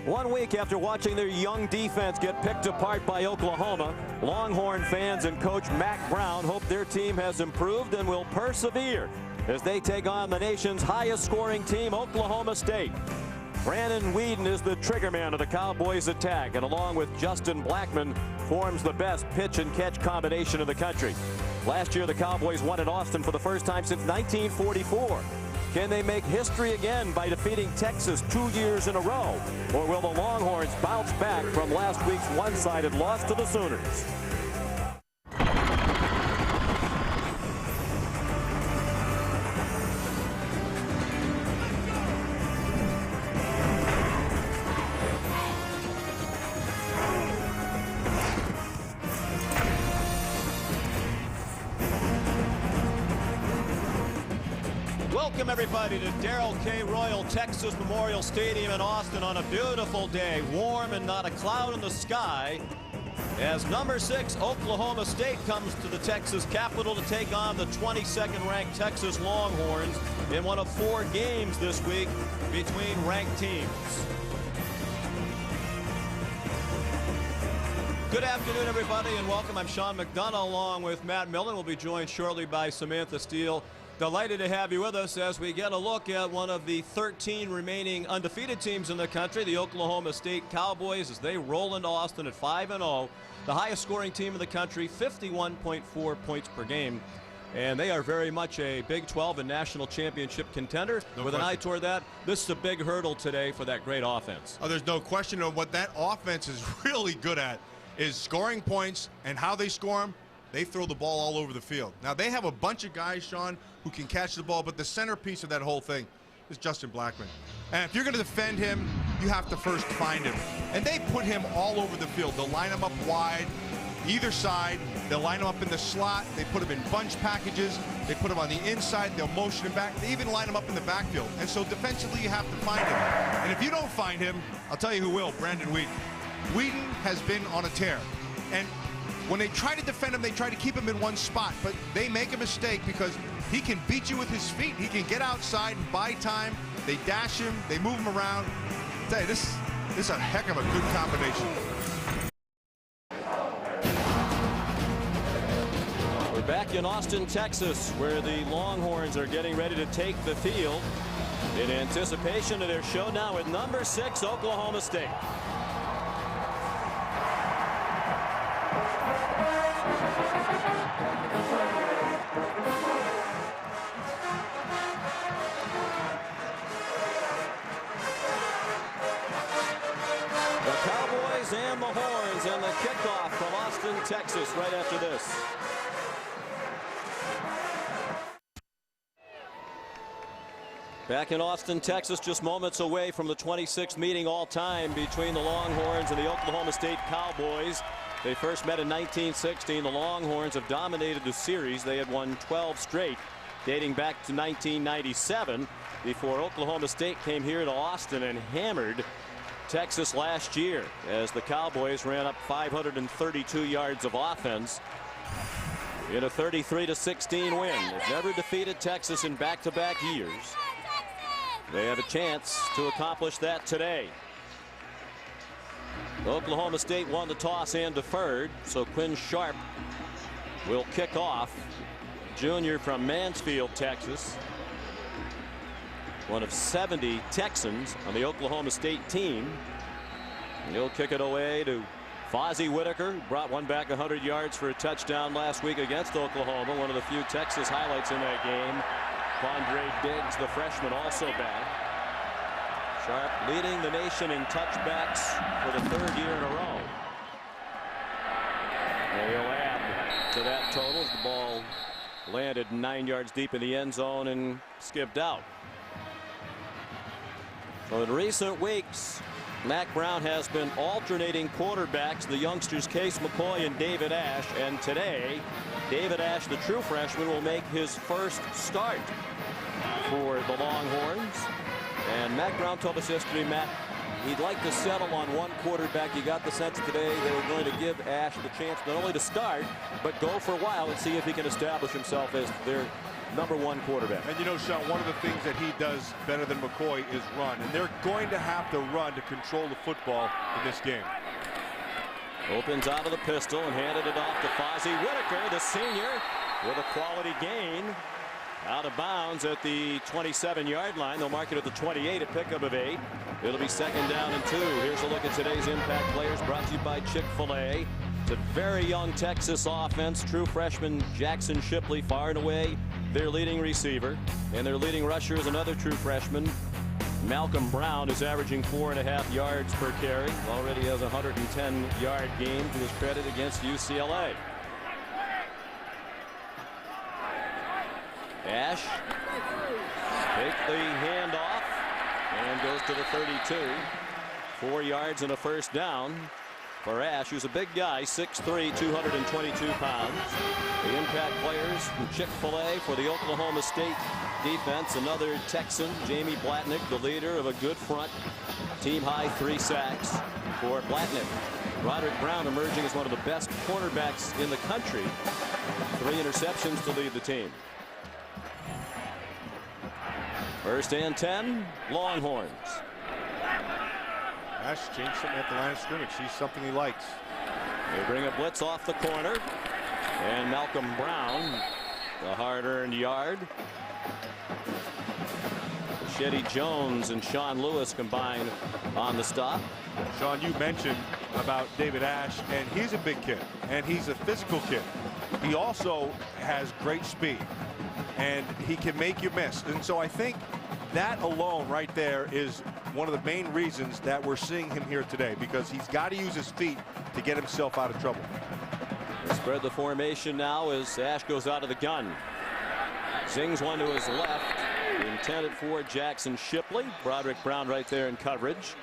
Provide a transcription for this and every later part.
1 week after watching their young defense get picked apart by Oklahoma, Longhorn fans and coach Mack Brown hope their team has improved and will persevere as they take on the nation's highest scoring team, Oklahoma State. Brandon Weeden is the trigger man of the Cowboys attack, and along with Justin Blackmon forms the best pitch and catch combination in the country. Last year the Cowboys won in Austin for the first time since 1944. Can they make history again by defeating Texas 2 years in a row? Or will the Longhorns bounce back from last week's one-sided loss to the Sooners? Welcome everybody to Darrell K. Royal Texas Memorial Stadium in Austin on a beautiful day, warm and not a cloud in the sky, as number 6 Oklahoma State comes to the Texas Capitol to take on the 22nd ranked Texas Longhorns in one of 4 games this week between ranked teams. Good afternoon everybody and welcome. I'm Sean McDonough along with Matt Millen. We'll be joined shortly by Samantha Steele. Delighted to have you with us as we get a look at one of the 13 remaining undefeated teams in the country, the Oklahoma State Cowboys, as they roll into Austin at 5-0, the highest scoring team in the country, 51.4 points per game. And they are very much a Big 12 and national championship contender. With an eye toward that, this is a big hurdle today for that great offense. Oh, there's no question of what that offense is really good at is scoring points, and how they score them. They throw the ball all over the field. Now, they have a bunch of guys, Sean, who can catch the ball, but the centerpiece of that whole thing is Justin Blackmon. And if you're going to defend him, you have to first find him. And they put him all over the field. They'll line him up wide, either side. They'll line him up in the slot. They put him in bunch packages. They put him on the inside. They'll motion him back. They even line him up in the backfield. And so defensively, you have to find him. And if you don't find him, I'll tell you who will, Brandon Weeden. Weeden has been on a tear. And when they try to defend him, they try to keep him in one spot, but they make a mistake because he can beat you with his feet. He can get outside and buy time. They dash him, they move him around. I tell you, this is a heck of a good combination. We're back in Austin, Texas, where the Longhorns are getting ready to take the field in anticipation of their showdown with number 6 Oklahoma State. And the Horns and the kickoff from Austin, Texas right after this. Back in Austin, Texas, just moments away from the 26th meeting all time between the Longhorns and the Oklahoma State Cowboys. They first met in 1916. The Longhorns have dominated the series. They had won 12 straight dating back to 1997 before Oklahoma State came here to Austin and hammered Texas last year as the Cowboys ran up 532 yards of offense in a 33-16 win. They've never defeated Texas in back-to-back years. They have a chance to accomplish that today. Oklahoma State won the toss and deferred, so Quinn Sharp will kick off. Junior from Mansfield, Texas. One of 70 Texans on the Oklahoma State team. He'll kick it away to Fozzie Whitaker, who brought one back 100 yards for a touchdown last week against Oklahoma. One of the few Texas highlights in that game. Quandre Diggs, the freshman, also back. Sharp leading the nation in touchbacks for the 3rd year in a row. And he'll add to that total as the ball landed 9 yards deep in the end zone and skipped out. So in recent weeks, Mack Brown has been alternating quarterbacks, the youngsters Case McCoy and David Ash, and today David Ash, the true freshman, will make his first start for the Longhorns. And Mack Brown told us yesterday, Matt, he'd like to settle on one quarterback. You got the sense today they were going to give Ash the chance not only to start but go for a while and see if he can establish himself as their #1 quarterback. And you know, Sean, one of the things that he does better than McCoy is run. And they're going to have to run to control the football in this game. Opens out of the pistol and handed it off to Fozzie Whitaker, the senior, with a quality gain. Out of bounds at the 27-yard line. They'll mark it at the 28, a pickup of 8. It'll be 2nd down and 2. Here's a look at today's impact players, brought to you by Chick-fil-A. It's a very young Texas offense. True freshman Jackson Shipley, far and away their leading receiver. And their leading rusher is another true freshman, Malcolm Brown, is averaging 4.5 yards per carry. Already has a 110-yard game to his credit against UCLA. Ash takes the handoff and goes to the 32. 4 yards and a 1st down for Ash, who's a big guy, 6'3", 222 pounds. The impact players from Chick-fil-A for the Oklahoma State defense. Another Texan, Jamie Blatnick, the leader of a good front. Team high 3 sacks for Blatnick. Broderick Brown emerging as one of the best cornerbacks in the country. 3 interceptions to lead the team. 1st and 10, Longhorns. Ash changed something at the line of scrimmage. Sees something he likes. They bring a blitz off the corner. And Malcolm Brown, the hard-earned yard. Shetty Jones and Sean Lewis combine on the stop. Sean, you mentioned about David Ash, and he's a big kid, and he's a physical kid. He also has great speed, and he can make you miss. And so I think that alone right there is one of the main reasons that we're seeing him here today, because he's got to use his feet to get himself out of trouble. They spread the formation now as Ash goes out of the gun. Zings one to his left, intended for Jackson Shipley. Broderick Brown right there in coverage.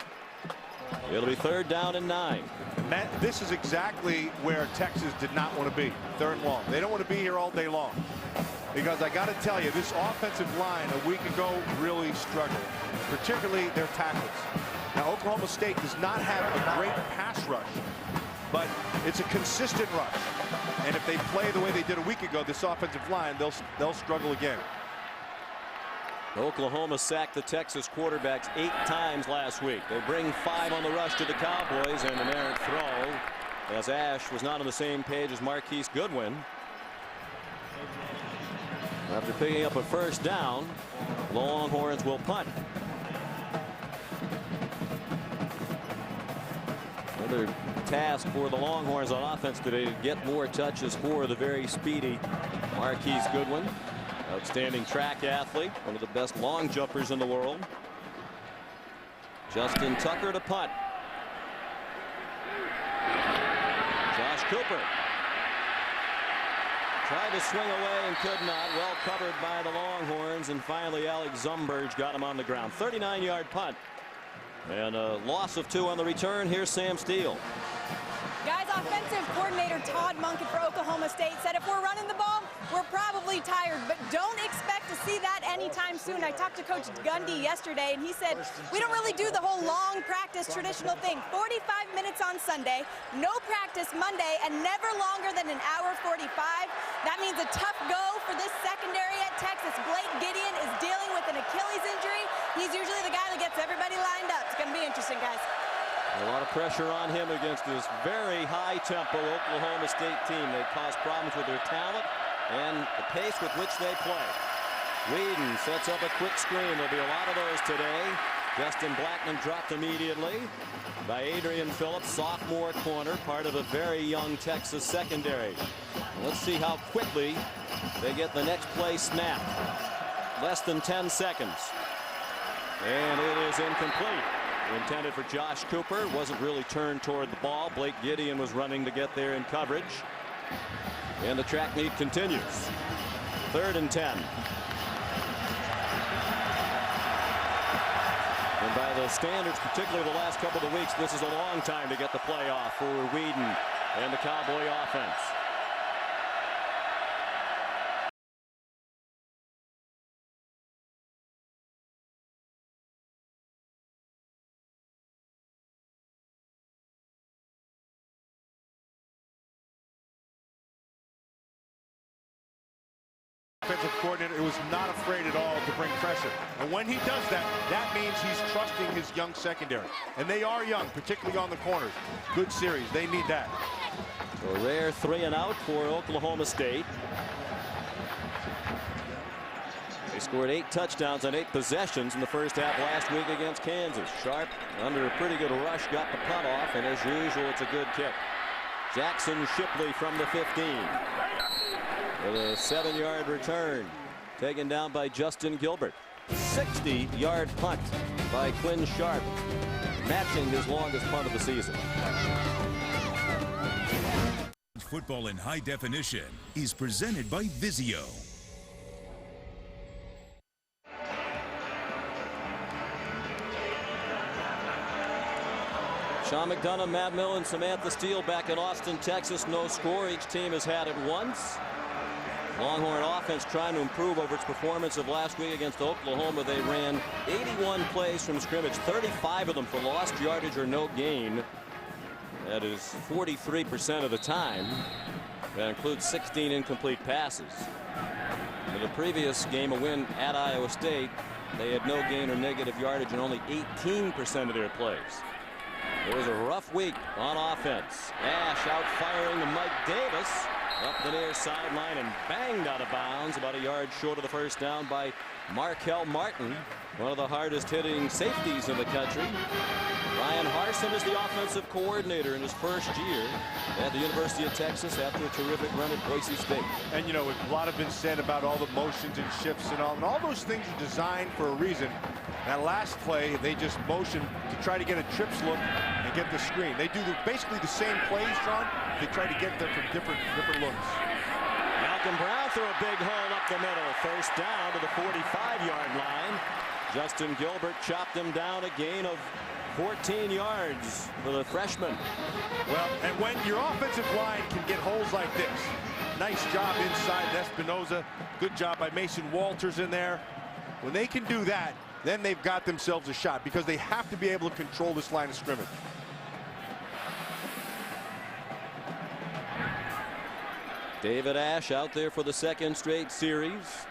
It'll be 3rd down and 9. Matt, this is exactly where Texas did not want to be. 3rd and long. They don't want to be here all day long. Because I got to tell you, this offensive line a week ago really struggled, particularly their tackles. Now, Oklahoma State does not have a great pass rush, but it's a consistent rush. And if they play the way they did a week ago, this offensive line, they'll struggle again. Oklahoma sacked the Texas quarterbacks 8 times last week. They bring 5 on the rush to the Cowboys, and an errant throw as Ash was not on the same page as Marquise Goodwin. After picking up a 1st down, the Longhorns will punt. Another task for the Longhorns on offense today to get more touches for the very speedy Marquise Goodwin. Outstanding track athlete, one of the best long jumpers in the world. Justin Tucker to punt. Josh Cooper tried to swing away and could not. Well covered by the Longhorns, and finally Alex Zumberge got him on the ground. 39-yard punt and a loss of 2 on the return. Here's Sam Steele. Guys, offensive coordinator Todd Monken for Oklahoma State said if we're running the ball, we're probably tired, but don't expect to see that anytime soon. I talked to Coach Gundy yesterday, and he said we don't really do the whole long practice traditional thing. 45 minutes on Sunday, no practice Monday, and never longer than an hour 45. That means a tough go for this secondary at Texas. Blake Gideon is dealing with an Achilles injury. He's usually the guy that gets everybody lined up. It's going to be interesting, guys. A lot of pressure on him against this very high-tempo Oklahoma State team. They cause problems with their talent and the pace with which they play. Whedon sets up a quick screen. There'll be a lot of those today. Justin Blackman dropped immediately by Adrian Phillips, sophomore corner, part of a very young Texas secondary. Let's see how quickly they get the next play snapped. Less than 10 seconds. And it is incomplete. Intended for Josh Cooper. Wasn't really turned toward the ball. Blake Gideon was running to get there in coverage. And the track meet continues. 3rd and 10. And by the standards, particularly the last couple of weeks, this is a long time to get the play off for Whedon and the Cowboy offense. Offensive coordinator was not afraid at all to bring pressure. And when he does that, that means he's trusting his young secondary. And they are young, particularly on the corners. Good series. They need that. A rare 3-and-out for Oklahoma State. They scored 8 touchdowns on 8 possessions in the first half last week against Kansas. Sharp, under a pretty good rush, got the punt off, and as usual, it's a good kick. Jackson Shipley from the 15. With a 7-yard return, taken down by Justin Gilbert. 60-yard punt by Quinn Sharp, matching his longest punt of the season. Football in high definition is presented by Vizio. Sean McDonough, Matt Millen, Samantha Steele back in Austin, Texas. No score. Each team has had it once. Longhorn offense trying to improve over its performance of last week against Oklahoma. They ran 81 plays from scrimmage, 35 of them for lost yardage or no gain. That is 43% of the time. That includes 16 incomplete passes. In the previous game, a win at Iowa State, they had no gain or negative yardage in only 18% of their plays. It was a rough week on offense. Ash out firing to Mike Davis up the near sideline and banged out of bounds about a yard short of the first down by Markel Martin, one of the hardest hitting safeties in the country. Ryan Harsin is the offensive coordinator in his first year at the University of Texas after a terrific run at Boise State. And, you know, a lot have been said about all the motions and shifts and all those things are designed for a reason. That last play, they just motioned to try to get a trips look and get the screen. They do basically the same plays, Sean. They try to get them from different looks. Malcolm Brown threw a big hole up the middle. First down to the 45-yard line. Justin Gilbert chopped him down, a gain of 14 yards for the freshman. Well, and when your offensive line can get holes like this, nice job inside Espinoza. Good job by Mason Walters in there. When they can do that, then they've got themselves a shot because they have to be able to control this line of scrimmage. David Ash out there for the second straight series.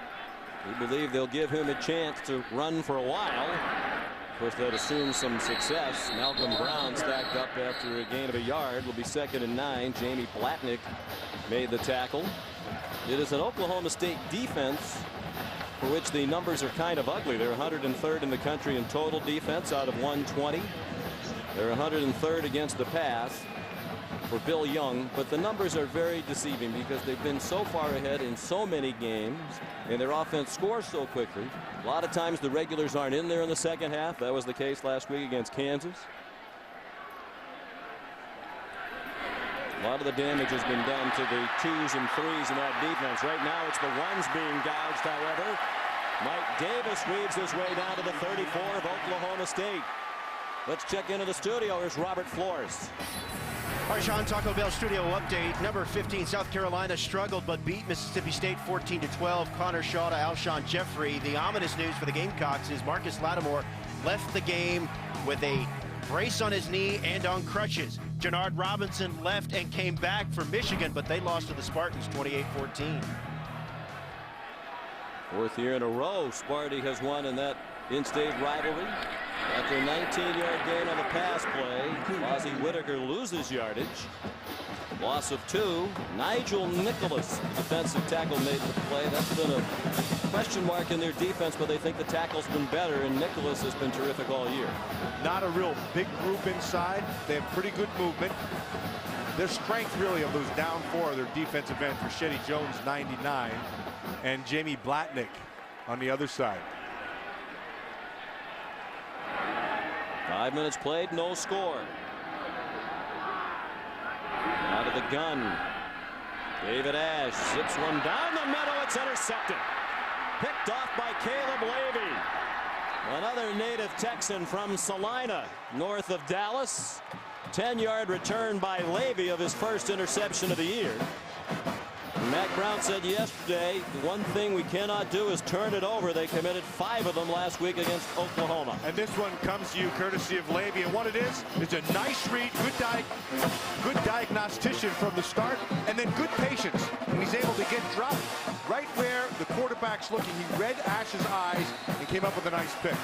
We believe they'll give him a chance to run for a while. Of course, that assumes some success. Malcolm Brown stacked up after a gain of a yard. Will be 2nd and 9. Jamie Blatnick made the tackle. It is an Oklahoma State defense for which the numbers are kind of ugly. They're 103rd in the country in total defense out of 120. They're 103rd against the pass for Bill Young, but the numbers are very deceiving because they've been so far ahead in so many games and their offense scores so quickly. A lot of times the regulars aren't in there in the second half. That was the case last week against Kansas. A lot of the damage has been done to the 2s and 3s in that defense. Right now it's the 1s being gouged, however. Mike Davis weaves his way down to the 34 of Oklahoma State. Let's check into the studio. Here's Robert Flores. All right, Sean, Taco Bell studio update. Number 15, South Carolina struggled but beat Mississippi State 14-12. Connor Shaw to Alshon Jeffrey. The ominous news for the Gamecocks is Marcus Lattimore left the game with a brace on his knee and on crutches. Jannard Robinson left and came back for Michigan, but they lost to the Spartans 28-14. Fourth year in a row, Sparty has won in that in-state rivalry. After a 19-yard gain on the pass play, Ozzie Whitaker loses yardage. Loss of 2. Nigel Nicholas, the defensive tackle, made the play. That's been a question mark in their defense, but they think the tackle's been better, and Nicholas has been terrific all year. Not a real big group inside. They have pretty good movement. Their strength really of those down 4 of their defensive ends, Rashedi Jones 99 and Jamie Blatnick on the other side. 5 minutes played, no score. Out of the gun, David Ash zips one down the middle. It's intercepted. Picked off by Caleb Levy. Another native Texan from Salina, north of Dallas. 10-yard return by Levy of his first interception of the year. Mack Brown said yesterday, the one thing we cannot do is turn it over. They committed 5 of them last week against Oklahoma. And this one comes to you courtesy of Levy. And what it is a nice read, good diagnostician from the start, and then good patience. And he's able to get dropped right where the quarterback's looking. He read Ash's eyes and came up with a nice pick.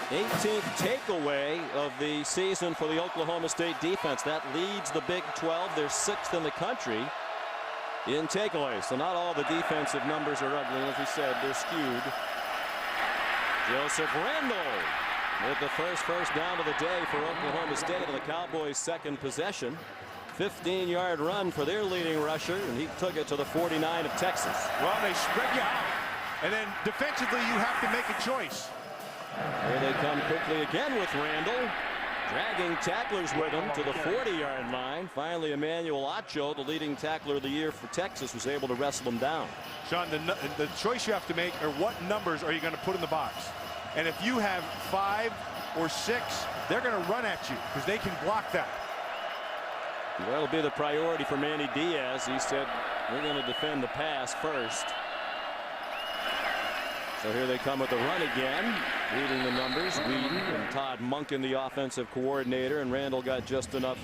18th takeaway of the season for the Oklahoma State defense. That leads the Big 12. They're 6th in the country in takeaways. So not all the defensive numbers are ugly. As we said, they're skewed. Joseph Randle with the first down of the day for Oklahoma State on the Cowboys' second possession. 15-yard run for their leading rusher, and he took it to the 49 of Texas. Well, they spread you out, and then defensively you have to make a choice. Here they come quickly again with Randle, dragging tacklers with him to the 40-yard line. Finally, Emmanuel Acho, the leading tackler of the year for Texas, was able to wrestle him down. Sean, the choice you have to make are what numbers are you going to put in the box. And if you have 5 or 6, they're going to run at you because they can block that. That'll be the priority for Manny Diaz. He said, we're going to defend the pass first. So here they come with the run again, reading the numbers. Whedon and Todd Monken, the offensive coordinator, and Randle got just enough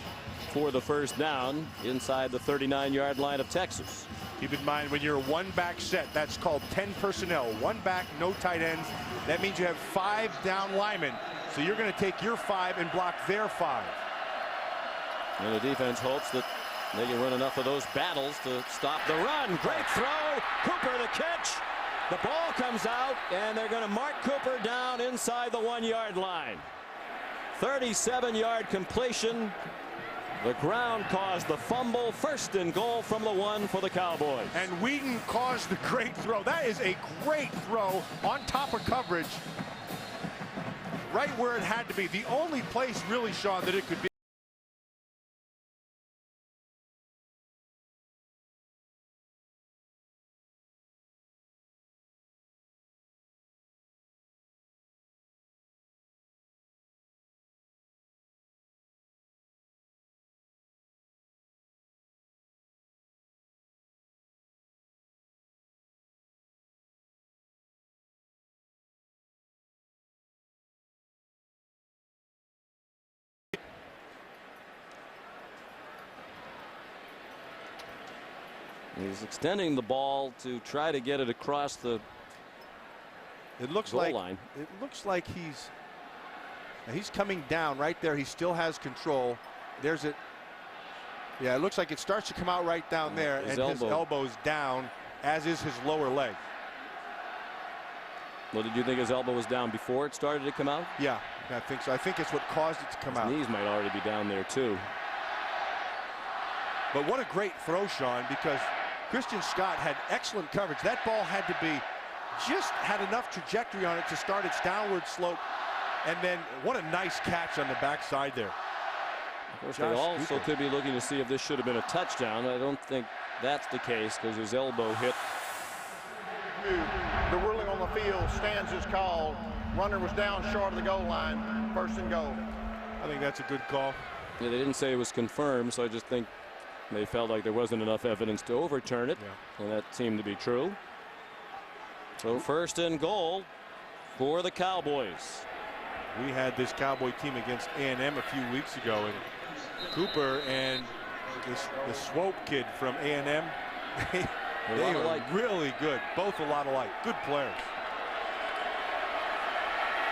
for the first down inside the 39-yard line of Texas. Keep in mind, when you're a one-back set, that's called 10 personnel. One back, no tight ends. That means you have 5 down linemen. So you're going to take your 5 and block their 5. And the defense hopes that they can win enough of those battles to stop the run. Great throw. Cooper the catch. The ball comes out, and they're going to mark Cooper down inside the 1-yard line. 37-yard completion. The ground caused the fumble. 1st and goal from the 1 for the Cowboys. And Whedon caused the great throw. That is a great throw on top of coverage. Right where it had to be. The only place really, Sean, that it could be. He's extending the ball to try to get it across the goal line. It looks like he's coming down right there. He still has control. There's it. Yeah, it looks like it starts to come out right down there, and his elbow's down, as is his lower leg. Well, did you think his elbow was down before it started to come out? Yeah, I think so. I think it's what caused it to come out. His knees might already be down there too. But what a great throw, Sean, because Christian Scott had excellent coverage. That ball had to be just had enough trajectory on it to start its downward slope. And then what a nice catch on the backside there. Of course, they also could be looking to see if this should have been a touchdown. I don't think that's the case because his elbow hit. The ruling on the field, stands is called. Runner was down short of the goal line. 1st and goal. I think that's a good call. Yeah, they didn't say it was confirmed, so I just think they felt like there wasn't enough evidence to overturn it, and that seemed to be true. So 1st and goal for the Cowboys. We had this Cowboy team against A&M a few weeks ago, and Cooper and the Swope kid from A&M, they are really good. Both a lot alike. Good players.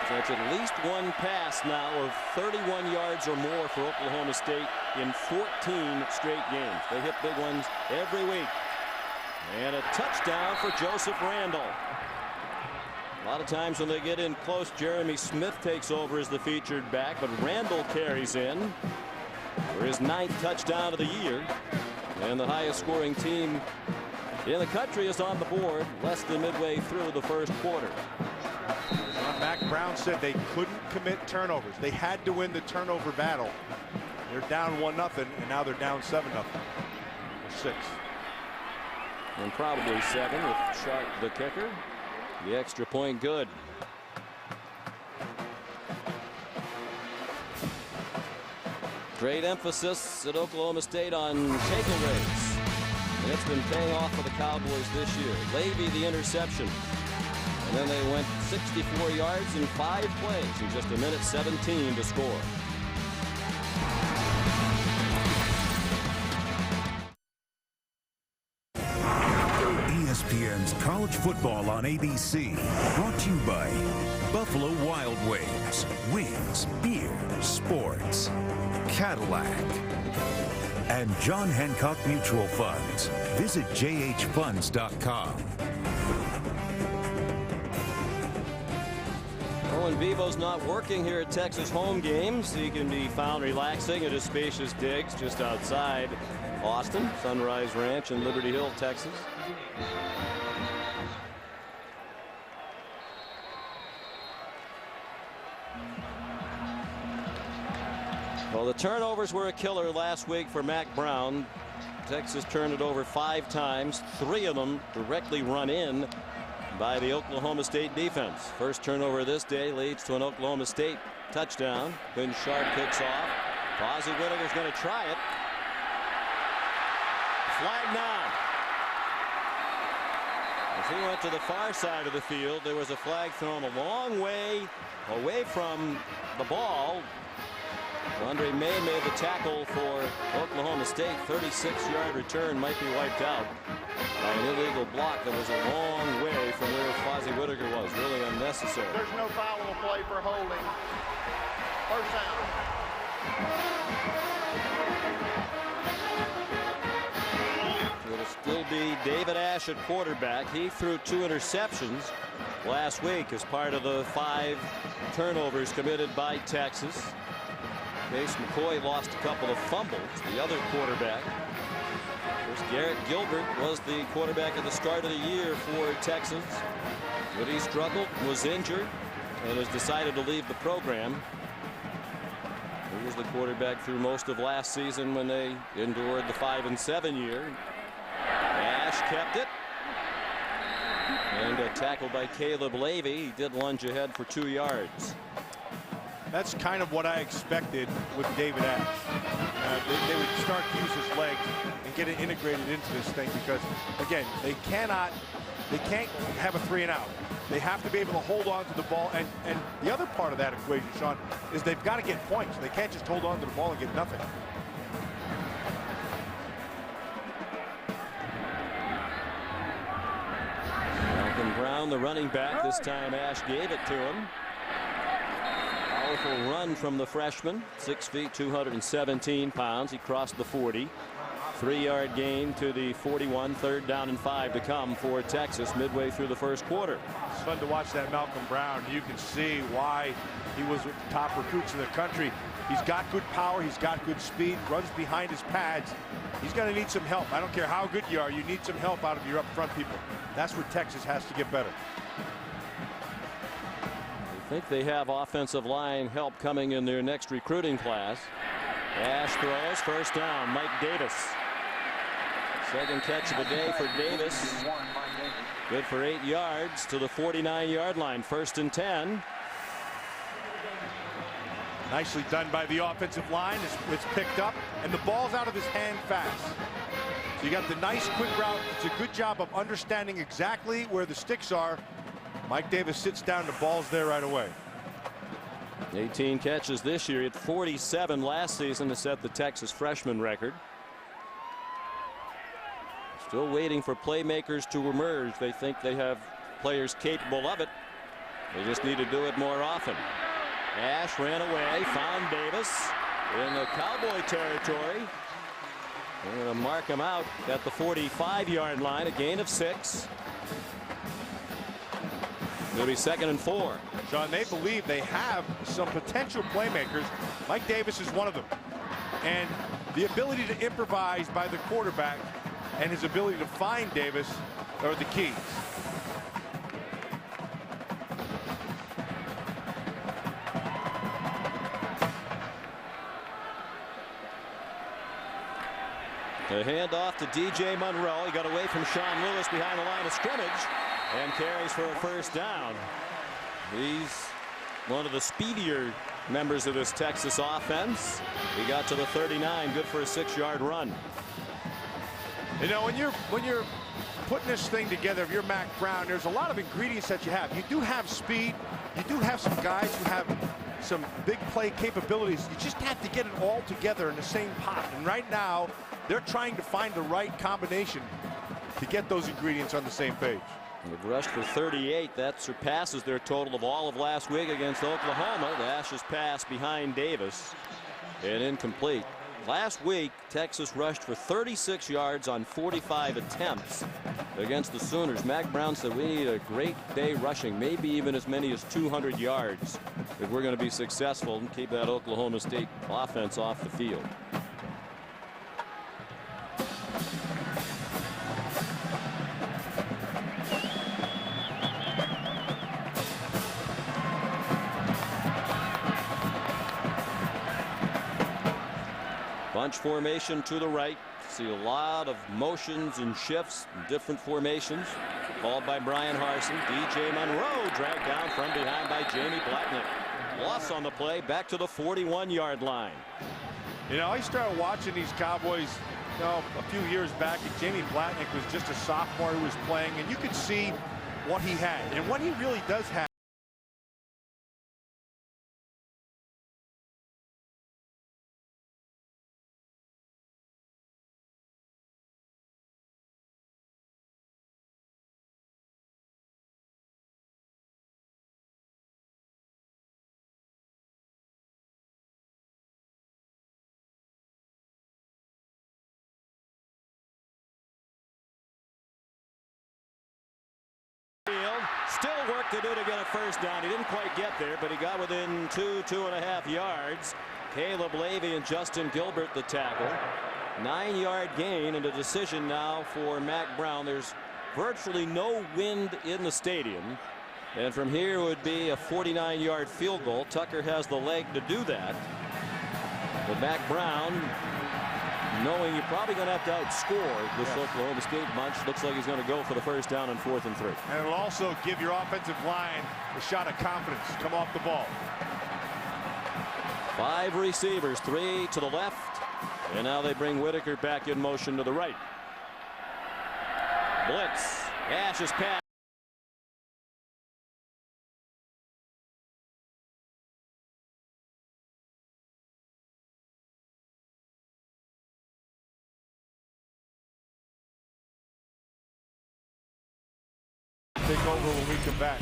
So that's at least one pass now of 31 yards or more for Oklahoma State in 14 straight games. They hit big ones every week. And a touchdown for Joseph Randle. A lot of times when they get in close, Jeremy Smith takes over as the featured back, but Randle carries in for his 9th touchdown of the year. And the highest scoring team in the country is on the board less than midway through the 1st quarter. Mac Brown said they couldn't commit turnovers. They had to win the turnover battle. They're down 1-0, and now they're down 7-0. Or 6. And probably 7 with Sharp, the kicker. The extra point good. Great emphasis at Oklahoma State on takeaways. And it's been paying off for the Cowboys this year. Levy the interception. And then they went 64 yards in 5 plays in just 1:17 to score. ESPN football on ABC. Brought to you by Buffalo Wild Wings. Wings, beer, sports. Cadillac. And John Hancock Mutual Funds. Visit jhfunds.com. Owen Vivo's not working here at Texas home games. He can be found relaxing at his spacious digs just outside Austin, Sunrise Ranch in Liberty Hill, Texas. Well, the turnovers were a killer last week for Mack Brown. Texas turned it over 5 times, 3 of them directly run in by the Oklahoma State defense. First turnover this day leads to an Oklahoma State touchdown. Quinn Sharp kicks off. Fozzie Whittaker's going to try it. Flag down. As he went to the far side of the field, there was a flag thrown a long way away from the ball. Andre May made the tackle for Oklahoma State. 36-yard return might be wiped out by an illegal block that was a long way from where Fozzie Whittaker was. Really unnecessary. There's no foulable play for holding. First down. It'll still be David Ash at quarterback. He threw 2 interceptions last week as part of the 5 turnovers committed by Texas. Case McCoy lost a couple of fumbles. The other quarterback, of course, Garrett Gilbert, was the quarterback at the start of the year for Texas. But he struggled, was injured, and has decided to leave the program. He was the quarterback through most of last season when they endured the 5-7 year. Ash kept it. And a tackle by Caleb Levy. He did lunge ahead for 2 yards. That's kind of what I expected with David Ash. They would start to use his legs and get it integrated into this thing because, again, they can't have a 3 and out. They have to be able to hold on to the ball. And the other part of that equation, Sean, is they've got to get points. They can't just hold on to the ball and get nothing. Malcolm Brown, the running back. This time Ash gave it to him. Powerful run from the freshman. 6 feet, 217 pounds. He crossed the 40. 3-yard gain to the 41. 3rd down and 5 to come for Texas midway through the first quarter. It's fun to watch that Malcolm Brown. You can see why he was with the top recruits in the country. He's got good power. He's got good speed. Runs behind his pads. He's going to need some help. I don't care how good you are. You need some help out of your up front people. That's where Texas has to get better. I think they have offensive line help coming in their next recruiting class. Ash throws. First down. Mike Davis. Second catch of the day for Davis. Good for 8 yards to the 49-yard line. 1st and 10. Nicely done by the offensive line. It's picked up, and the ball's out of his hand fast. So you got the nice quick route. It's a good job of understanding exactly where the sticks are. Mike Davis sits down, the ball's there right away. 18 catches this year. He had 47 last season to set the Texas freshman record. Still waiting for playmakers to emerge. They think they have players capable of it. They just need to do it more often. Ash ran away, found Davis in the Cowboy territory. They're going to mark him out at the 45-yard line, a gain of 6. It'll be 2nd and 4. Sean, they believe they have some potential playmakers. Mike Davis is one of them. And the ability to improvise by the quarterback and his ability to find Davis are the keys. The handoff to DJ Monroe. He got away from Sean Lewis behind the line of scrimmage and carries for a first down. He's one of the speedier members of this Texas offense. He got to the 39, good for a 6-yard run. You know, when you're putting this thing together, if you're Mack Brown, there's a lot of ingredients that you have. You do have speed. You do have some guys who have some big play capabilities. You just have to get it all together in the same pot. And right now, they're trying to find the right combination to get those ingredients on the same page. They've rushed for 38. That surpasses their total of all of last week against Oklahoma. Dash's pass behind Davis and incomplete. Last week, Texas rushed for 36 yards on 45 attempts against the Sooners. Mack Brown said we need a great day rushing, maybe even as many as 200 yards if we're going to be successful and keep that Oklahoma State offense off the field. Bunch formation to the right. See a lot of motions and shifts in different formations. Called by Brian Harsin. DJ Monroe dragged down from behind by Jamie Blacknick. Loss on the play back to the 41-yard line. You know, I started watching these Cowboys, you know, a few years back, and Jamie Blacknick was just a sophomore who was playing, and you could see what he had and what he really does have. Still work to do to get a first down. He didn't quite get there, but he got within 2.5 yards. Caleb Levy and Justin Gilbert the tackle. 9-yard gain and a decision now for Mack Brown. There's virtually no wind in the stadium, and from here would be a 49-yard field goal. Tucker has the leg to do that, but Mack Brown, knowing you're probably going to have to outscore this Oklahoma State bunch, looks like he's going to go for the first down on 4th and 3. And it'll also give your offensive line a shot of confidence. Come off the ball. 5 receivers, 3 to the left, and now they bring Whitaker back in motion to the right. Blitz. Ash's pass. Take over when we come back.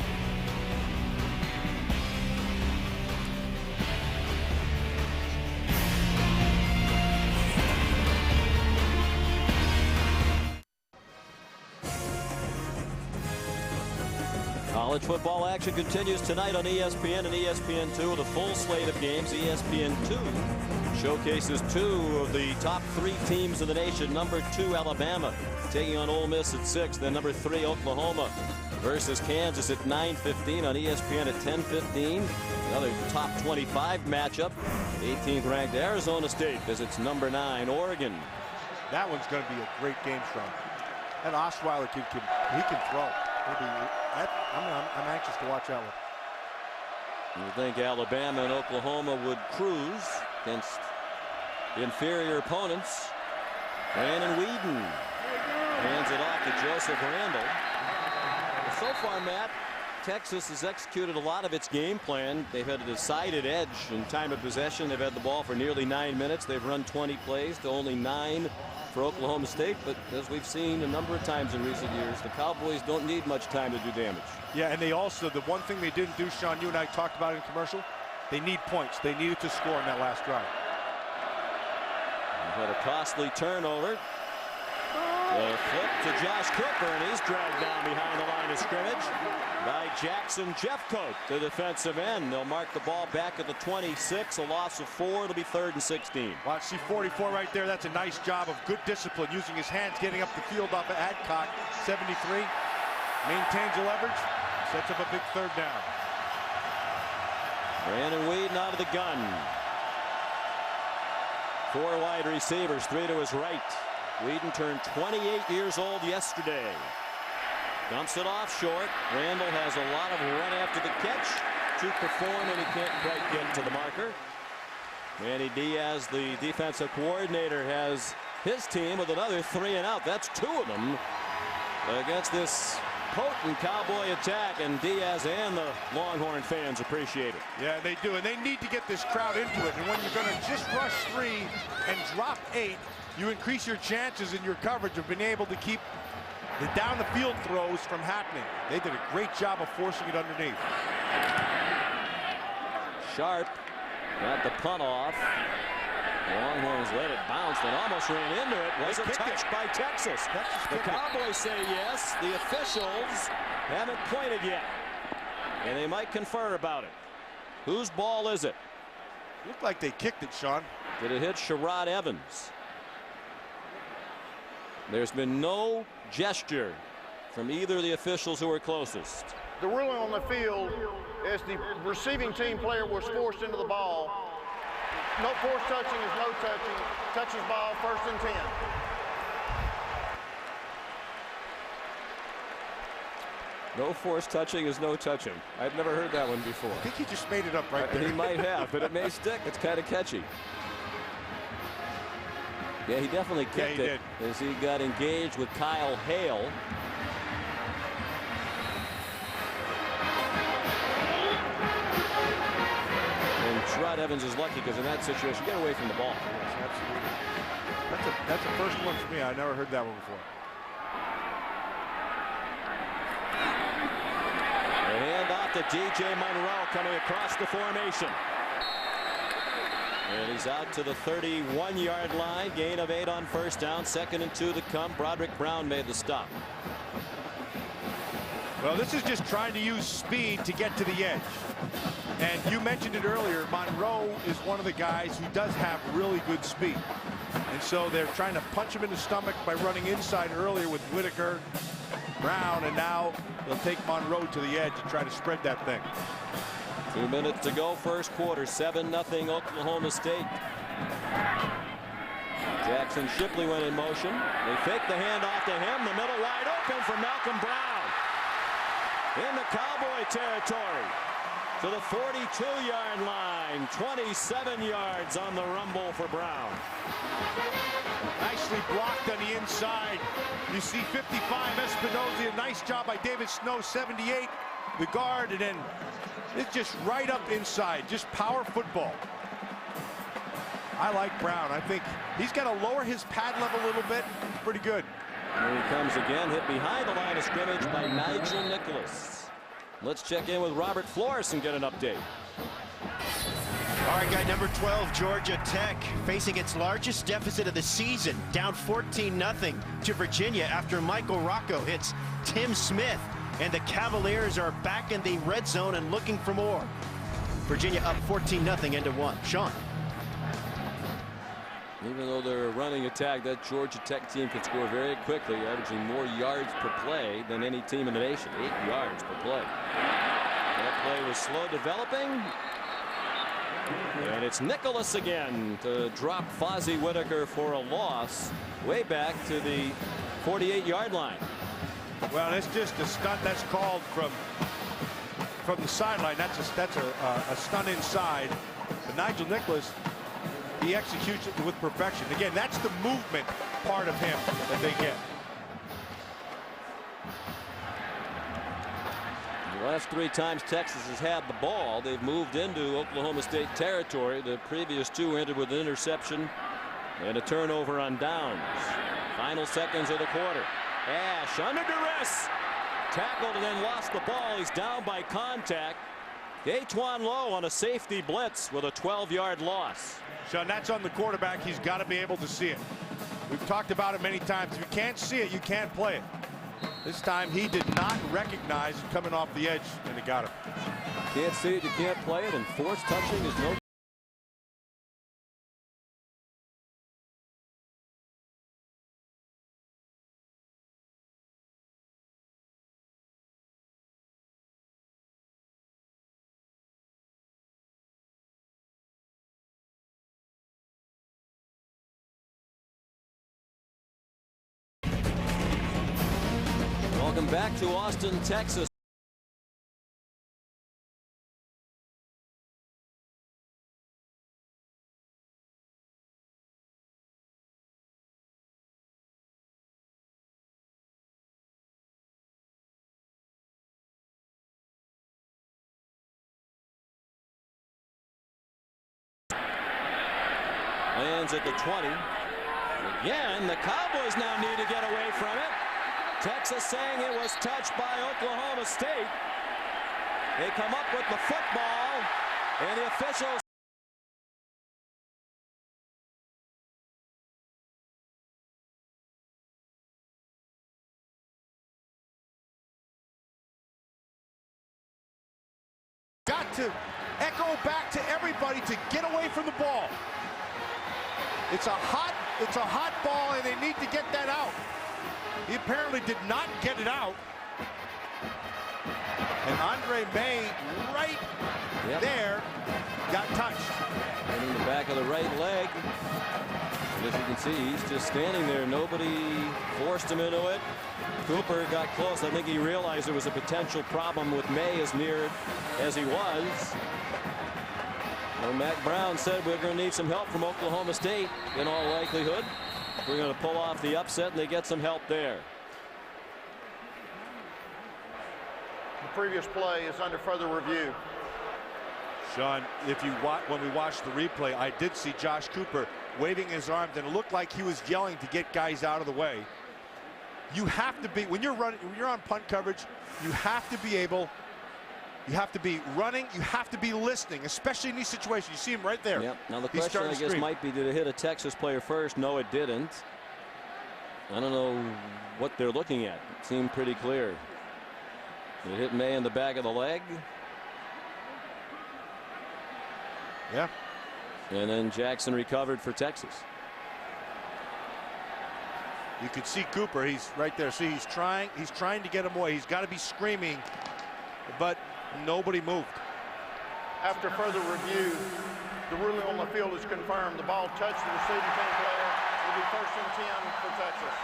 College football action continues tonight on ESPN and ESPN2 with a full slate of games. ESPN2 showcases 2 of the top 3 teams in the nation. Number 2 Alabama taking on Ole Miss at 6. Then number 3 Oklahoma versus Kansas at 9:15 on ESPN at 10:15. Another top 25 matchup. 18th ranked Arizona State visits number 9 Oregon. That one's going to be a great game, Sean. That Osweiler kid he can throw. I'm anxious to watch that one. You think Alabama and Oklahoma would cruise against inferior opponents. Brandon Whedon hands it off to Joseph Randall. So far, Matt, Texas has executed a lot of its game plan. They've had a decided edge in time of possession. They've had the ball for nearly 9 minutes. They've run 20 plays to only 9 for Oklahoma State. But as we've seen a number of times in recent years, the Cowboys don't need much time to do damage. Yeah, and they also, the one thing they didn't do, Sean, you and I talked about in commercial, they need points. They needed to score in that last drive. They've had a costly turnover. A flip to Josh Cooper, and he's dragged down behind the line of scrimmage by Jackson Jeffcoat, the defensive end. They'll mark the ball back at the 26. A loss of 4. It'll be 3rd and 16. Watch, see 44 right there. That's a nice job of good discipline, using his hands, getting up the field off of Adcock. 73 maintains the leverage, sets up a big 3rd down. Brandon Whedon out of the gun. 4 wide receivers, 3 to his right. Whedon turned 28 years old yesterday. Dumps it off short. Randall has a lot of run after the catch to perform, and he can't quite get to the marker. Manny Diaz, the defensive coordinator, has his team with another 3 and out. That's 2 of them against this potent Cowboy attack, and Diaz and the Longhorn fans appreciate it. Yeah, they do, and they need to get this crowd into it. And when you're going to just rush 3 and drop 8, you increase your chances in your coverage of being able to keep the down the field throws from happening. They did a great job of forcing it underneath. Sharp got the punt off. The Longhorns let it bounce and almost ran into it. Was it touched by Texas? The Cowboys say yes. The officials haven't pointed yet. And they might confer about it. Whose ball is it? Looked like they kicked it, Sean. Did it hit Sherrod Evans? There's been no gesture from either of the officials who were closest. The ruling on the field is the receiving team player was forced into the ball. No force touching is no touching. Touches ball, 1st and 10. No force touching is no touching. I've never heard that one before. I think he just made it up right there. He might have, but it may stick. It's kind of catchy. Yeah, he definitely kicked it as he got engaged with Kyle Hale. And Sherrod Evans is lucky because in that situation, get away from the ball. Yes, absolutely. That's a first one for me. I never heard that one before. A hand off to DJ Monroe coming across the formation. And he's out to the 31-yard line. Gain of 8 on 1st down. 2nd and 2 to come. Broderick Brown made the stop. Well, this is just trying to use speed to get to the edge. And you mentioned it earlier, Monroe is one of the guys who does have really good speed. And so they're trying to punch him in the stomach by running inside earlier with Whitaker, Brown, and now they'll take Monroe to the edge and try to spread that thing. 2 minutes to go, 1st quarter. 7-0 Oklahoma State. Jackson Shipley went in motion. They fake the handoff to him. The middle wide open for Malcolm Brown. In the Cowboy territory. To the 42-yard line. 27 yards on the rumble for Brown. Nicely blocked on the inside. You see 55 Espinoza. A nice job by David Snow. 78 the guard, and then it's just right up inside. Just power football. I like Brown. I think he's got to lower his pad level a little bit. Pretty good. Here he comes again, hit behind the line of scrimmage by Nigel Nicholas. Let's check in with Robert Flores and get an update. All right, guy number 12, Georgia Tech, facing its largest deficit of the season, down 14-0 to Virginia after Michael Rocco hits Tim Smith. And the Cavaliers are back in the red zone and looking for more. Virginia up 14-0 into 1. Sean. Even though they're a running attack, that Georgia Tech team can score very quickly, averaging more yards per play than any team in the nation. 8 yards per play. That play was slow developing. And it's Nicholas again to drop Fozzie Whitaker for a loss way back to the 48-yard line. Well, it's just a stunt that's called from the sideline. That's a stunt inside. But Nigel Nicholas, he executes it with perfection. Again, that's the movement part of him that they get. The last 3 times Texas has had the ball, they've moved into Oklahoma State territory. The previous 2 ended with an interception and a turnover on downs. Final seconds of the quarter. Ash under duress. Tackled and then lost the ball. He's down by contact. Daquan Lowe on a safety blitz with a 12-yard loss. Sean, that's on the quarterback. He's got to be able to see it. We've talked about it many times. If you can't see it, you can't play it. This time he did not recognize it coming off the edge, and it got him. Can't see it, you can't play it, and force touching is no. Welcome back to Austin, Texas. Lands at the 20. Again, the Cowboys now need to get away from it. Texas saying it was touched by Oklahoma State. They come up with the football, and the officials got to echo back to everybody to get away from the ball. It's a hot ball, and they need to get that out. He apparently did not get it out. And Andre May, right there, got touched. And in the back of the right leg. As you can see, he's just standing there. Nobody forced him into it. Cooper got close. I think he realized there was a potential problem with May as near as he was. Well, Mack Brown said we're going to need some help from Oklahoma State in all likelihood. We're going to pull off the upset, and they get some help there. The previous play is under further review. Sean, if you when we watched the replay, I did see Josh Cooper waving his arms, and it looked like he was yelling to get guys out of the way. You have to be, when you're on punt coverage, you have to be able, you have to be running, you have to be listening, especially in these situations. You see him right there. Yep. Now the question, I guess, might be, did it hit a Texas player first? No, it didn't. I don't know what they're looking at. It seemed pretty clear. It hit May in the back of the leg. Yeah. And then Jackson recovered for Texas. You could see Cooper. He's right there. See, he's trying to get him away. He's got to be screaming, but nobody moved. After further review, the ruling on the field is confirmed. The ball touched the receiving team player. It will be 1st and 10 for Texas.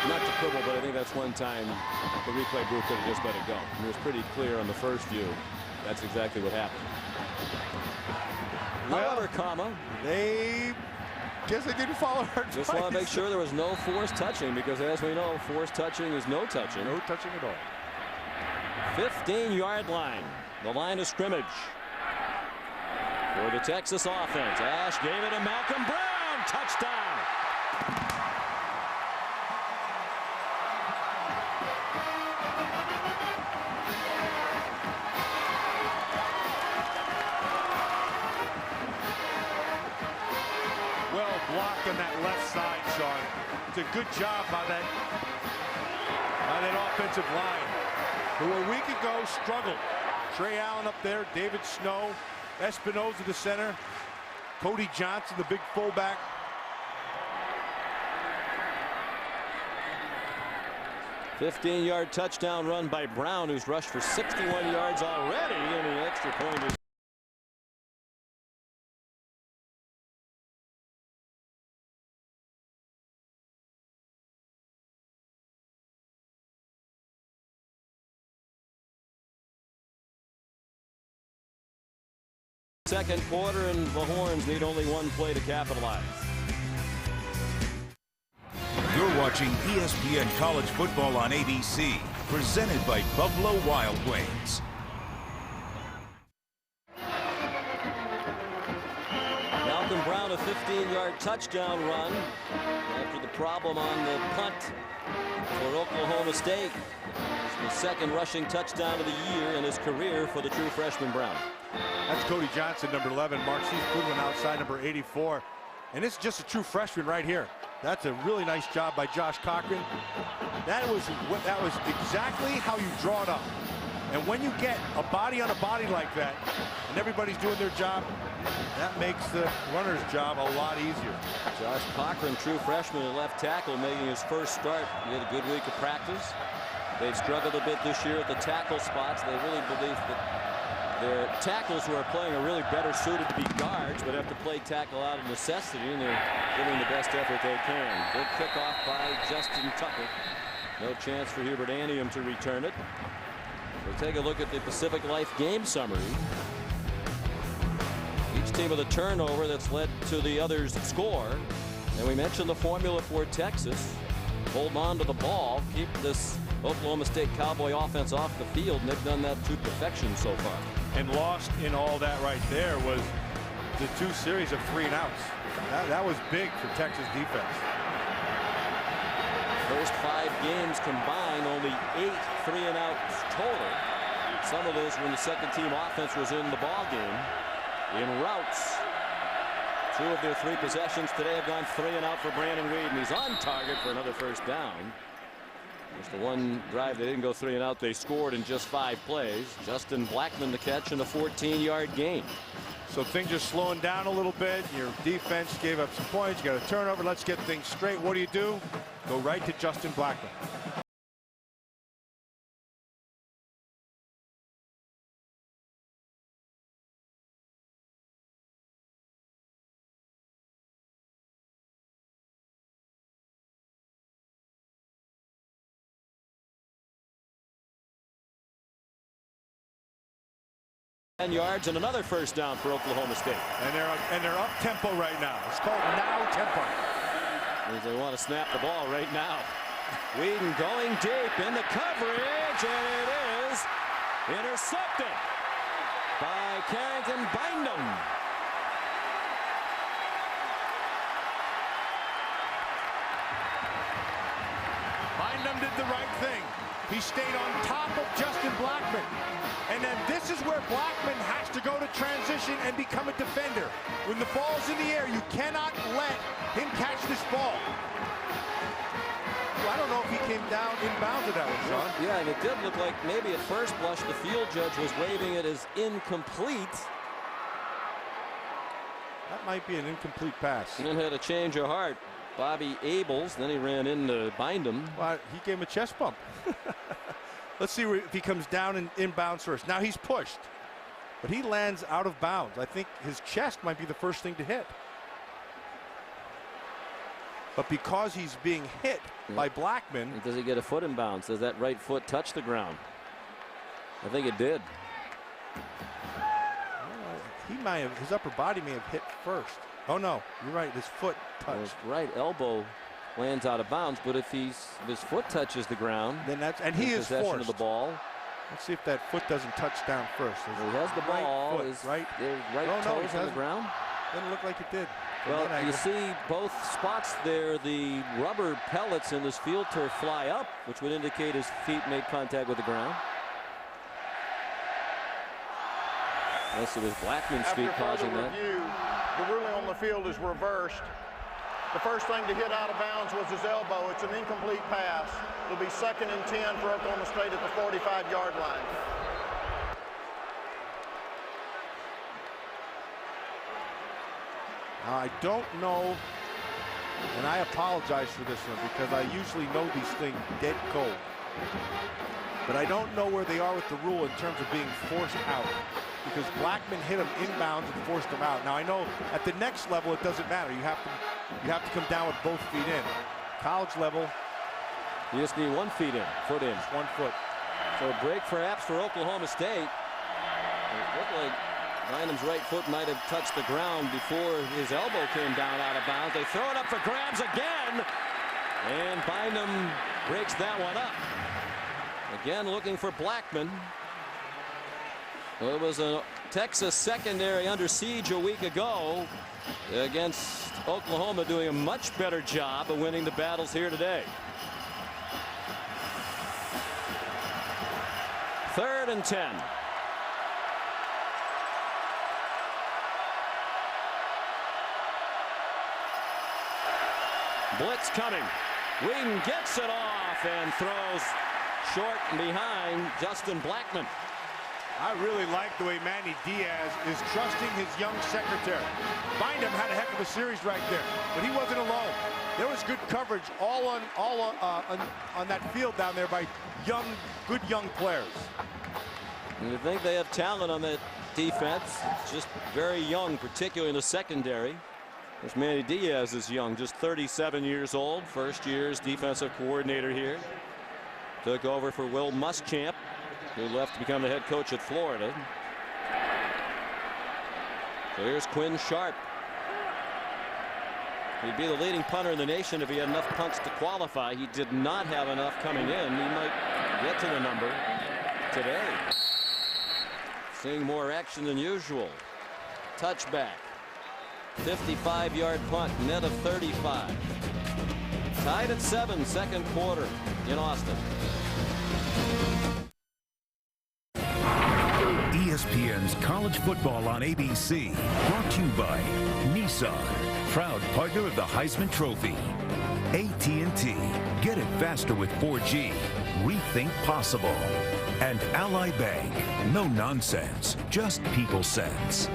Not to quibble, but I think that's one time the replay booth could have just let it go. It was pretty clear on the first view. That's exactly what happened. However, they guess they didn't follow our advice. Just want to make sure there was no forced touching, because as we know, forced touching is no touching. No touching at all. 15-yard line. The line of scrimmage for the Texas offense. Ash gave it to Malcolm Brown. Touchdown. Blocked on that left side, Sean. It's a good job by that offensive line, who a week ago struggled. Trey Allen up there, David Snow, Espinoza the center, Cody Johnson the big fullback. A 15-yard touchdown run by Brown, who's rushed for 61 yards already, and the extra point is second quarter, and the Horns need only one play to capitalize. You're watching ESPN College Football on ABC, presented by Buffalo Wild Wings. Malcolm Brown, a 15-yard touchdown run after the problem on the punt for Oklahoma State. It's the second rushing touchdown of the year in his career for the true freshman Brown. That's Cody Johnson, number 11. Marquise Goodwin outside, number 84. And it's just a true freshman right here. That's a really nice job by Josh Cochran. That was exactly how you draw it up. And when you get a body on a body like that, and everybody's doing their job, that makes the runner's job a lot easier. Josh Cochran, true freshman at left tackle, making his first start. He had a good week of practice. They've struggled a bit this year at the tackle spots. They really believe that their tackles who are playing are really better suited to be guards, but have to play tackle out of necessity, and they're giving the best effort they can. Good kickoff by Justin Tucker. No chance for Hubert Anium to return it. We'll take a look at the Pacific Life game summary. Each team with a turnover that's led to the other's score. And we mentioned the formula for Texas. Hold on to the ball, keep this Oklahoma State Cowboy offense off the field, and they've done that to perfection so far. And lost in all that right there was the 2 series of 3 and outs. That was big for Texas defense. First 5 games combined, only 8 3-and-outs total. Some of those when the second-team offense was in the ball game. In routes, 2 of their 3 possessions today have gone 3-and-out for Brandon Weed, and he's on target for another first down. Just the one drive they didn't go 3-and-out. They scored in just 5 plays. Justin Blackmon the catch and a 14-yard gain. So things are slowing down a little bit. Your defense gave up some points. You got a turnover. Let's get things straight. What do? Go right to Justin Blackmon. Yards and another first down for Oklahoma State. And they're up tempo right now. It's called now tempo. They want to snap the ball right now. Whedon going deep in the coverage, and it is intercepted by Carrington Bynum. Bynum did the right thing. He stayed on top of Justin Blackmon. And then this is where Blackmon has to go to transition and become a defender. When the ball's in the air, you cannot let him catch this ball. Well, I don't know if he came down inbounds of that one, Sean. Yeah, and it did look like maybe at first blush the field judge was waving it as incomplete. That might be an incomplete pass. And then had a change of heart. Bobby Abels, then he ran into Bynum. Well, he gave him a chest bump. Let's see if he comes down and inbounds first. Now he's pushed, but he lands out of bounds. I think his chest might be the first thing to hit. But because he's being hit by Blackmon. Does he get a foot in bounds? Does that right foot touch the ground? I think it did. He might have, his upper body may have hit first. Oh no, you're right, his foot touched. His right elbow lands out of bounds, but if his foot touches the ground, then that's, and he is possession forced of the ball. Let's see if that foot doesn't touch down first. Well, he has the ball. Right his right toes on the ground. Doesn't look like it did. Well, you see both spots there, the rubber pellets in this field turf fly up, which would indicate his feet made contact with the ground. Unless it was Blackmon's feet causing that. The ruling on the field is reversed. The first thing to hit out of bounds was his elbow. It's an incomplete pass. It'll be 2nd and 10 for Oklahoma State at the 45-yard line. I don't know, and I apologize for this one because I usually know these things dead cold. But I don't know where they are with the rule in terms of being forced out, because Blackmon hit him inbounds and forced him out. Now I know at the next level it doesn't matter. You have to come down with both feet in. College level, you just need 1 foot in, Just 1 foot. So a break perhaps for Oklahoma State. It looked like Bynum's right foot might have touched the ground before his elbow came down out of bounds. They throw it up for grabs again, and Bynum breaks that one up. Again, looking for Blackmon. Well, it was a Texas secondary under siege a week ago against Oklahoma, doing a much better job of winning the battles here today. 3rd and 10. Blitz coming. Whedon gets it off and throws short and behind Justin Blackmon. I really like the way Manny Diaz is trusting his young secretary. Bynum had a heck of a series right there, but he wasn't alone. There was good coverage all on that field down there by good young players. And you think they have talent on that defense? Just very young, particularly in the secondary. As Manny Diaz is young, just 37 years old, first year's defensive coordinator here. Took over for Will Muschamp, who left to become the head coach at Florida. So here's Quinn Sharp. He'd be the leading punter in the nation if he had enough punts to qualify. He did not have enough coming in. He might get to the number today. Seeing more action than usual. Touchback. 55-yard punt, net of 35. Tied at 7, second quarter in Austin. ESPN's College Football on ABC, brought to you by Nissan, proud partner of the Heisman Trophy. AT&T, get it faster with 4G. Rethink possible. And Ally Bank, no nonsense, just people sense.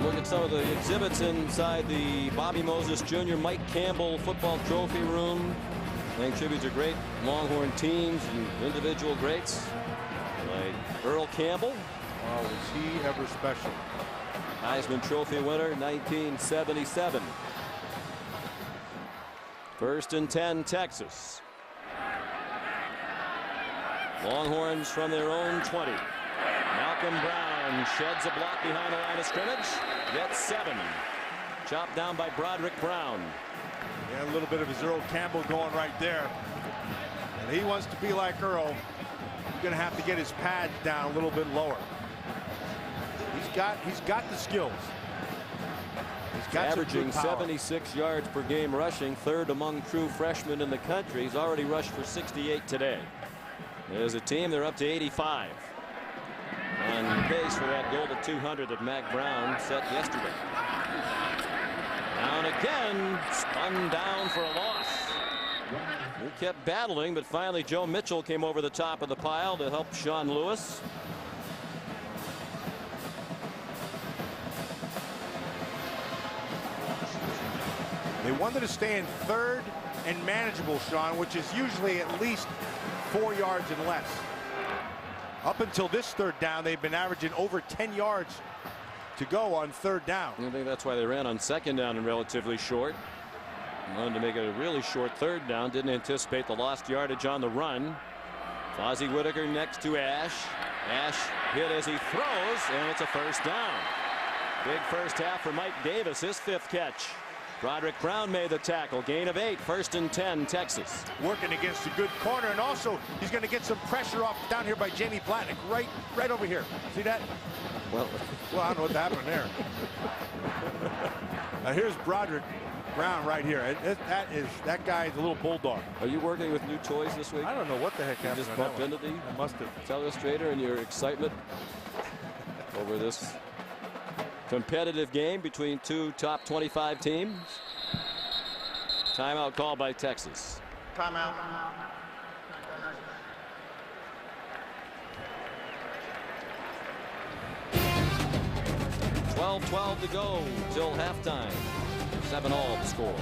Look at some of the exhibits inside the Bobby Moses Jr. Mike Campbell Football Trophy Room. Paying tribute to great Longhorn teams and individual greats like Earl Campbell. Oh, was he ever special? Heisman Trophy winner, 1977. 1st and 10, Texas. Longhorns from their own 20. Malcolm Brown sheds a block behind the line of scrimmage. Gets 7. Chopped down by Broderick Brown. Yeah, a little bit of his Earl Campbell going right there. And he wants to be like Earl. He's going to have to get his pads down a little bit lower. He's got the skills. He's got averaging 76 yards per game rushing, 3rd among true freshmen in the country. He's already rushed for 68 today. As a team, they're up to 85. On pace for that goal to 200 that Mac Brown set yesterday. Down again, spun down for a loss. He kept battling, but finally Joe Mitchell came over the top of the pile to help Sean Lewis. They wanted to stay in 3rd and manageable, Sean, which is usually at least 4 yards and less. Up until this 3rd down, they've been averaging over 10 yards to go on 3rd down. I think that's why they ran on 2nd down and relatively short. Wanted to make it a really short 3rd down. Didn't anticipate the lost yardage on the run. Fozzie Whitaker next to Ash. Ash hit as he throws, and it's a 1st down. Big first half for Mike Davis, his 5th catch. Broderick Brown made the tackle. Gain of 8. 1st and 10, Texas. Working against a good corner, and also he's going to get some pressure off down here by Jamie Blatnick, right over here. See that? Well, I don't know what happened there. Now here's Broderick Brown right here. That guy is a little bulldog. Are you working with new toys this week? I don't know what the heck You happened. just bumped into the I must have. telestrator in your excitement over this competitive game between 2 top 25 teams. Timeout called by Texas. Timeout. .12 to go till halftime. 7-all the score.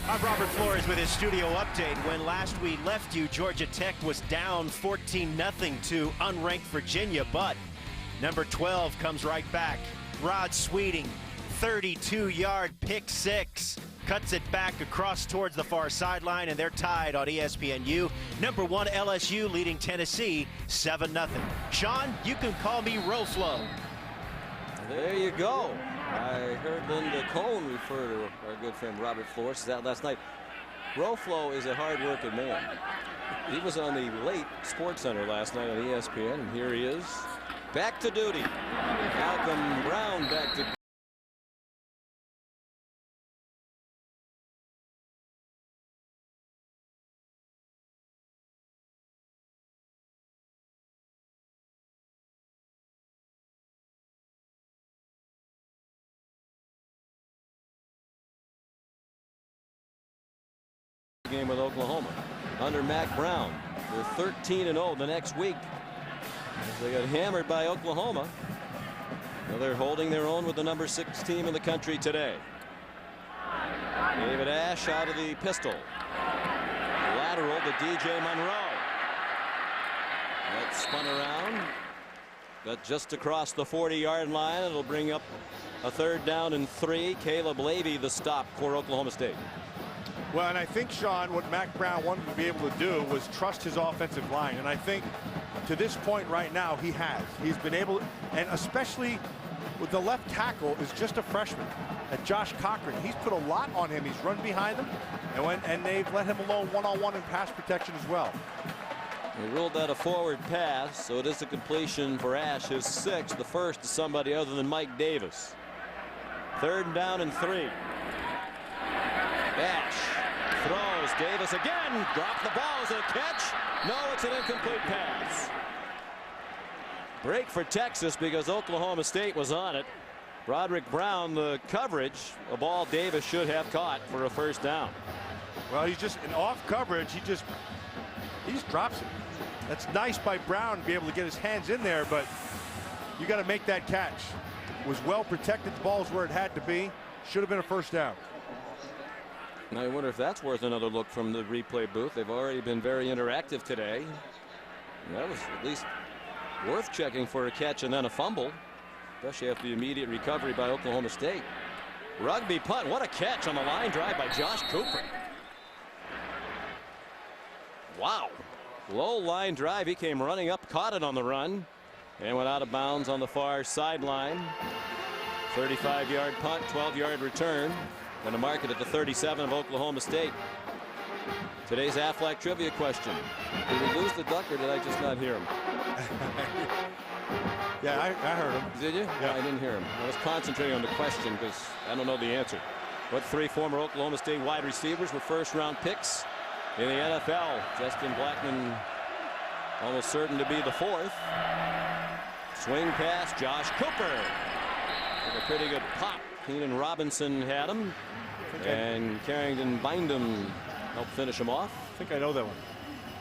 I'm Robert Flores with his studio update. When last we left you, Georgia Tech was down 14-0 to unranked Virginia, but number 12 comes right back. Rod Sweeting, 32-yard pick 6. Cuts it back across towards the far sideline, and they're tied on ESPNU. Number 1 LSU leading Tennessee 7-0. Sean, you can call me Roflo. There you go. I heard Linda Cohn refer to our good friend Robert Flores that last night. Roflo is a hard-working man. He was on the late Sports Center last night on ESPN, and here he is, back to duty. Malcolm Brown back to game with Oklahoma under Mac Brown. They're 13-0 the next week. As they got hammered by Oklahoma. Now they're holding their own with the number 6 team in the country today. David Ash out of the pistol. Lateral to DJ Monroe. That spun around. Got just across the 40-yard line. It'll bring up a 3rd down and 3. Caleb Levy the stop for Oklahoma State. Well, and I think, Sean, what Mac Brown wanted to be able to do was trust his offensive line. And I think to this point right now, he has. He's been able, and especially with the left tackle is just a freshman, Josh Cochran. He's put a lot on him. He's run behind him, and they've let him alone one-on-one in pass protection as well. We ruled that a forward pass, so it is a completion for Ash, his 6th, the first to somebody other than Mike Davis. 3rd down and 3. Ash throws. Davis again. Dropped the ball. Is it a catch? No, it's an incomplete pass. Break for Texas because Oklahoma State was on it. Broderick Brown, the coverage, a ball Davis should have caught for a 1st down. Well, he's just in off coverage. He just drops it. That's nice by Brown to be able to get his hands in there, but you got to make that catch. Was well protected. The ball's where it had to be. Should have been a 1st down. I wonder if that's worth another look from the replay booth. They've already been very interactive today. And that was at least worth checking for a catch and then a fumble, especially after the immediate recovery by Oklahoma State. Rugby punt. What a catch on the line drive by Josh Cooper. Wow. Low line drive. He came running up, caught it on the run, and went out of bounds on the far sideline. 35-yard punt, 12-yard return. Going to mark it at the 37 of Oklahoma State. Today's Aflac trivia question. Did we lose the duck or did I just not hear him? Yeah, I heard him. Did you? Yeah. I didn't hear him. I was concentrating on the question because I don't know the answer. What 3 former Oklahoma State wide receivers were 1st-round picks in the NFL? Justin Blackmon almost certain to be the 4th. Swing pass, Josh Cooper. Took a pretty good pop. Keenan Robinson had him, and Carrington Bindum helped finish him off. I think I know that one.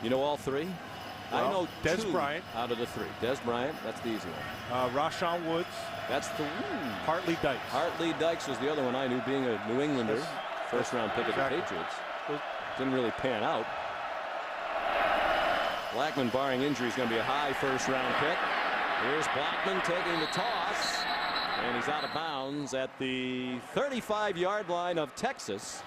You know all 3? Well, I know Des 2 Bryant out of the 3. Des Bryant, that's the easy one. Rashawn Woods. That's the Hartley Dykes. Hartley Dykes was the other one I knew, being a New Englander. 1st-round pick of the Patriots. Didn't really pan out. Blackmon, barring injury, is going to be a high 1st-round pick. Here's Blackmon taking the toss. And he's out of bounds at the 35-yard line of Texas.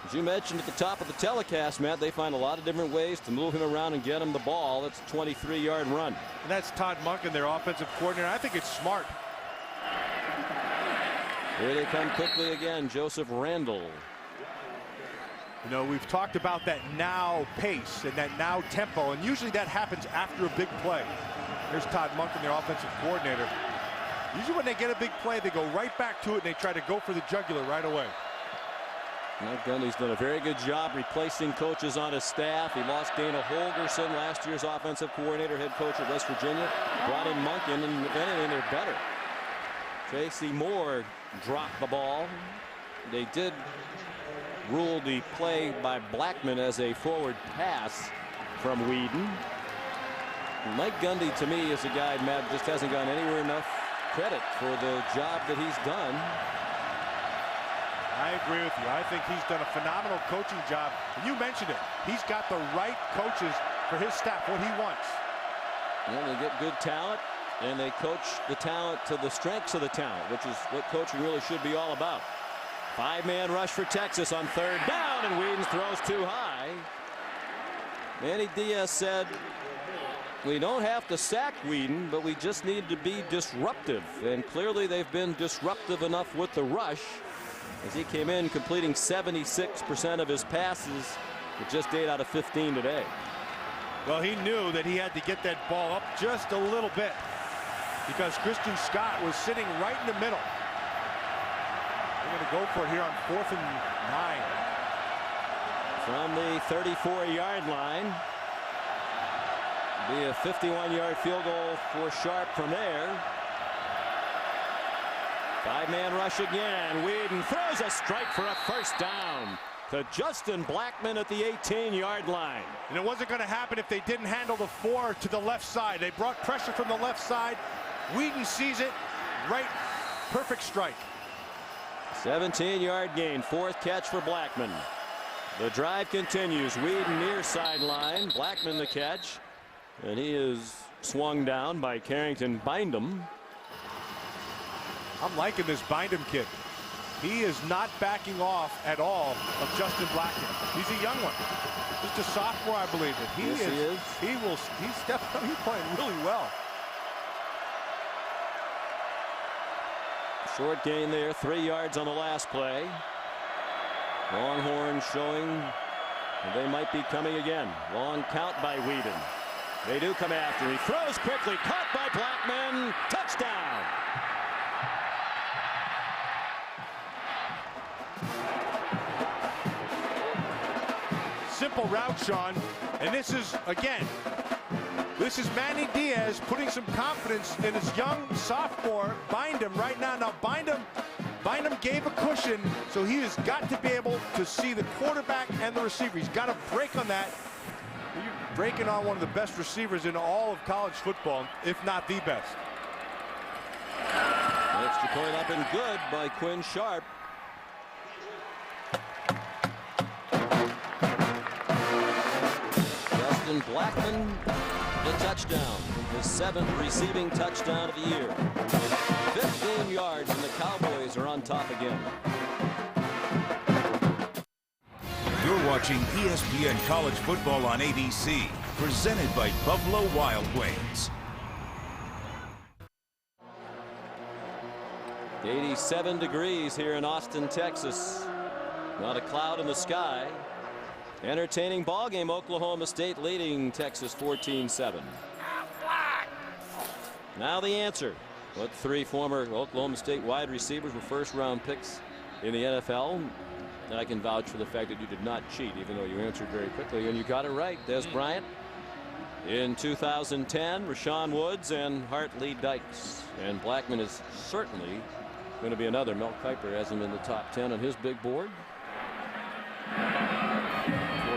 As you mentioned at the top of the telecast, Matt, they find a lot of different ways to move him around and get him the ball. It's a 23-yard run. And that's Todd Monken, their offensive coordinator. I think it's smart. Here they come quickly again. Joseph Randall. You know, we've talked about that now pace and that now tempo, and usually that happens after a big play. Here's Todd Monken, their offensive coordinator. Usually when they get a big play, they go right back to it and they try to go for the jugular right away. Mike Gundy's done a very good job replacing coaches on his staff. He lost Dana Holgerson, last year's offensive coordinator, head coach at West Virginia. Brought in Monken, and if anything, they're better. Tracy Moore dropped the ball. They did rule the play by Blackmon as a forward pass from Whedon. Mike Gundy, to me, is a guy, Matt, just hasn't gotten anywhere enough credit for the job that he's done. I agree with you. I think he's done a phenomenal coaching job. And you mentioned it. He's got the right coaches for his staff, what he wants. And they get good talent, and they coach the talent to the strengths of the talent, which is what coaching really should be all about. 5-man rush for Texas on 3rd down, and Whedon throws too high. Manny Diaz said, we don't have to sack Whedon, but we just need to be disruptive. And clearly they've been disruptive enough with the rush, as he came in completing 76% of his passes with just 8 out of 15 today. Well, he knew that he had to get that ball up just a little bit because Christian Scott was sitting right in the middle. They're going to go for it here on 4th and 9. From the 34-yard line. Be a 51-yard field goal for Sharp from there. 5-man rush again. Whedon throws a strike for a 1st down to Justin Blackmon at the 18-yard line. And it wasn't going to happen if they didn't handle the 4 to the left side. They brought pressure from the left side. Whedon sees it. Right. Perfect strike. 17-yard gain. 4th catch for Blackmon. The drive continues. Whedon near sideline. Blackmon the catch. And he is swung down by Carrington Bindum. I'm liking this Bindum kid. He is not backing off at all of Justin Blackmon. He's a young one. Just a sophomore, I believe it. Yes, he is. He's stepping up. He's playing really well. Short gain there, 3 yards on the last play. Longhorns showing they might be coming again. Long count by Whedon. They do come after. He throws quickly, caught by Blackman. Touchdown. Simple route, Sean. And this is, again, this is Manny Diaz putting some confidence in his young sophomore, Bindum, right now. Now, Bindum gave a cushion, so he has got to be able to see the quarterback and the receiver. He's got to break on that. You're breaking on one of the best receivers in all of college football, if not the best. Extra point up and good by Quinn Sharp. Justin Blackman, the touchdown. His 7th receiving touchdown of the year. 15 yards, and the Cowboys are on top again. You're watching ESPN College Football on ABC, presented by Buffalo Wild Wings. 87 degrees here in Austin, Texas. Not a cloud in the sky. Entertaining ball game. Oklahoma State leading Texas 14-7. Now the answer. What 3 former Oklahoma State wide receivers were first-round picks in the NFL? And I can vouch for the fact that you did not cheat, even though you answered very quickly, and you got it right. Des Bryant in 2010, Rashawn Woods and Hartley Dykes. And Blackman is certainly going to be another. Mel Kiper has him in the top 10 on his big board. 4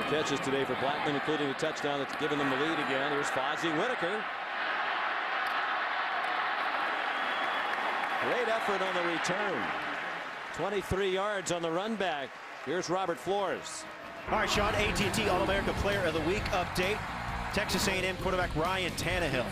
catches today for Blackman, including a touchdown that's given them the lead again. Here's Fozzie Whitaker. Great effort on the return. 23 yards on the run back. Here's Robert Flores. All right, Sean, AT&T All-America Player of the Week update. Texas A&M quarterback Ryan Tannehill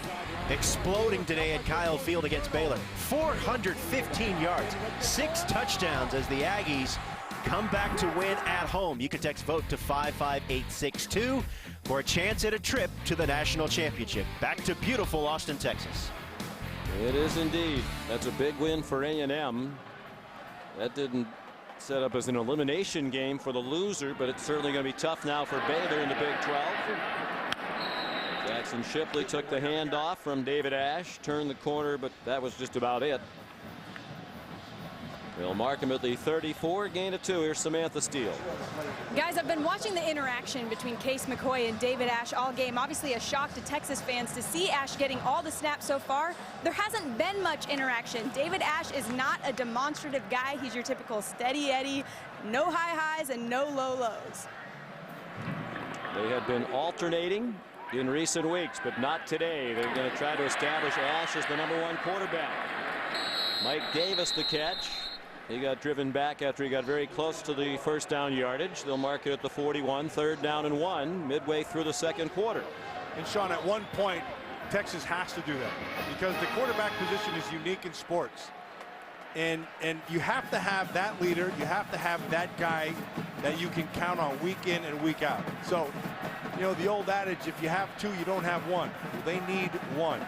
exploding today at Kyle Field against Baylor. 415 yards, 6 touchdowns as the Aggies come back to win at home. You can text VOTE to 55862 for a chance at a trip to the national championship. Back to beautiful Austin, Texas. It is indeed. That's a big win for A&M. That didn't set up as an elimination game for the loser, but it's certainly going to be tough now for Baylor in the Big 12. Jackson Shipley took the handoff from David Ash, turned the corner, but that was just about it. They'll mark him at the 34, gain of 2. Here's Samantha Steele. Guys, I've been watching the interaction between Case McCoy and David Ash all game. Obviously a shock to Texas fans to see Ash getting all the snaps so far. There hasn't been much interaction. David Ash is not a demonstrative guy. He's your typical steady Eddie, no high highs and no low lows. They have been alternating in recent weeks, but not today. They're going to try to establish Ash as the #1 quarterback. Mike Davis the catch. He got driven back after he got very close to the first down yardage. They'll mark it at the 41, 3rd down and 1, midway through the 2nd quarter. And Sean, at one point, Texas has to do that because the quarterback position is unique in sports. And you have to have that leader. You have to have that guy that you can count on week in and week out. So, you know, the old adage, if you have 2, you don't have 1. Well, they need 1.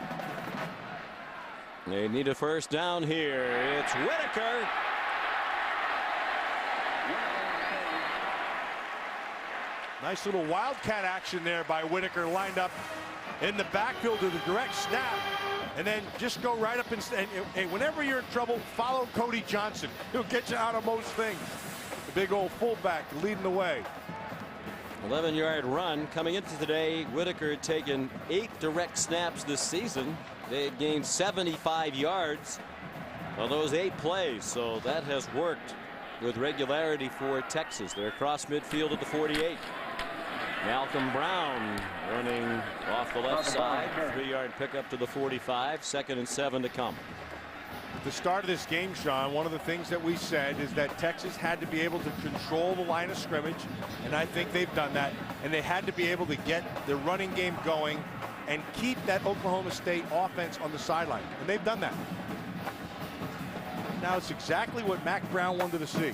They need a first down here. It's Whitaker. Nice little wildcat action there by Whitaker, lined up in the backfield to the direct snap, and then just go right up and whenever you're in trouble, follow Cody Johnson. He'll get you out of most things. The big old fullback leading the way. 11-yard run coming into today. Whitaker had taken 8 direct snaps this season. They had gained 75 yards on those 8 plays, so that has worked with regularity for Texas. They're across midfield at the 48. Malcolm Brown running off the left side. 3-yard pickup to the 45. 2nd and 7 to come. At the start of this game, Sean, one of the things that we said is that Texas had to be able to control the line of scrimmage, and I think they've done that. And they had to be able to get the running game going and keep that Oklahoma State offense on the sideline, and they've done that. Now it's exactly what Mack Brown wanted to see.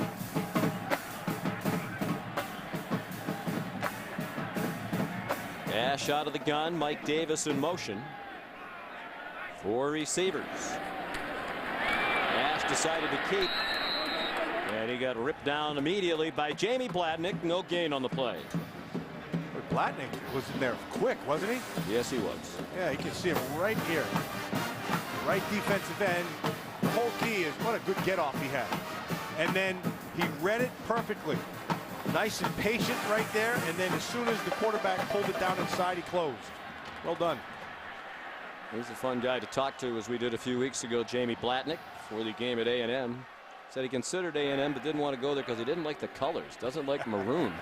Ash out of the gun. Mike Davis in motion. 4 receivers. Ash decided to keep, and he got ripped down immediately by Jamie Bladnick. No gain on the play. For Blatnick was in there quick, wasn't he? Yes, he was. Yeah, you can see him right here. Right defensive end. The whole key is what a good get-off he had. And then he read it perfectly. Nice and patient right there. And then as soon as the quarterback pulled it down inside, he closed. Well done. He's a fun guy to talk to, as we did a few weeks ago. Jamie Blatnick, for the game at A&M. Said he considered A&M but didn't want to go there because he didn't like the colors. Doesn't like maroon.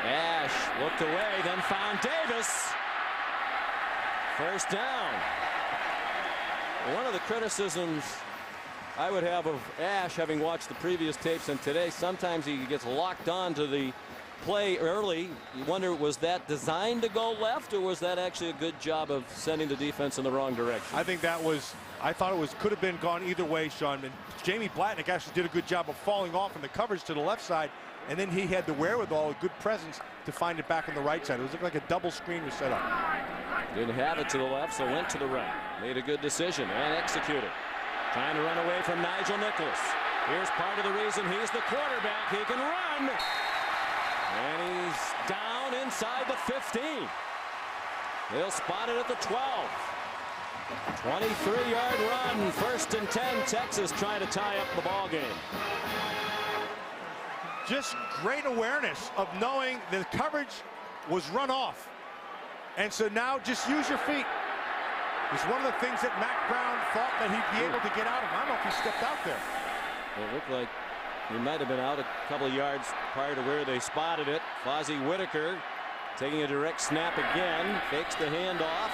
Ash looked away, then found Davis. First down. One of the criticisms I would have of Ash, having watched the previous tapes and today, sometimes he gets locked on to the play early. You wonder, was that designed to go left, or was that actually a good job of sending the defense in the wrong direction? I think that was, I thought it was, could have been gone either way, Sean. And Jamie Blatnick actually did a good job of falling off in the coverage to the left side, and then he had the wherewithal, a good presence to find it back on the right side. It was like a double screen was set up. Didn't have it to the left, so went to the right. Made a good decision and executed. Trying to run away from Nigel Nicholas. Here's part of the reason he's the quarterback. He can run. And he's down inside the 15. He'll spot it at the 12. 23-yard run. 1st and 10. Texas trying to tie up the ball game. Just great awareness of knowing the coverage was run off. And so now just use your feet. It's one of the things that Mack Brown thought that he'd be able to get out of. I don't know if he stepped out there. It looked like he might have been out a couple of yards prior to where they spotted it. Fozzie Whitaker taking a direct snap again. Fakes the handoff.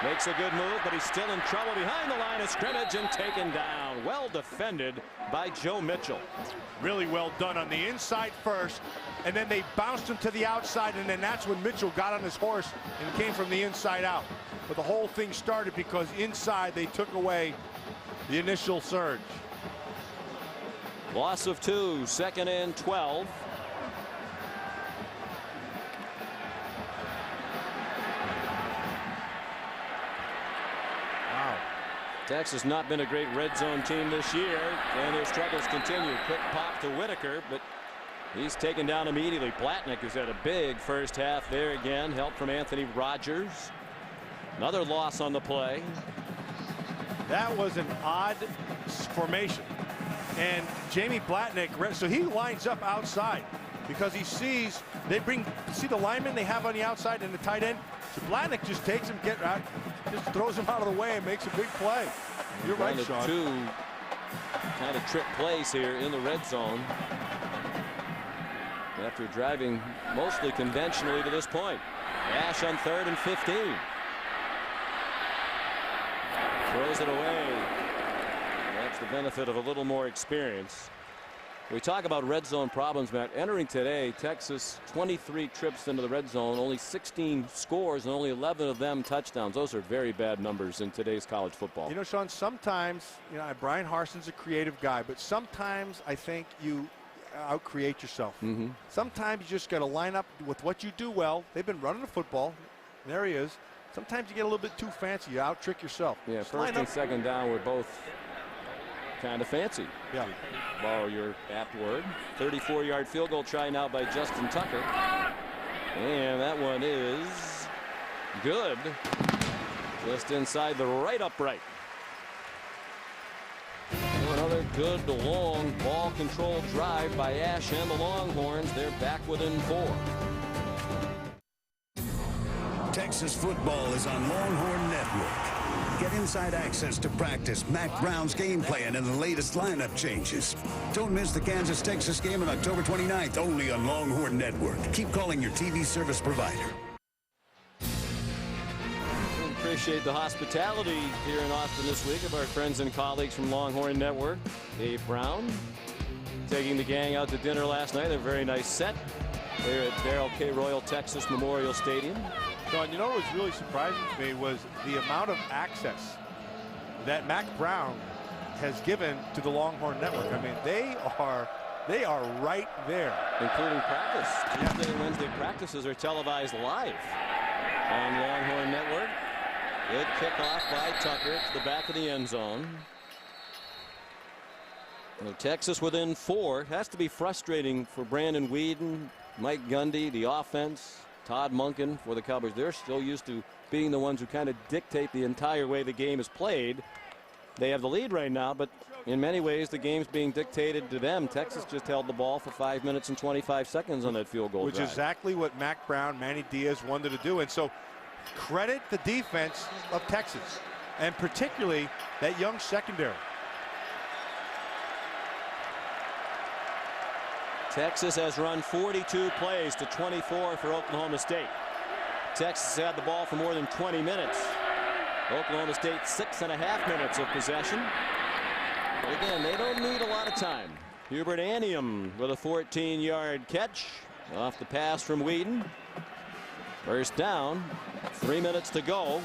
Makes a good move, but he's still in trouble behind the line of scrimmage and taken down. Well defended by Joe Mitchell. Really well done on the inside first, and then they bounced him to the outside, and then that's when Mitchell got on his horse and came from the inside out. But the whole thing started because inside they took away the initial surge. Loss of 2, 2nd and 12. Wow. Texas not been a great red zone team this year, and their struggles continue. Quick pop to Whitaker, but he's taken down immediately. Blatnick, who's had a big first half there again. Help from Anthony Rogers. Another loss on the play. That was an odd formation. And Jamie Blatnick, so he lines up outside because he sees, see the linemen they have on the outside and the tight end? So Blatnick just takes him, just throws him out of the way and makes a big play. You're right, Sean. 2 kind of trick plays here in the red zone after driving mostly conventionally to this point. Ash on 3rd and 15. Throws it away. That's the benefit of a little more experience. We talk about red zone problems, Matt. Entering today, Texas 23 trips into the red zone, only 16 scores, and only 11 of them touchdowns. Those are very bad numbers in today's college football. You know, Sean, sometimes, you know, Brian Harson's a creative guy, but sometimes I think you out-create yourself. Sometimes you just got to line up with what you do well. They've been running the football. There he is. Sometimes you get a little bit too fancy. You out-trick yourself. Yeah, just 1st and 2nd down were both kind of fancy. Yeah. Borrow your apt word. 34-yard field goal try now by Justin Tucker. And that one is good. Just inside the right upright. Another good long ball control drive by Ash and the Longhorns. They're back within 4. Texas football is on Longhorn Network. Get inside access to practice, Mack Brown's game plan, and the latest lineup changes. Don't miss the Kansas-Texas game on October 29th, only on Longhorn Network. Keep calling your TV service provider. We appreciate the hospitality here in Austin this week of our friends and colleagues from Longhorn Network. Dave Brown taking the gang out to dinner last night. A very nice set there at Darrell K. Royal Texas Memorial Stadium. Sean, you know what was really surprising to me was the amount of access that Mack Brown has given to the Longhorn Network. I mean, they are right there. Including practice. Tuesday and Wednesday practices are televised live on Longhorn Network. Good kickoff by Tucker to the back of the end zone. Texas within 4. Has to be frustrating for Brandon Weeden Mike Gundy, the offense, Todd Monken for the Cowboys, they're still used to being the ones who kind of dictate the entire way the game is played. They have the lead right now, but in many ways the game's being dictated to them. Texas just held the ball for 5 minutes and 25 seconds on that field goal Which drive. is exactly what Mac Brown, Manny Diaz wanted to do. And so credit the defense of Texas, and particularly that young secondary. Texas has run 42 plays to 24 for Oklahoma State. Texas had the ball for more than 20 minutes. Oklahoma State 6.5 minutes of possession. But again, they don't need a lot of time. Hubert Anium with a 14-yard catch off the pass from Whedon. First down, 3 minutes to go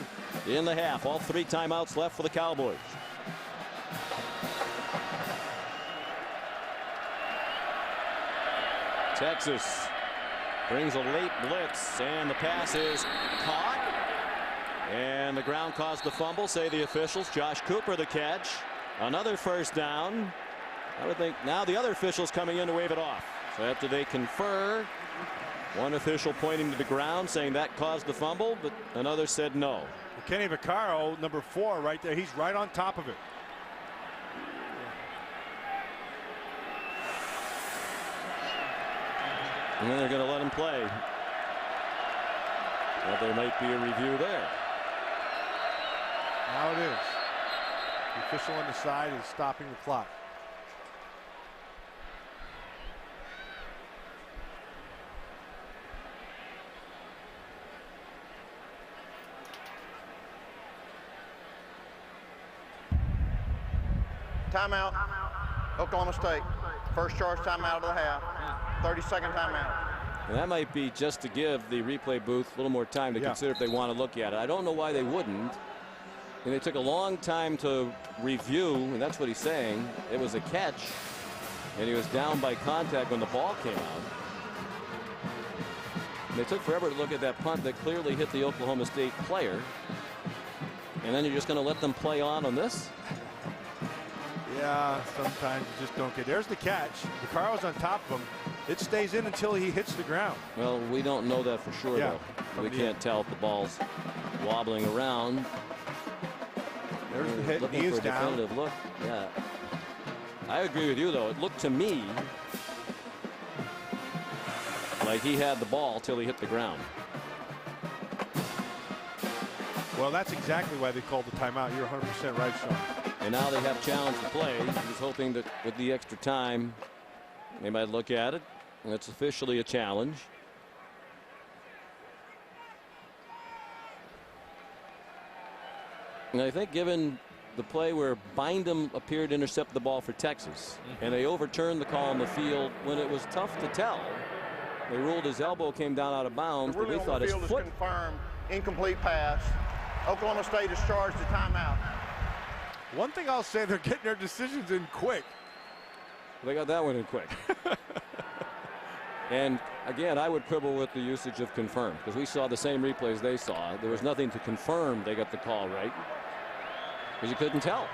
in the half. All 3 timeouts left for the Cowboys. Texas brings a late blitz, and the pass is caught. And the ground caused the fumble, say the officials. Josh Cooper the catch. Another first down. I would think now the other officials coming in to wave it off. So after they confer, one official pointing to the ground saying that caused the fumble, but another said no. Well, Kenny Vaccaro, number 4 right there, he's right on top of it. And then they're going to let him play. But there might be a review there. Now it is. The official on the side is stopping the clock. Timeout. Oklahoma State. First charge timeout of the half. 30-second timeout. And that might be just to give the replay booth a little more time to consider if they want to look at it. I don't know why they wouldn't. And they took a long time to review, and that's what he's saying. It was a catch, and he was down by contact when the ball came out. And they took forever to look at that punt that clearly hit the Oklahoma State player. And then you're just going to let them play on this? Yeah, sometimes you just don't get. There's the catch. Vaccaro's on top of him. It stays in until he hits the ground. Well, we don't know that for sure, though. We can't tell if the ball's wobbling around. There's the hit. Looking He for is a down. definitive look. Yeah. I agree with you, though. It looked to me like he had the ball till he hit the ground. Well, that's exactly why they called the timeout. You're 100% right, Sean. And now they have challenge to play. He's hoping that with the extra time, they might look at it. And it's officially a challenge. And I think given the play where Bindum appeared to intercept the ball for Texas, and they overturned the call on the field when it was tough to tell. They ruled his elbow came down out of bounds, but we thought his foot. Confirmed. Incomplete pass. Oklahoma State has charged a timeout. One thing I'll say, they're getting their decisions in quick. They got that one in quick. And again, I would quibble with the usage of confirmed, because we saw the same replays they saw. There was nothing to confirm they got the call right, because you couldn't tell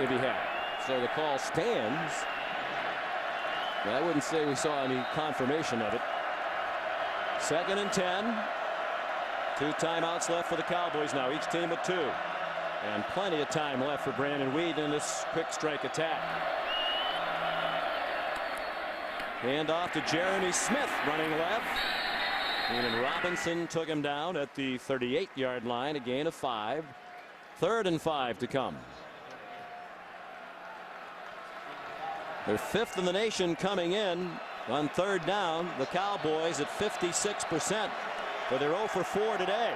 if he had. So the call stands. But I wouldn't say we saw any confirmation of it. 2nd and 10. 2 timeouts left for the Cowboys now, each team with 2. And plenty of time left for Brandon Whedon in this quick strike attack. Hand off to Jeremy Smith running left. And Robinson took him down at the 38-yard line, a gain of 5. 3rd and 5 to come. They're 5th in the nation coming in on 3rd down. The Cowboys at 56%, but they're 0 for 4 today.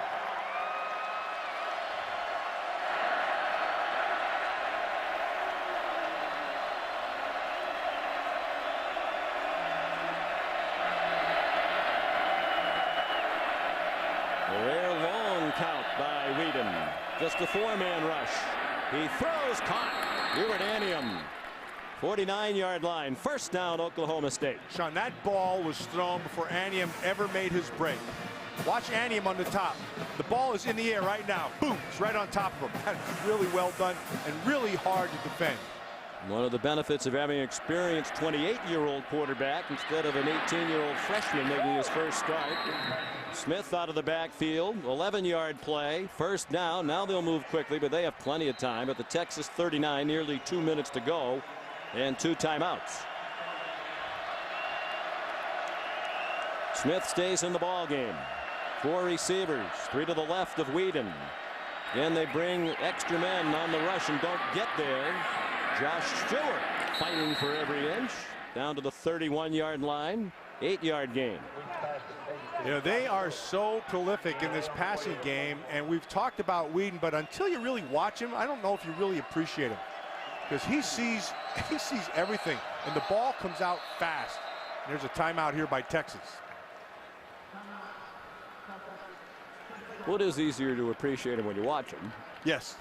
Count by Whedon. Just a 4-man rush. He throws, caught. Hubert Anium. 49-yard line. First down, Oklahoma State. Sean, that ball was thrown before Anium ever made his break. Watch Anium on the top. The ball is in the air right now. Boom, it's right on top of him. That's really well done and really hard to defend. One of the benefits of having an experienced 28-year-old quarterback instead of an 18-year-old freshman making his first start. Smith out of the backfield, 11-yard play, first down. Now they'll move quickly, but they have plenty of time at the Texas 39, nearly 2 minutes to go, and 2 timeouts. Smith stays in the ball game. 4 receivers, 3 to the left of Whedon. Then they bring extra men on the rush and don't get there. Josh Stewart fighting for every inch down to the 31-yard line. 8-yard gain. You know, they are so prolific in this passing game, and we've talked about Whedon, but until you really watch him, I don't know if you really appreciate him, because he sees everything, and the ball comes out fast. There's a timeout here by Texas. What is easier to appreciate him when you watch him? Yes.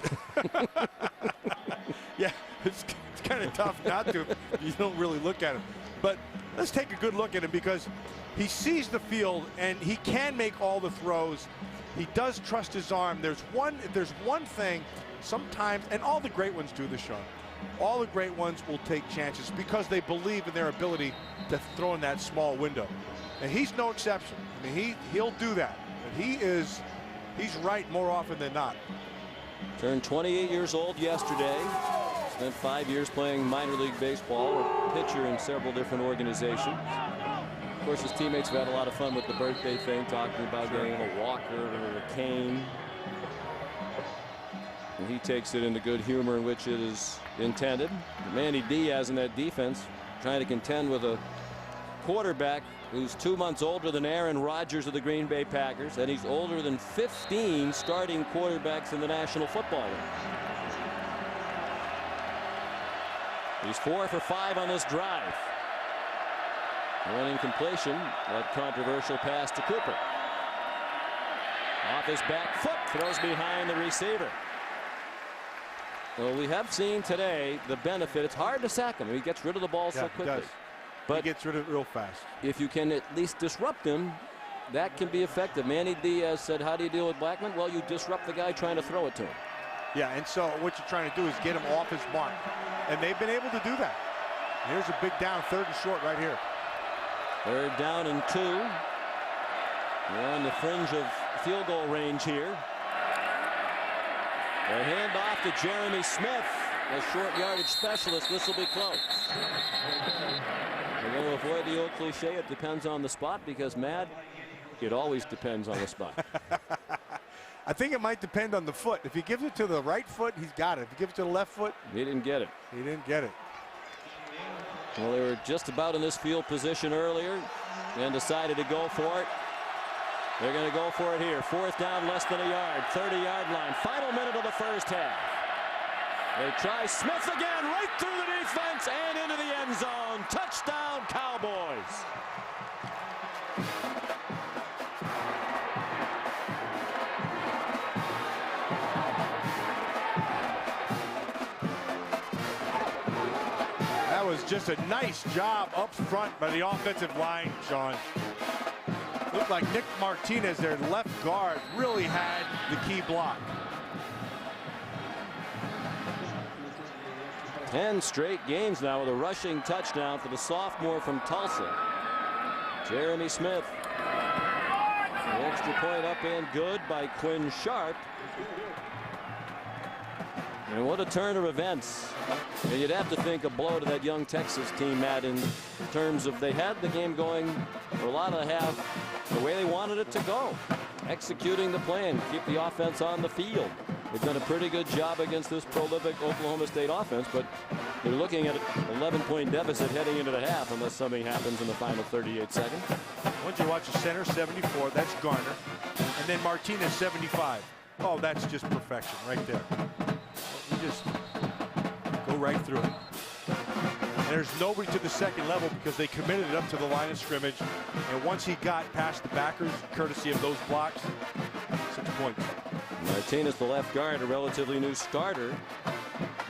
Yeah, it's kind of tough not to if you don't really look at him. But let's take a good look at him, because he sees the field and he can make all the throws. He does trust his arm. If there's one thing sometimes, and all the great ones do this, Sean, all the great ones will take chances because they believe in their ability to throw in that small window. And he's no exception. I mean, he'll do that. And he's right more often than not. Turned 28 years old yesterday. Spent 5 years playing minor league baseball, a pitcher in several different organizations. Of course, his teammates have had a lot of fun with the birthday thing, talking about getting him a walker or a cane. And he takes it into good humor in which it is intended. Manny Diaz in that defense trying to contend with a quarterback who's 2 months older than Aaron Rodgers of the Green Bay Packers, and he's older than 15 starting quarterbacks in the National Football League. He's 4 for 5 on this drive. One incompletion, that controversial pass to Cooper. Off his back foot, throws behind the receiver. Well, we have seen today the benefit. It's hard to sack him. He gets rid of the ball so quickly. He does. But he gets rid of it real fast. If you can at least disrupt him, that can be effective. Manny Diaz said, how do you deal with Blackman? Well, you disrupt the guy trying to throw it to him. Yeah, and so what you're trying to do is get him off his mark. And they've been able to do that. Here's a big down, 3rd and short right here. 3rd down and 2. We're on the fringe of field goal range here. A handoff to Jeremy Smith, a short yardage specialist. This will be close. We're going to avoid the old cliche, it depends on the spot, because, Matt, it always depends on the spot. I think it might depend on the foot. If he gives it to the right foot, he's got it. If he gives it to the left foot, he didn't get it. He didn't get it. Well, they were just about in this field position earlier and decided to go for it. They're going to go for it here. 4th down, less than a yard, 30-yard line. Final minute of the first half. They try Smith again, right through the defense and into the end zone. Touchdown, Cowboys. That was just a nice job up front by the offensive line, Sean. Looked like Nick Martinez, their left guard, really had the key block. 10 straight games now with a rushing touchdown for the sophomore from Tulsa, Jeremy Smith. The extra point up and good by Quinn Sharp. And what a turn of events. And you'd have to think a blow to that young Texas team, Matt, in terms of they had the game going for a lot of the half the way they wanted it to go. Executing the plan, keep the offense on the field. They've done a pretty good job against this prolific Oklahoma State offense, but they're looking at an 11-point deficit heading into the half unless something happens in the final 38 seconds. Once you watch the center, 74, that's Garner. And then Martinez, 75. Oh, that's just perfection right there. You just go right through it. And there's nobody to the second level because they committed it up to the line of scrimmage. And once he got past the backers, courtesy of those blocks, 6 points. Martinez, the left guard, a relatively new starter.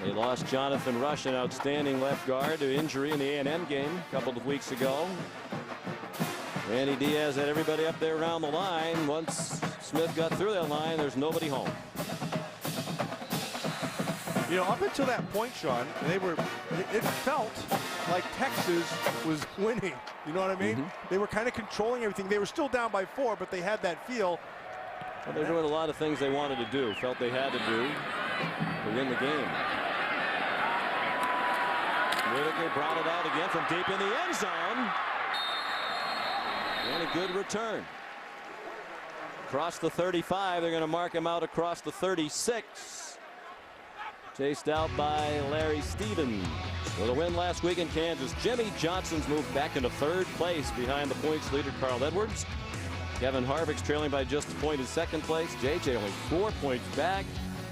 They lost Jonathan Rush, an outstanding left guard, to injury in the A&M game a couple of weeks ago. Manny Diaz had everybody up there around the line. Once Smith got through that line, there's nobody home. You know, up until that point, Sean, it felt like Texas was winning. You know what I mean? They were kind of controlling everything. They were still down by 4, but they had that feel. Well, they're doing a lot of things they wanted to do, felt they had to do to win the game. Whitaker brought it out again from deep in the end zone. And a good return. Across the 35, they're going to mark him out across the 36. Chased out by Larry Stevens. With a win last week in Kansas, Jimmy Johnson's moved back into 3rd place behind the points leader Carl Edwards. Kevin Harvick's trailing by just a point in 2nd place. JJ only 4 points back.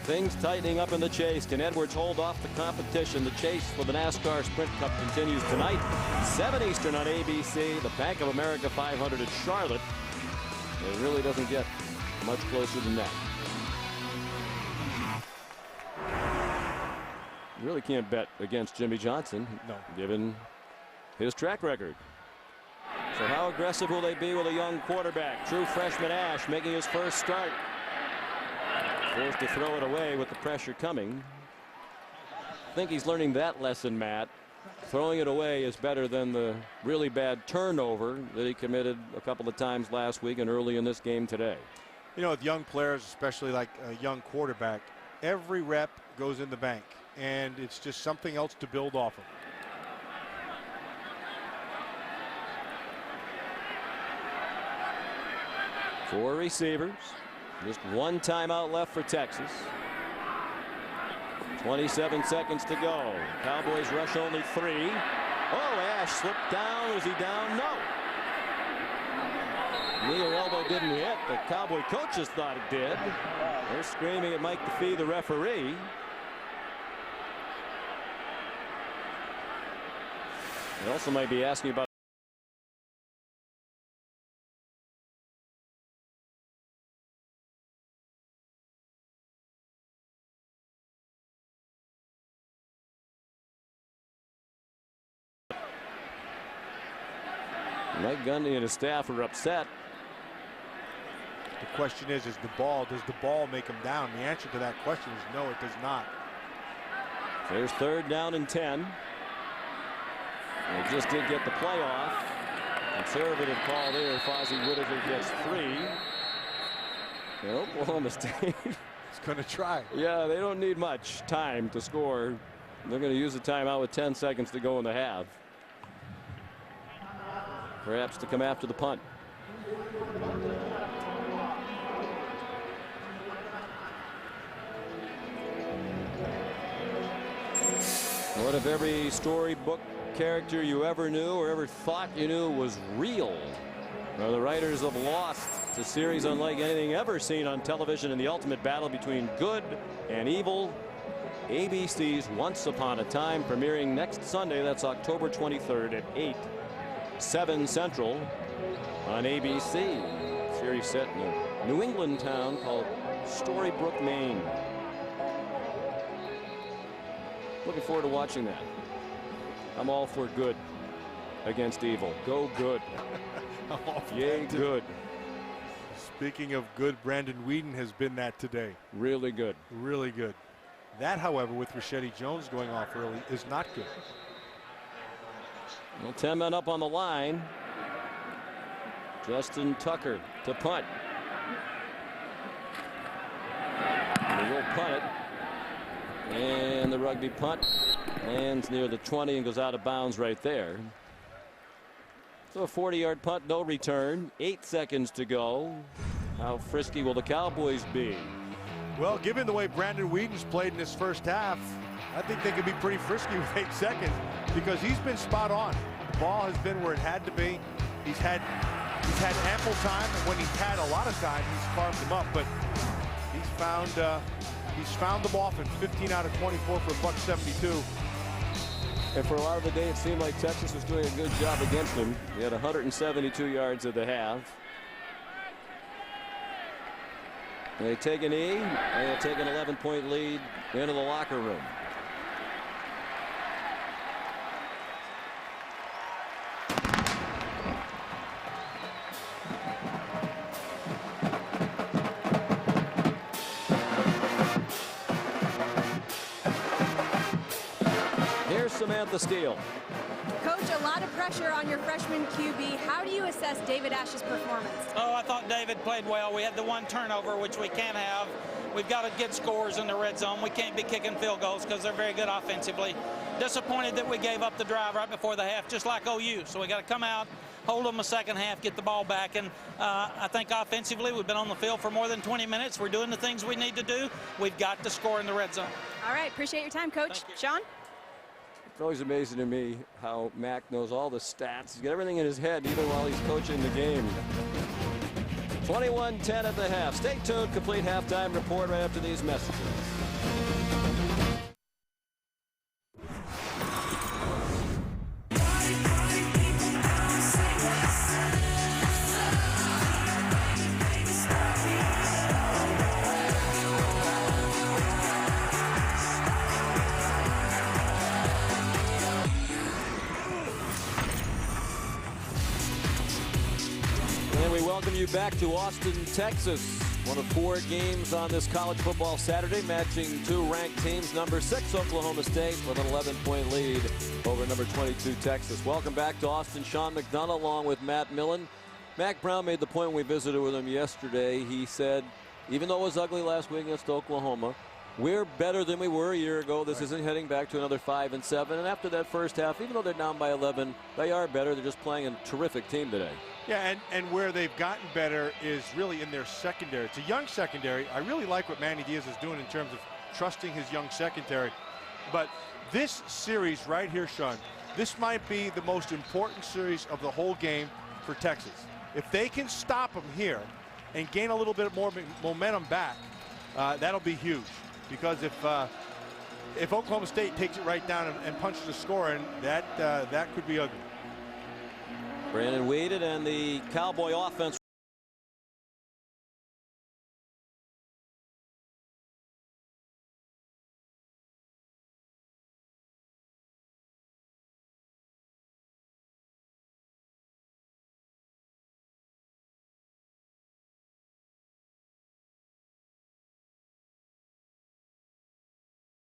Things tightening up in the chase. Can Edwards hold off the competition? The chase for the NASCAR Sprint Cup continues tonight. 7 Eastern on ABC. The Bank of America 500 at Charlotte. It really doesn't get much closer than that. You really can't bet against Jimmy Johnson, given his track record. So how aggressive will they be with a young quarterback? True freshman Ash making his first start. Forced to throw it away with the pressure coming. I think he's learning that lesson, Matt. Throwing it away is better than the really bad turnover that he committed a couple of times last week and early in this game today. You know, with young players, especially like a young quarterback, every rep goes in the bank, and it's just something else to build off of. Four receivers. Just one timeout left for Texas. 27 seconds to go. Cowboys rush only 3. Oh, Ash slipped down. Was he down? No. Knee or elbow didn't hit. The Cowboy coaches thought it did. They're screaming at Mike DeFee, the referee. They also might be asking about Mike Gundy and his staff are upset. The question is does the ball make him down? The answer to that question is no, it does not. There's 3rd down and 10. They just did get the playoff. Conservative call there. Fozzie Whitaker gets 3. Oklahoma State. He's going to try. Yeah, they don't need much time to score. They're going to use the timeout with 10 seconds to go in the half. Perhaps to come after the punt. What if every storybook character you ever knew or ever thought you knew was real? Well, the writers of Lost, it's a series unlike anything ever seen on television in the ultimate battle between good and evil. ABC's Once Upon a Time, premiering next Sunday. That's October 23rd at 7 Central on ABC. Series set in a New England town called Storybrooke, Maine. Looking forward to watching that. I'm all for good against evil. Go good. Yay, good. Speaking of good, Brandon Weeden has been that today. Really good. Really good. That, however, with Rashedi Jones going off early, is not good. Well, 10 men up on the line. Justin Tucker to punt. They will punt it. And the rugby punt lands near the 20 and goes out of bounds right there. So a 40-yard punt, no return. 8 seconds to go. How frisky will the Cowboys be? Well, given the way Brandon Weeden's played in this first half, I think they could be pretty frisky with 8 seconds because he's been spot on. The ball has been where it had to be. He's had ample time, and when he's had a lot of time, he's carved them up. But he's found them often. 15 out of 24 for $172. And for a lot of the day, it seemed like Texas was doing a good job against him. He had 172 yards at the half. They take a knee, and they take an 11-point lead into the locker room. Samantha Steele. Coach, a lot of pressure on your freshman QB. How do you assess David Ash's performance? Oh, I thought David played well. We had the one turnover, which we can't have. We've got to get scores in the red zone. We can't be kicking field goals because they're very good offensively. Disappointed that we gave up the drive right before the half, just like OU. So we got to come out, hold them a second half, get the ball back. And I think offensively, we've been on the field for more than 20 minutes. We're doing the things we need to do. We've got to score in the red zone. All right, appreciate your time, Coach. Sean? It's always amazing to me how Mac knows all the stats. He's got everything in his head, even while he's coaching the game. 21-10 at the half. Stay tuned. Complete halftime report right after these messages. Welcome you back to Austin, Texas. One of 4 games on this college football Saturday, matching 2 ranked teams. Number 6, Oklahoma State, with an 11-point lead over number 22, Texas. Welcome back to Austin. Sean McDonough along with Matt Millen. Mac Brown made the point when we visited with him yesterday. He said, even though it was ugly last week against Oklahoma, we're better than we were a year ago. This isn't heading back to another 5-7. And after that first half, even though they're down by 11, they are better. They're just playing a terrific team today. Yeah, and where they've gotten better is really in their secondary. It's a young secondary. I really like what Manny Diaz is doing in terms of trusting his young secondary. But this series right here, Sean, this might be the most important series of the whole game for Texas. If they can stop them here and gain a little bit more momentum back, that'll be huge. Because if Oklahoma State takes it right down and punches the score, and that could be ugly. Brandon Weeden and the Cowboy offense.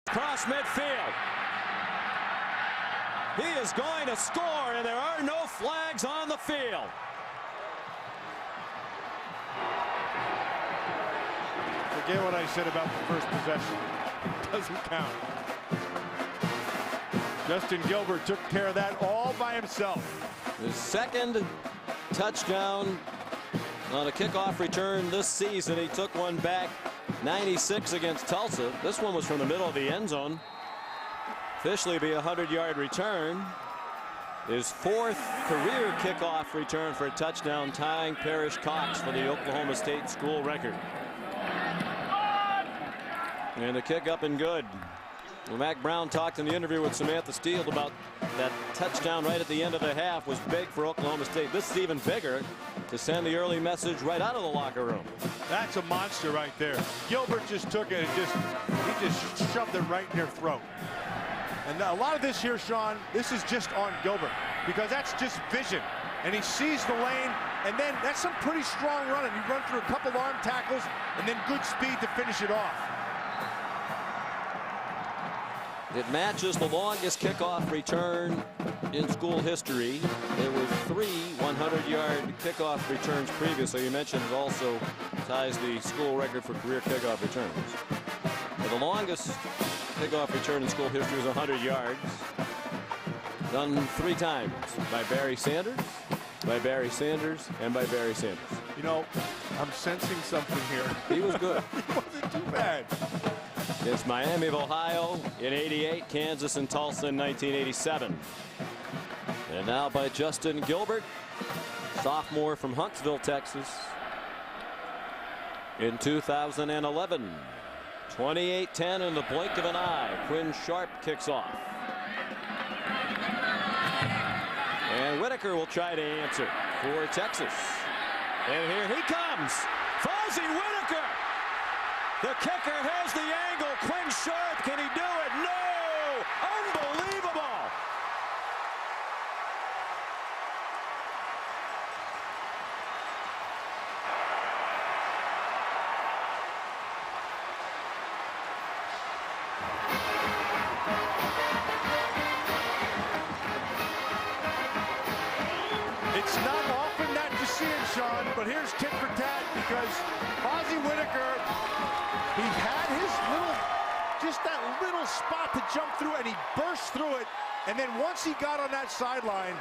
Cross midfield. He is going to score, and there are no flags on the field. Forget what I said about the first possession. It doesn't count. Justin Gilbert took care of that all by himself. His second touchdown on a kickoff return this season. He took one back 96 against Tulsa. This one was from the middle of the end zone. Officially be a 100-yard return. His 4th career kickoff return for a touchdown, tying Parrish Cox for the Oklahoma State school record. And the kick up and good. Well, Mac Brown talked in the interview with Samantha Steele about that touchdown right at the end of the half was big for Oklahoma State. This is even bigger to send the early message right out of the locker room. That's a monster right there. Gilbert just took it and he just shoved it right in their throat. And a lot of this here, Sean, this is just on Gilbert because that's just vision. And he sees the lane, and then that's some pretty strong running. You run through a couple arm tackles and then good speed to finish it off. It matches the longest kickoff return in school history. There were 3 100-yard kickoff returns previously. You mentioned it also ties the school record for career kickoff returns. But the longest kickoff return in school history was 100 yards. Done 3 times by Barry Sanders, by Barry Sanders, and by Barry Sanders. You know, I'm sensing something here. He was good. He wasn't too bad. It's Miami of Ohio in '88, Kansas and Tulsa in 1987. And now by Justin Gilbert, sophomore from Huntsville, Texas, in 2011. 28-10 in the blink of an eye. Quinn Sharp kicks off. And Whitaker will try to answer for Texas. And here he comes. Fozzie Whitaker. The kicker has the angle. Quinn Sharp, can he do it? No! Unbelievable! Sean, but here's tit for tat because Fozzie Whittaker, he had his just that little spot to jump through, and he burst through it. And then once he got on that sideline,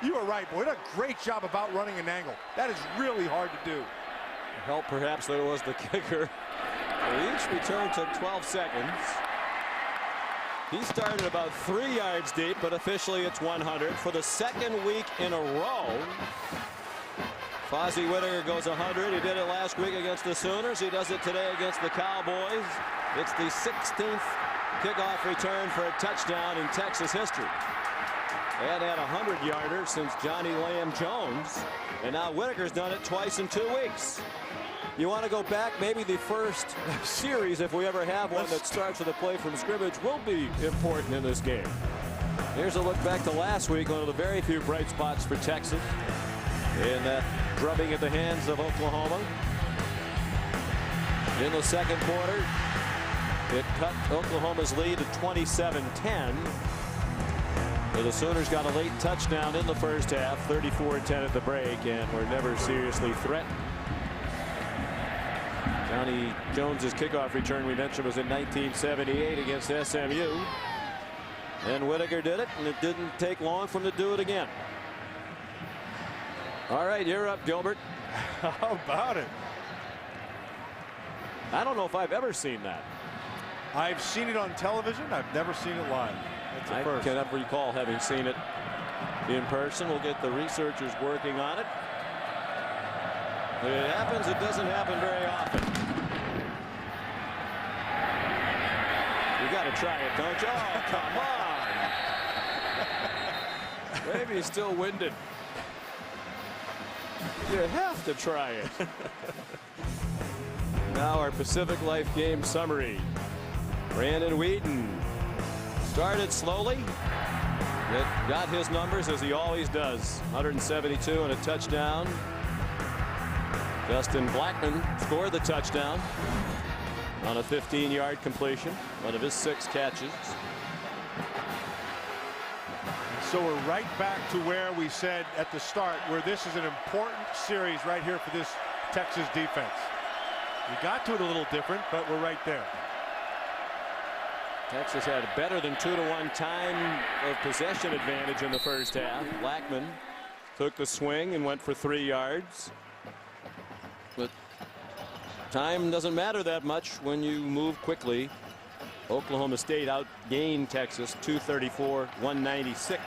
you were right, boy. What a great job about running an angle. That is really hard to do. Help perhaps there was the kicker. Each return took 12 seconds. He started about 3 yards deep, but officially it's 100 for the second week in a row. Fozzie Whittaker goes 100. He did it last week against the Sooners. He does it today against the Cowboys. It's the 16th kickoff return for a touchdown in Texas history. They hadn't had a 100-yarder since Johnny Lamb Jones, and now Whittaker's done it twice in 2 weeks. You want to go back, maybe the first series, if we ever have one that starts with a play from scrimmage, will be important in this game. Here's a look back to last week, one of the very few bright spots for Texas in that drubbing at the hands of Oklahoma. In the second quarter, it cut Oklahoma's lead to 27-10. The Sooners got a late touchdown in the first half, 34-10 at the break, and were never seriously threatened. Johnny Jones's kickoff return we mentioned was in 1978 against SMU. And Whittaker did it, and it didn't take long for him to do it again. All right, you're up, Gilbert. How about it? I don't know if I've ever seen that. I've seen it on television. I've never seen it live. That's I cannot recall having seen it in person. We'll get the researchers working on it. When it happens, it doesn't happen very often. You got to try it, don't you? Oh, come on. Maybe he's still winded. You have to try it. Now our Pacific Life game summary. Brandon Weeden started slowly. It got his numbers as he always does. 172 and a touchdown. Justin Blackman scored the touchdown on a 15-yard completion, one of his 6 catches. So we're right back to where we said at the start, where this is an important series right here for this Texas defense. We got to it a little different, but we're right there. Texas had a better than 2-to-1 time of possession advantage in the first half. Blackman took the swing and went for 3 yards. But time doesn't matter that much when you move quickly. Oklahoma State outgained Texas 234-196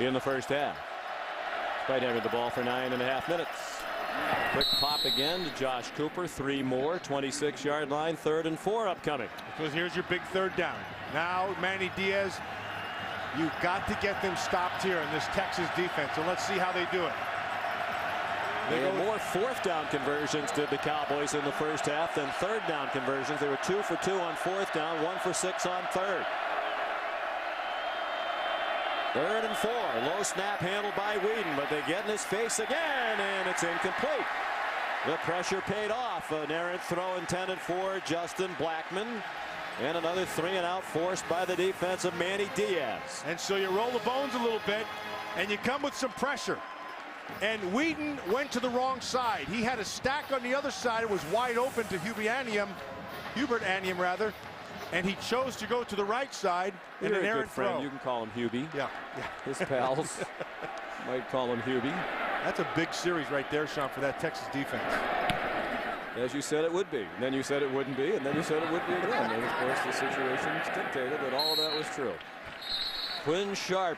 in the first half. Despite having the ball for 9.5 minutes. Quick pop again to Josh Cooper. 3 more. 26-yard line. 3rd and 4 upcoming. Because here's your big 3rd down. Now Manny Diaz, you've got to get them stopped here in this Texas defense. So let's see how they do it. They had more 4th down conversions, did the Cowboys, in the first half than 3rd down conversions. They were 2 for 2 on 4th down, 1 for 6 on 3rd. 3rd and 4. Low snap handled by Weeden, but they get in his face again, and it's incomplete. The pressure paid off. An errant throw intended for Justin Blackman. And another 3-and-out forced by the defense of Manny Diaz. And so you roll the bones a little bit, and you come with some pressure. And Weeden went to the wrong side. He had a stack on the other side. It was wide open to Hubert Anium, rather. And he chose to go to the right side in an errant throw. You can call him Hubie. Yeah. His pals might call him Hubie. That's a big series right there, Sean, for that Texas defense. As you said it would be. And then you said it wouldn't be. And then you said it would be again. And, of course, the situation dictated that all of that was true. Quinn Sharp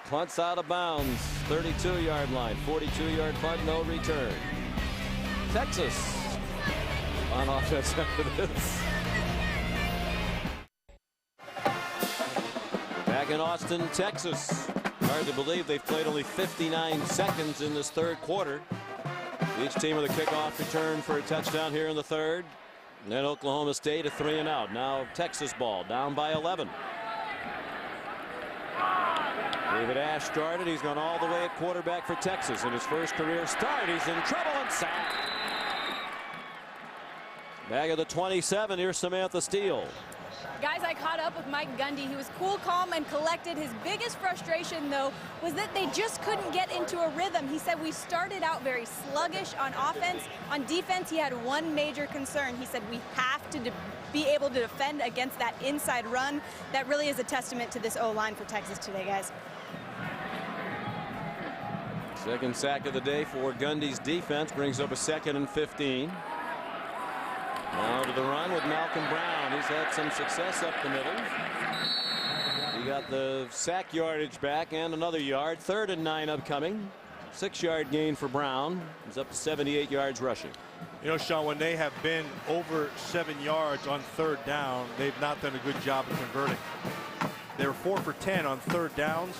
punts out of bounds. 32-yard line. 42-yard punt. No return. Texas on offense after this. Back in Austin, Texas. Hard to believe they've played only 59 seconds in this 3rd quarter. Each team with a kickoff return for a touchdown here in the 3rd. And then Oklahoma State a 3-and-out. Now Texas ball down by 11. David Ash started. He's gone all the way at quarterback for Texas in his first career start. He's in trouble and sacked. Back at the 27. Here's Samantha Steele. Guys, I caught up with Mike Gundy. He was cool, calm, and collected. His biggest frustration, though, was that they just couldn't get into a rhythm. He said we started out very sluggish on offense. On defense, he had one major concern. He said we have to be able to defend against that inside run. That really is a testament to this O-line for Texas today, guys. Second sack of the day for Gundy's defense brings up a 2nd and 15. Now to the run with Malcolm Brown. He's had some success up the middle. He got the sack yardage back and another yard. 3rd and 9 upcoming. 6-yard gain for Brown. He's up to 78 yards rushing. You know, Sean, when they have been over 7 yards on 3rd down, they've not done a good job of converting. They were 4 for 10 on 3rd downs,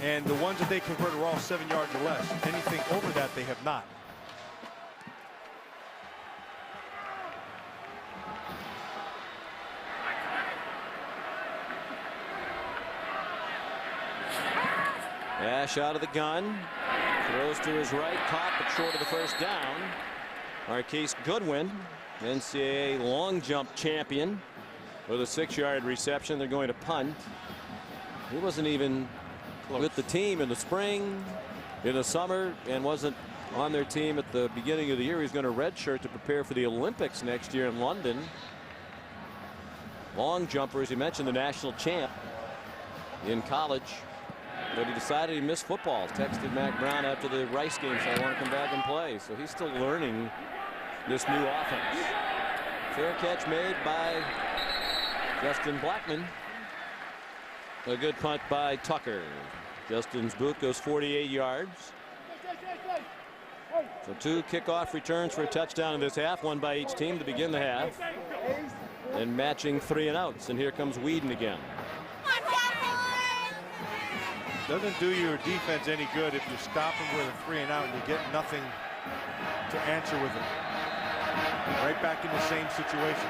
and the ones that they converted were all 7 yards or less. Anything over that, they have not. Ash out of the gun. Throws to his right. Caught but short of the first down. Marquise Goodwin, NCAA long jump champion, with a 6-yard reception. They're going to punt. He wasn't even with the team in the spring, in the summer, and wasn't on their team at the beginning of the year. He's going to redshirt to prepare for the Olympics next year in London. Long jumper, as you mentioned, the national champ in college. But he decided he missed football. Texted Mac Brown after the Rice game, so I want to come back and play. So he's still learning this new offense. Fair catch made by Justin Blackman. A good punt by Tucker. Justin's boot goes 48 yards. So 2 kickoff returns for a touchdown in this half, one by each team to begin the half. And matching 3 and outs. And here comes Whedon again. Doesn't do your defense any good if you stop them with a 3 and out and you get nothing to answer with them. Right back in the same situation.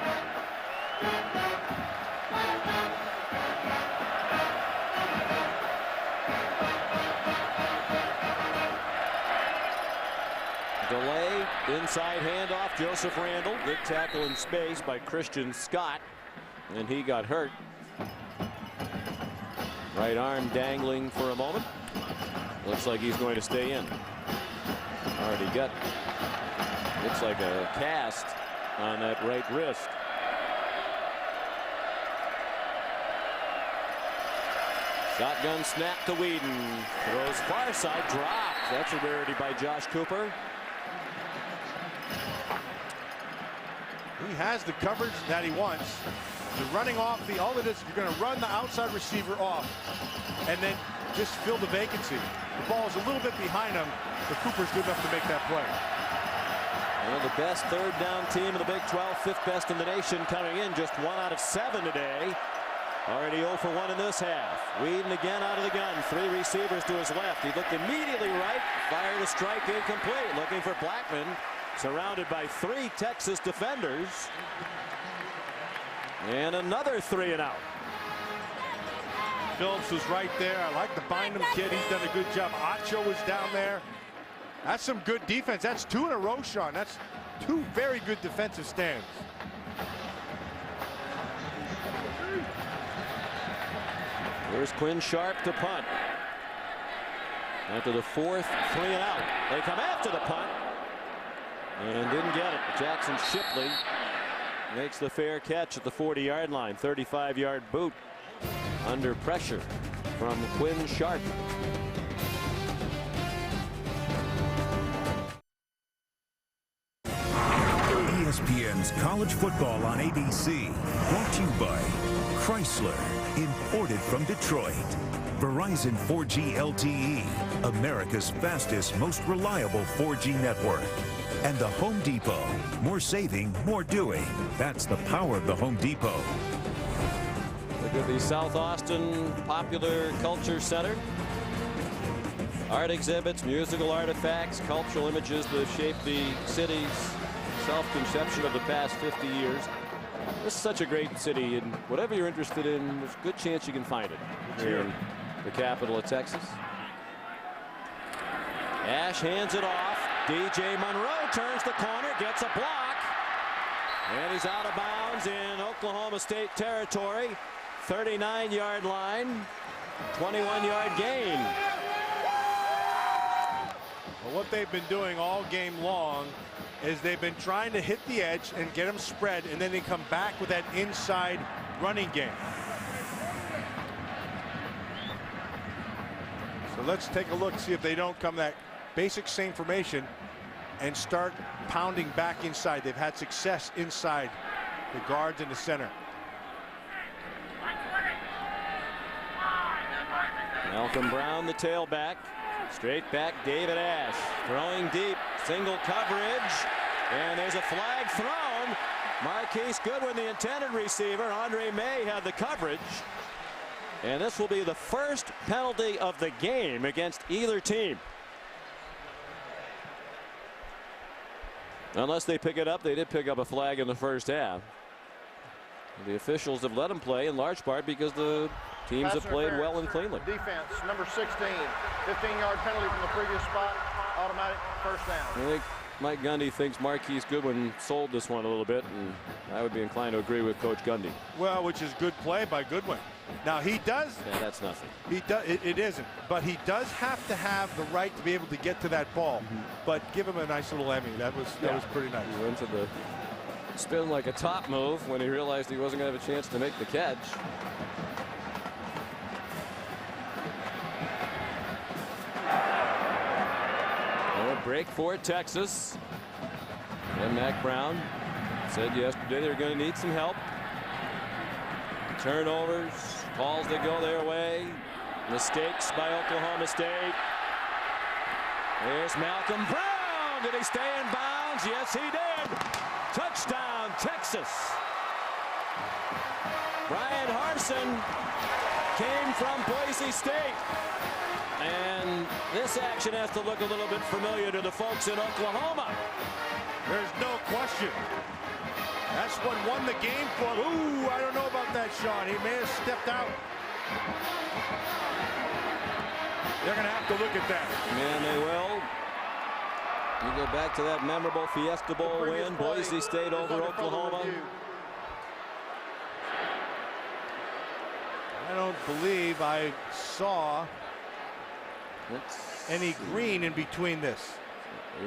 Delay, inside handoff, Joseph Randall. Good tackle in space by Christian Scott, and he got hurt. Right arm dangling for a moment. Looks like he's going to stay in. Already got, looks like a cast on that right wrist. Shotgun snap to Whedon. Throws far side, dropped. That's a rarity by Josh Cooper. He has the coverage that he wants. You're running off the, all it is, you're going to run the outside receiver off and then just fill the vacancy. The ball is a little bit behind him, but Cooper's good enough to make that play. One of the best 3rd down team in the Big 12, 5th best in the nation, coming in just 1 out of 7 today. Already 0 for 1 in this half. Whedon again out of the gun. 3 receivers to his left. He looked immediately right. Fired a strike incomplete. Looking for Blackman. Surrounded by 3 Texas defenders. And another 3 and out. Phillips was right there. I like the Bynum kid. He's done a good job. Acho was down there. That's some good defense. That's 2 in a row, Sean. That's 2 very good defensive stands. Here's Quinn Sharp to punt. After the 4th 3 and out. They come after the punt. And didn't get it. Jackson Shipley makes the fair catch at the 40-yard line. 35-yard boot under pressure from Quinn Sharp. ESPN's College Football on ABC. Brought to you by Chrysler. Imported from Detroit. Verizon 4G LTE. America's fastest, most reliable 4G network. And the Home Depot. More saving, more doing. That's the power of the Home Depot. Look at the South Austin Popular Culture Center. Art exhibits, musical artifacts, cultural images that shape the city's self-conception of the past 50 years. This is such a great city, and whatever you're interested in, there's a good chance you can find it here in the capital of Texas. Ash hands it off. DJ Monroe turns the corner, gets a block, And he's out of bounds in Oklahoma State territory. 39-yard line. 21-yard gain. Well, what they've been doing all game long is they've been trying to hit the edge and get them spread, and then they come back with that inside running game. So let's take a look, see if they don't come that basic same formation and start pounding back inside. They've had success inside the guards in the center. Malcolm Brown, the tailback. Straight back, David Ash throwing deep, single coverage, and there's a flag thrown. Marquise Goodwin, the intended receiver. Andre May had the coverage, and this will be the first penalty of the game against either team. Unless they pick it up. They did pick up a flag in the first half. The officials have let them play in large part because the teams have played well and cleanly. Defense, number 16, 15-yard penalty from the previous spot, automatic first down. I think Mike Gundy thinks Marquise Goodwin sold this one a little bit, and I would be inclined to agree with Coach Gundy. Well, which is good play by Goodwin. Now he does. Yeah, that's nothing. He does. It isn't. But he does have to have the right to be able to get to that ball. But give him a nice little Emmy. That was pretty nice. He went to the spin like a top move when he realized he wasn't going to have a chance to make the catch. Break for Texas. And Mack Brown said yesterday they're going to need some help. Turnovers, calls that go their way. Mistakes by Oklahoma State. There's Malcolm Brown. Did he stay in bounds? Yes, he did. Touchdown, Texas. Bryan Harsin came from Boise State. And this action has to look a little bit familiar to the folks in Oklahoma. There's no question. That's what won the game for him. Ooh, I don't know about that, Sean. He may have stepped out. They're going to have to look at that. Man, they will. You go back to that memorable Fiesta Bowl win, Boise State over Oklahoma. I don't believe I saw any green in between this.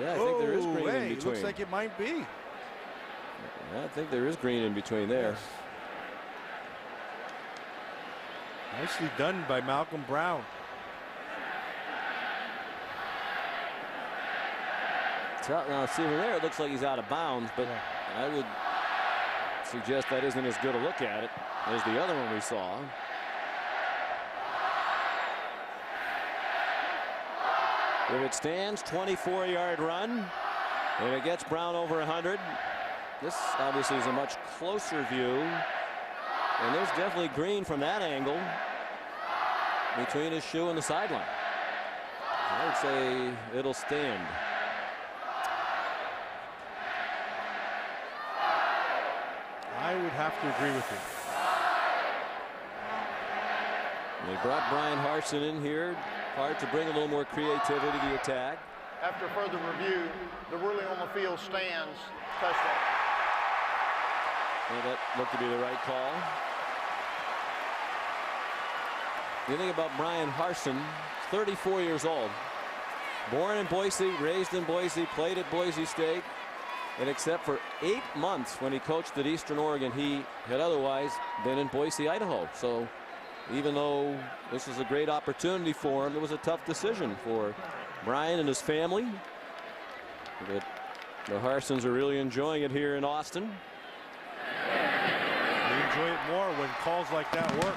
Yeah, I think there is green in between. Looks like it might be. I think there is green in between there. Yes. Nicely done by Malcolm Brown. Now, see from there, it looks like he's out of bounds, but I would suggest that isn't as good a look at it as the other one we saw. If it stands, 24-yard run, and it gets Brown over 100. This obviously is a much closer view, and there's definitely green from that angle between his shoe and the sideline. I would say it'll stand. I would have to agree with you. They brought Bryan Harsin in here, hard to bring a little more creativity to the attack. After further review, the ruling on the field stands. Touchdown. Well, that looked to be the right call. The thing about Bryan Harsin, 34 years old. Born in Boise, raised in Boise, played at Boise State. And except for 8 months when he coached at Eastern Oregon, he had otherwise been in Boise, Idaho. So even though this was a great opportunity for him, it was a tough decision for Bryan and his family. But the Harsins are really enjoying it here in Austin. They enjoy it more when calls like that work.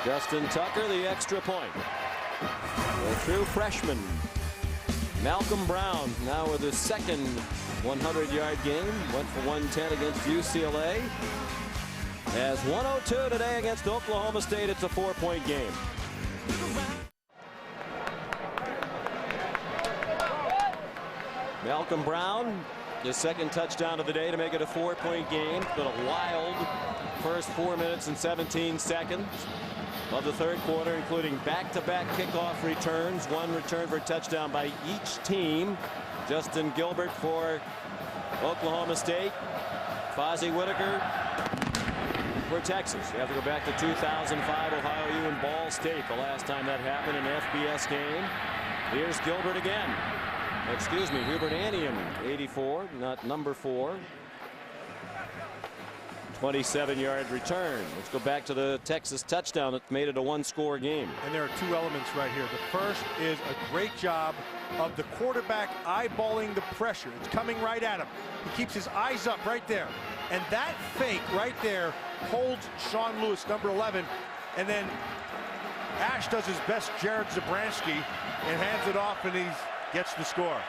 Justin Tucker, the extra point. The true freshman, Malcolm Brown, now with his second 100-yard game. Went for 110 against UCLA. Has 102 today against Oklahoma State. It's a 4-point game. Malcolm Brown, his second touchdown of the day to make it a 4-point game. It's been a wild first 4 minutes and 17 seconds. of the third quarter, including back-to-back kickoff returns, one return for a touchdown by each team. Justin Gilbert for Oklahoma State. Fozzie Whitaker for Texas. You have to go back to 2005, Ohio U and Ball State, the last time that happened, in an FBS game. Here's Gilbert again. Excuse me, Hubert Anium, 84, not number 4. 27-yard return. Let's go back to the Texas touchdown that made it a one-score game. And there are two elements right here. The first is a great job of the quarterback eyeballing the pressure. It's coming right at him. He keeps his eyes up right there. And that fake right there holds Sean Lewis, number 11. And then Ash does his best Jared Zabransky and hands it off, and he gets the score.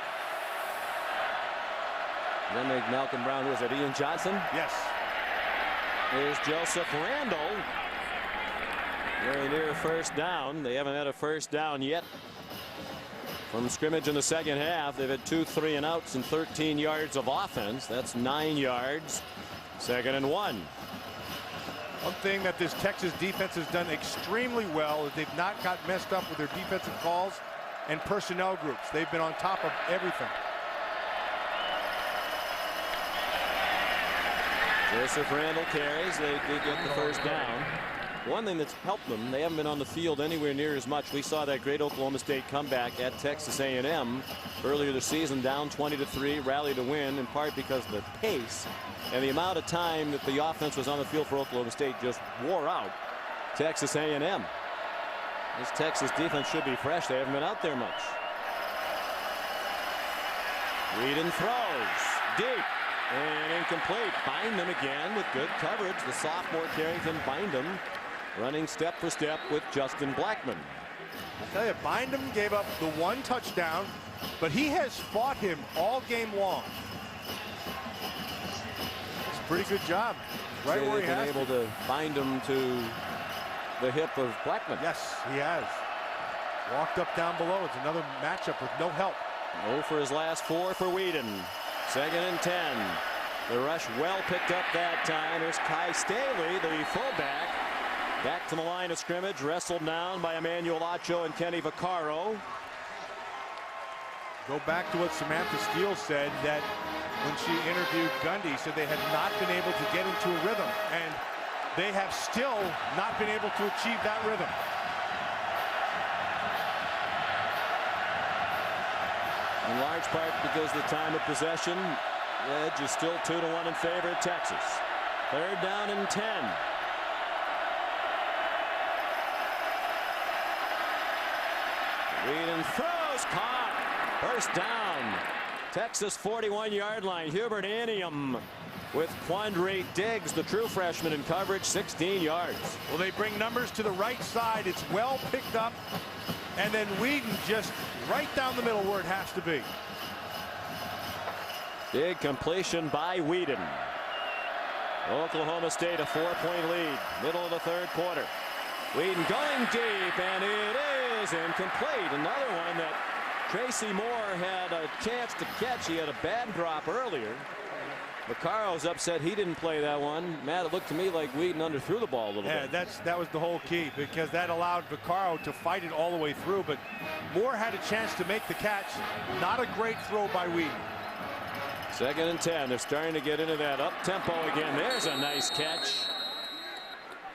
Then they Malcolm Brown. Who was it? Ian Johnson? Yes. Here's Joseph Randall. Very near first down. They haven't had a first down yet from scrimmage in the second half. They've had 2 3-and-outs and 13 yards of offense. That's 9 yards. 2nd and 1. One thing that this Texas defense has done extremely well is they've not got messed up with their defensive calls and personnel groups. They've been on top of everything. Joseph Randall carries. They did get the first down. One thing that's helped them, they haven't been on the field anywhere near as much. We saw that great Oklahoma State comeback at Texas A&M earlier this season, down 20-3, rally to win, in part because of the pace and the amount of time that the offense was on the field for Oklahoma State just wore out Texas A&M. This Texas defense should be fresh. They haven't been out there much. Whedon throws deep and incomplete. Bindum again with good coverage. The sophomore Carrington Bindum running step for step with Justin Blackman. I tell you, Bindum gave up the 1 touchdown, but he has fought him all game long. It's a pretty good job. Right where he has been able to bind him to the hip of Blackman. Yes, he has. Walked up down below. It's another matchup with no help. 0 for his last 4 for Whedon. 2nd and 10. The rush well picked up that time. There's Kai Staley, the fullback. Back to the line of scrimmage, wrestled down by Emmanuel Acho and Kenny Vaccaro. Go back to what Samantha Steele said, that when she interviewed Gundy, said they had not been able to get into a rhythm, and they have still not been able to achieve that rhythm. In large part because the time of possession, the edge is still 2-1 in favor of Texas. 3rd down and 10. Whedon throws, caught. First down. Texas 41-yard line. Hubert Anium with Quandre Diggs, the true freshman, in coverage, 16 yards. Well, they bring numbers to the right side. It's well picked up. And then Whedon just right down the middle where it has to be. Big completion by Whedon. Oklahoma State a 4-point lead. Middle of the third quarter. Whedon going deep, and it is incomplete. Another one that Tracy Moore had a chance to catch. He had a bad drop earlier. Vaccaro's upset he didn't play that one. Matt, it looked to me like Whedon underthrew the ball a little bit. Yeah, that was the whole key, because that allowed Vaccaro to fight it all the way through. But Moore had a chance to make the catch. Not a great throw by Whedon. 2nd and 10. They're starting to get into that up tempo again. There's a nice catch.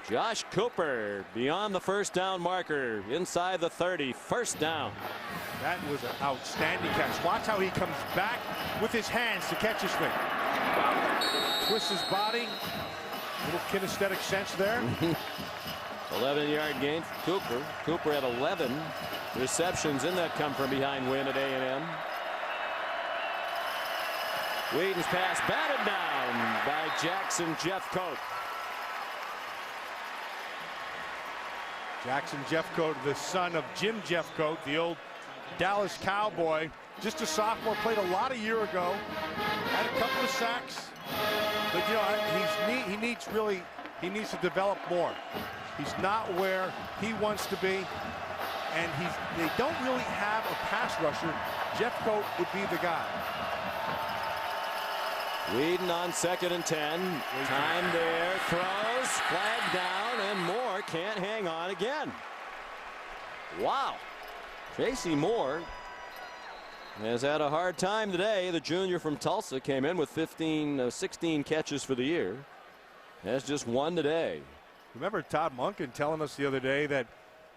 Josh Cooper beyond the first down marker, inside the 30. First down. That was an outstanding catch. Watch how he comes back with his hands to catch his thing. Twists his body. Little kinesthetic sense there. 11-yard gain for Cooper. Cooper had 11 receptions in that come from behind win at A&M. Whedon's pass batted down by Jackson Jeffcoat. Jackson Jeffcoat, the son of Jim Jeffcoat, the old Dallas Cowboy. Just a sophomore, played a lot a year ago. Had a couple of sacks. But, you know, he needs to develop more. He's not where he wants to be. And they don't really have a pass rusher. Jeffcoat would be the guy. Whedon on 2nd and 10. Time there. Throws. Flag down. and Moore can't hang on again. Wow. J.C. Moore has had a hard time today. The junior from Tulsa came in with 16 catches for the year. Has just one today. Remember Todd Monken telling us the other day that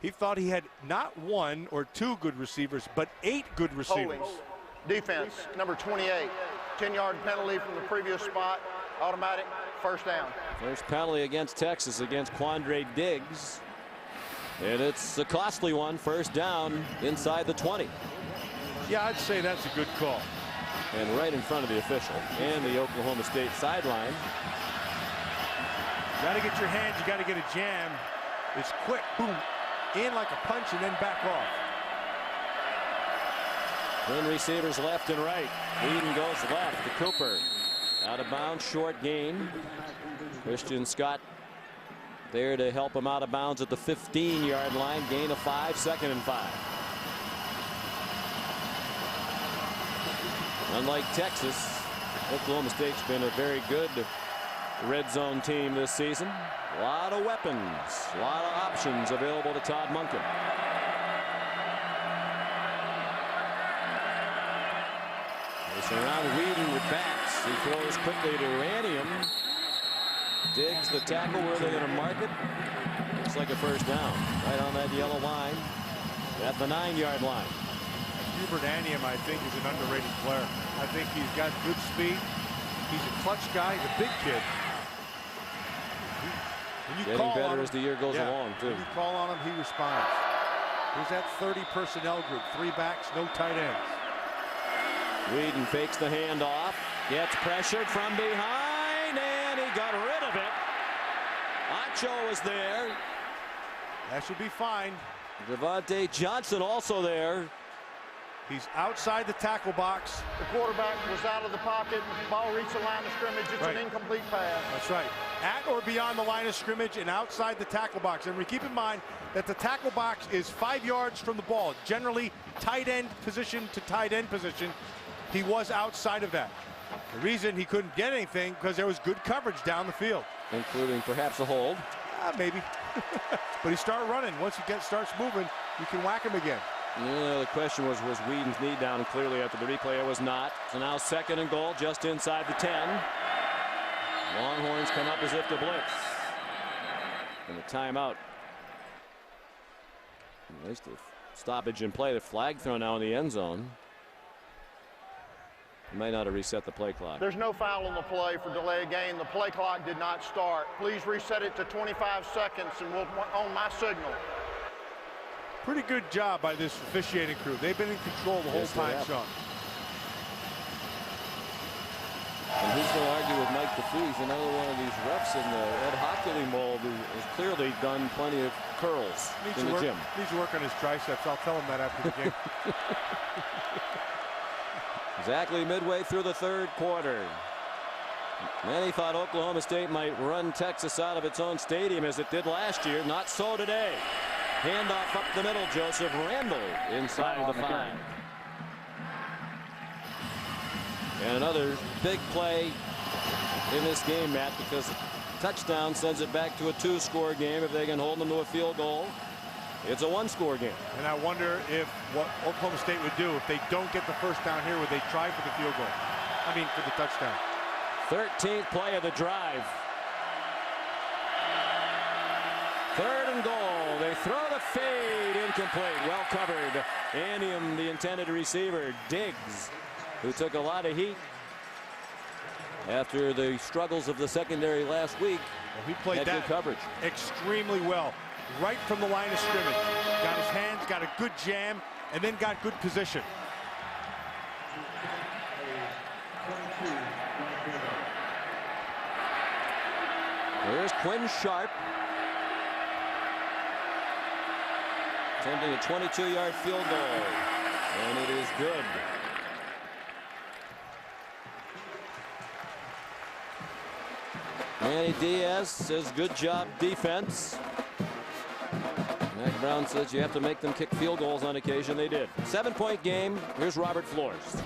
he thought he had not 1 or 2 good receivers, but 8 good receivers. Holdings. Defense, number 28. 10-yard penalty from the previous spot. Automatic first down. First penalty against Texas against Quandre Diggs. And it's a costly one. First down inside the 20. Yeah, I'd say that's a good call. And right in front of the official and the Oklahoma State sideline. You got to get your hands, you got to get a jam. It's quick, boom, in like a punch and then back off. Then receivers left and right. Whedon goes left to Cooper. Out of bounds, short gain. Christian Scott there to help him out of bounds at the 15-yard line. Gain of 5, 2nd and 5. Unlike Texas, Oklahoma State's been a very good red zone team this season. A lot of weapons, a lot of options available to Todd Monken. They surround Whedon with backs. He throws quickly to Ranium. Diggs the tackle. Where they're going to mark it. Looks like a first down. Right on that yellow line. At the 9-yard line. Hubert Anium, I think, is an underrated player. I think he's got good speed. He's a clutch guy. He's a big kid. Getting better as the year goes along, too. When you call on him, he responds. Here's that 30 personnel group. 3 backs, no tight ends. Whedon fakes the handoff. Gets pressured from behind, and he got rid of it. Acho was there. That should be fine. Devontae Johnson also there. He's outside the tackle box. The quarterback was out of the pocket. Ball reached the line of scrimmage. It's an incomplete pass. That's right. At or beyond the line of scrimmage and outside the tackle box. And we keep in mind that the tackle box is 5 yards from the ball. Generally, tight end position to tight end position. He was outside of that. The reason he couldn't get anything because there was good coverage down the field. Including perhaps a hold. Maybe. But he started running. Once he starts moving, you can whack him again. Yeah, the question was Whedon's knee down? And clearly after the replay, it was not. So now 2nd and goal, just inside the 10. Longhorns come up as if to blitz. And a timeout. At least a stoppage in play. The flag thrown now in the end zone. May not have reset the play clock. There's no foul on the play for delay of game. The play clock did not start. Please reset it to 25 seconds and we'll on my signal. Pretty good job by this officiating crew. They've been in control the whole time, Sean. And who's going to argue with Mike DeFees, another one of these refs in the Ed Hockley mold who has clearly done plenty of curls in the gym. Needs to work on his triceps. I'll tell him that after the game. Exactly midway through the 3rd quarter. Many thought Oklahoma State might run Texas out of its own stadium as it did last year. Not so today. Handoff up the middle. Joseph Randall inside the 5. And another big play in this game, Matt, because touchdown sends it back to a 2-score game. If they can hold them to a field goal, it's a 1-score game. And I wonder if what Oklahoma State would do if they don't get the first down here, would they try for the field goal? I mean, for the touchdown. 13th play of the drive. 3rd and goal. They throw the fade, incomplete. Well covered. Anium, the intended receiver. Diggs, who took a lot of heat after the struggles of the secondary last week. Well, he played that good coverage extremely well. Right from the line of scrimmage. Got his hands, got a good jam, and then got good position. There's Quinn Sharp. Attempting a 22-yard field goal. And it is good. Manny Diaz says good job defense. Mack Brown says you have to make them kick field goals on occasion. They did. 7-point game. Here's Robert Flores.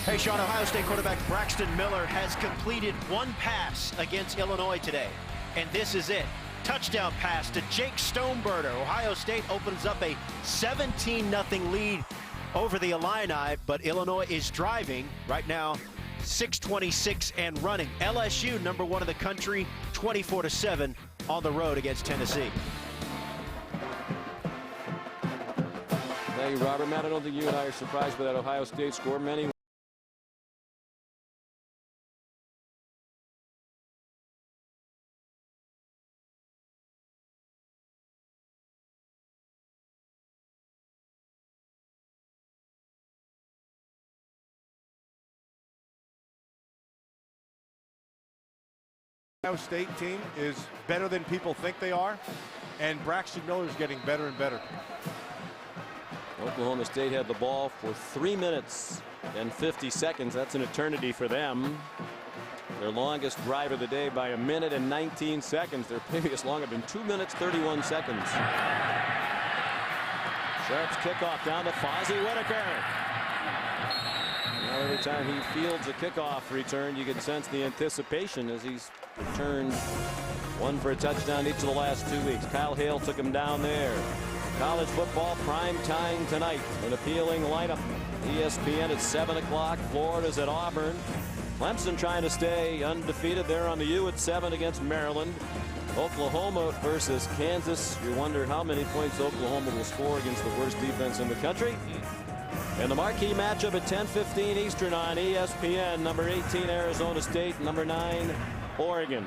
Hey, Sean, Ohio State quarterback Braxton Miller has completed 1 pass against Illinois today. And this is it. touchdown pass to Jake Stoneburner. Ohio State opens up a 17-0 lead over the Illini, but Illinois is driving right now. 6:26 and running. LSU, number 1 in the country, 24-7 on the road against Tennessee. Thank you, Robert. Matt, I don't think you and I are surprised by that Ohio State score. Many Ohio State team is better than people think they are, and Braxton Miller is getting better and better. Oklahoma State had the ball for 3 minutes and 50 seconds. That's an eternity for them. Their longest drive of the day by 1 minute and 19 seconds. Their previous long had been 2 minutes 31 seconds. Sharp's kickoff down to Fozzie Whitaker. Now every time he fields a kickoff return, you can sense the anticipation as he's returned one for a touchdown each of the last 2 weeks. Kyle Hale took him down there. College football prime time tonight. An appealing lineup. ESPN at 7 o'clock. Florida's at Auburn. Clemson trying to stay undefeated. They're on the U at 7 against Maryland. Oklahoma versus Kansas. You wonder how many points Oklahoma will score against the worst defense in the country. And the marquee matchup at 10:15 Eastern on ESPN. Number 18 Arizona State, number 9 Oregon.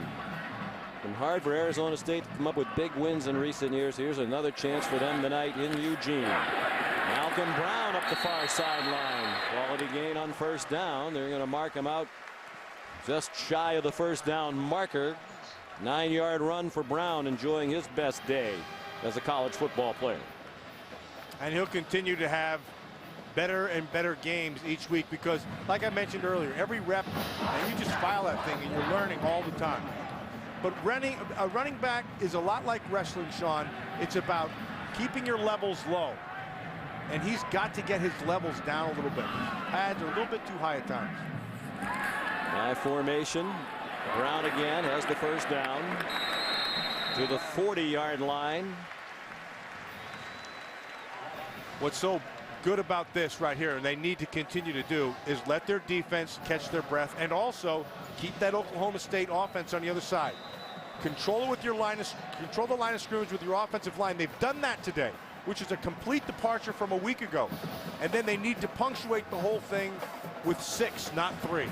Been hard for Arizona State to come up with big wins in recent years. Here's another chance for them tonight in Eugene. Malcolm Brown up the far sideline. Quality gain on first down. They're going to mark him out just shy of the first down marker. 9-yard run for Brown, enjoying his best day as a college football player. And he'll continue to have better and better games each week because, like I mentioned earlier, every rep, and you just file that thing and you're learning all the time. But a running back is a lot like wrestling, Sean. It's about keeping your levels low. And he's got to get his levels down a little bit. Pads are a little bit too high at times. High formation. Brown again has the first down to the 40-yard line. What's so good about this right here, and they need to continue to do, is let their defense catch their breath and also keep that Oklahoma State offense on the other side. Control it with your control the line of scrimmage with your offensive line. They've done that today, which is a complete departure from a week ago. And then they need to punctuate the whole thing with 6, not 3.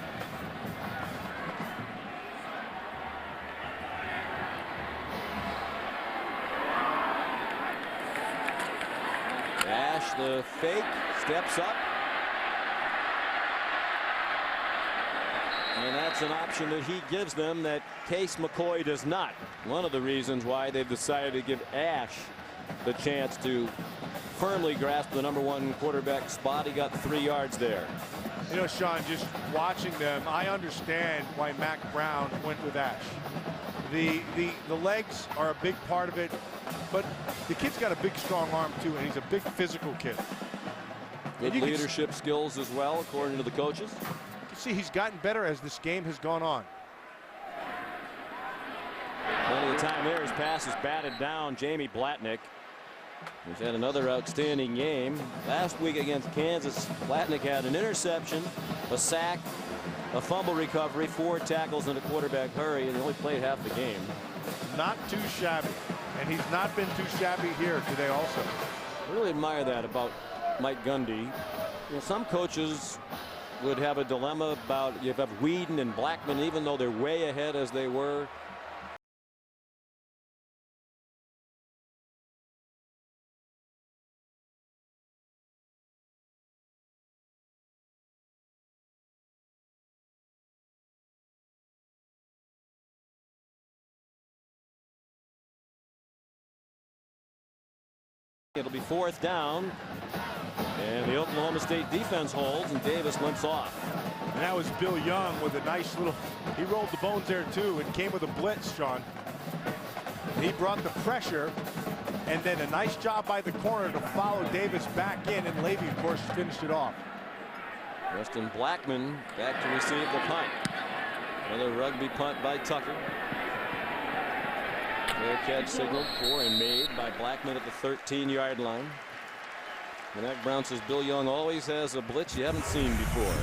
Ash, the fake, steps up. And that's an option that he gives them that Case McCoy does not. One of the reasons why they've decided to give Ash the chance to firmly grasp the #1 quarterback spot. He got 3 yards there. You know, Sean, just watching them, I understand why Mac Brown went with Ash. The legs are a big part of it, but the kid's got a big, strong arm, too, and he's a big physical kid. Good leadership skills as well, according to the coaches. You can see he's gotten better as this game has gone on. Plenty of time there. His pass is batted down. Jamie Blatnick, who's had another outstanding game. Last week against Kansas, Blatnick had an interception, a sack, a fumble recovery, 4 tackles, and a quarterback hurry, and he only played half the game. Not too shabby, and he's not been too shabby here today also. I really admire that about Mike Gundy. You know, some coaches would have a dilemma about you have Whedon and Blackman, even though they're way ahead as they were. It'll be 4th down, and the Oklahoma State defense holds, and Davis limps off. And that was Bill Young with a nice little, he rolled the bones there too, and came with a blitz, Sean. And he brought the pressure, and then a nice job by the corner to follow Davis back in, and Levy, of course, finished it off. Weston Blackman back to receive the punt. Another rugby punt by Tucker. Fair catch signaled for and made by Blackman at the 13-yard line. Mack Brown says Bill Young always has a blitz you haven't seen before.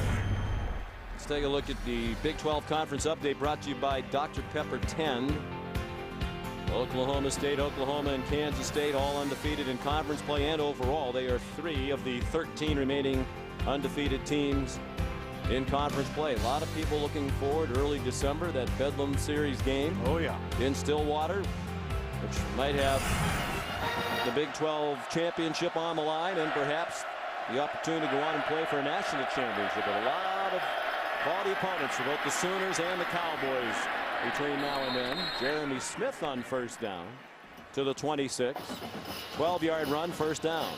Let's take a look at the Big 12 Conference update brought to you by Dr. Pepper 10. Oklahoma State, Oklahoma, and Kansas State all undefeated in conference play and overall. They are 3 of the 13 remaining undefeated teams in conference play. A lot of people looking forward early December, that Bedlam Series game. Oh, yeah. In Stillwater, which might have the Big 12 championship on the line and perhaps the opportunity to go on and play for a national championship. But a lot of quality opponents for both the Sooners and the Cowboys between now and then. Jeremy Smith on first down to the 26. 12-yard run, first down.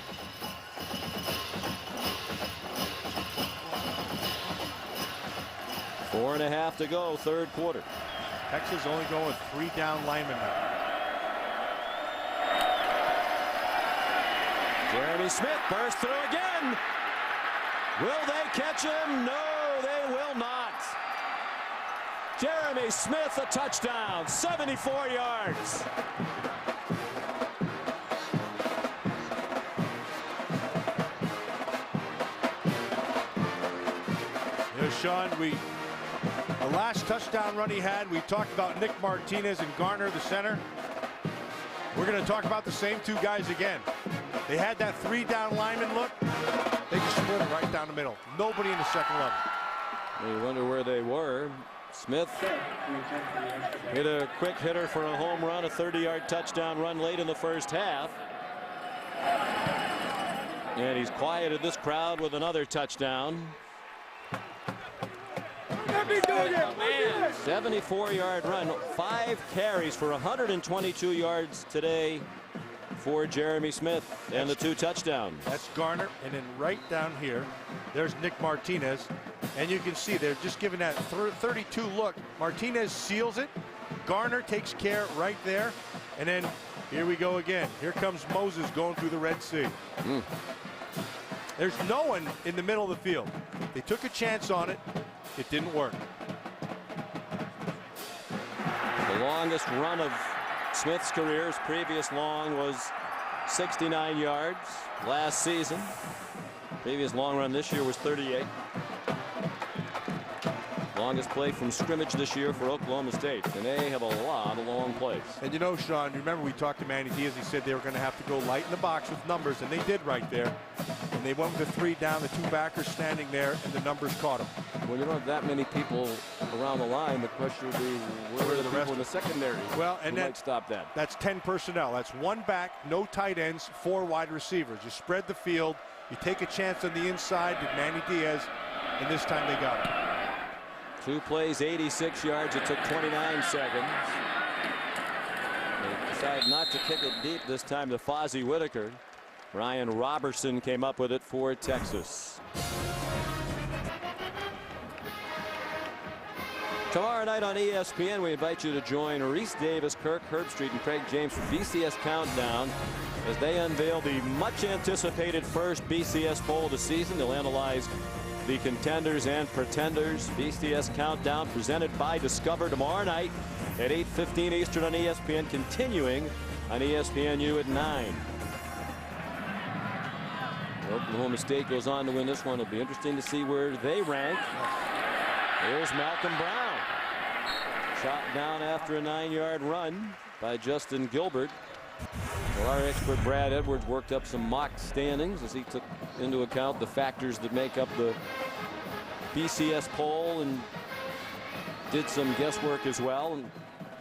Four and a half to go, third quarter. Texas only going with 3 down linemen now. Jeremy Smith bursts through again. Will they catch him? No, they will not. Jeremy Smith, a touchdown, 74 yards. You know, Sean, the last touchdown run he had, we talked about Nick Martinez and Garner, the center. We're going to talk about the same 2 guys again. They had that 3 down lineman look. They just split it right down the middle. Nobody in the second level. You wonder where they were. Smith hit a quick hitter for a home run, a 30-yard touchdown run late in the first half. And he's quieted this crowd with another touchdown. 74-yard run, 5 carries for 122 yards today for Jeremy Smith and the 2 touchdowns. That's Garner, and then right down here, there's Nick Martinez. And you can see they're just giving that 32 look. Martinez seals it. Garner takes care right there. And then here we go again. Here comes Moses going through the Red Sea. There's no one in the middle of the field. They took a chance on it. It didn't work. The longest run of Smith's career, his previous long was 69 yards last season. Previous long run this year was 38. Longest play from scrimmage this year for Oklahoma State, and they have a lot of long plays. And you know, Sean, remember we talked to Manny Diaz. He said they were going to have to go light in the box with numbers, and they did right there. And they went with the 3 down, the 2 backers standing there, and the numbers caught them. When you don't have that many people around the line, the question would be where are the rest in the secondary? Well, and that might stop that. That's 10 personnel. That's 1 back, no tight ends, 4 wide receivers. You spread the field. You take a chance on the inside with Manny Diaz, and this time they got it. 2 plays, 86 yards. It took 29 seconds. They decided not to kick it deep this time to Fozzie Whitaker. Ryan Robertson came up with it for Texas. Tomorrow night on ESPN, we invite you to join Reese Davis, Kirk Herbstreit, and Craig James for BCS Countdown as they unveil the much-anticipated first BCS poll of the season. They'll analyze the contenders and pretenders. BCS Countdown presented by Discover tomorrow night at 8:15 Eastern on ESPN, continuing on ESPNU at 9. Oklahoma State goes on to win this one. It'll be interesting to see where they rank. Here's Malcolm Brown. Shot down after a 9-yard run by Justin Gilbert. Well, our expert Brad Edwards worked up some mock standings as he took into account the factors that make up the BCS poll and did some guesswork as well. And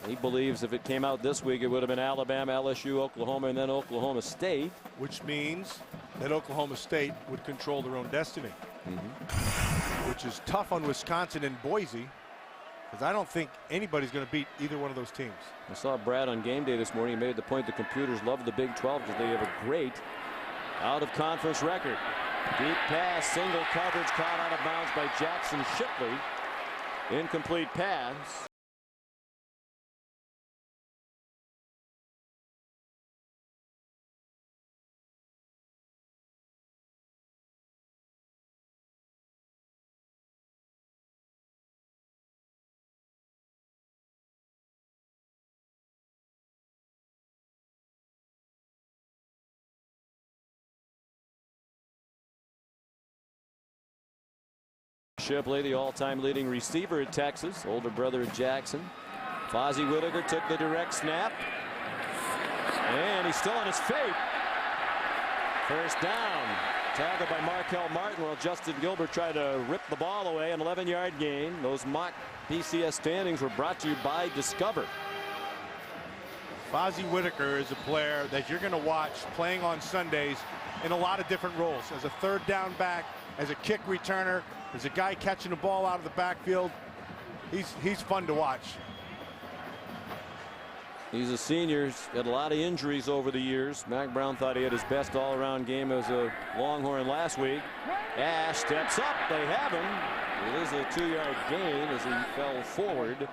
he believes if it came out this week, it would have been Alabama, LSU, Oklahoma, and then Oklahoma State. Which means that Oklahoma State would control their own destiny. Which is tough on Wisconsin and Boise, because I don't think anybody's going to beat either one of those teams. I saw Brad on game day this morning. He made the point the computers love the Big 12 because they have a great out-of-conference record. Deep pass, single coverage, caught out of bounds by Jackson Shipley. Incomplete pass. Shipley, the all-time leading receiver at Texas, older brother of Jackson. Fozzie Whitaker took the direct snap. And he's still on his feet. First down. Tackled by Markel Martin while Justin Gilbert tried to rip the ball away. An 11-yard gain. Those mock BCS standings were brought to you by Discover. Fozzie Whitaker is a player that you're going to watch playing on Sundays in a lot of different roles. As a third down back, as a kick returner, as a guy catching the ball out of the backfield. He's fun to watch. He's a senior. He's had a lot of injuries over the years. Mack Brown thought he had his best all-around game as a Longhorn last week. Ash steps up. They have him. It is a 2-yard gain as he fell forward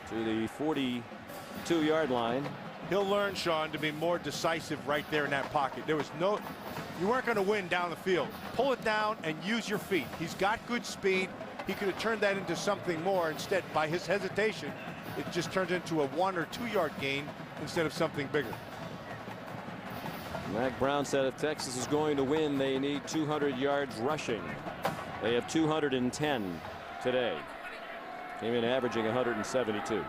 to the 42-yard line. He'll learn, Sean, to be more decisive right there in that pocket. You weren't going to win down the field. Pull it down and use your feet. He's got good speed. He could have turned that into something more. Instead, by his hesitation, it just turned into a 1 or 2 yard gain instead of something bigger. Mack Brown said if Texas is going to win, they need 200 yards rushing. They have 210 today. Came in averaging 172.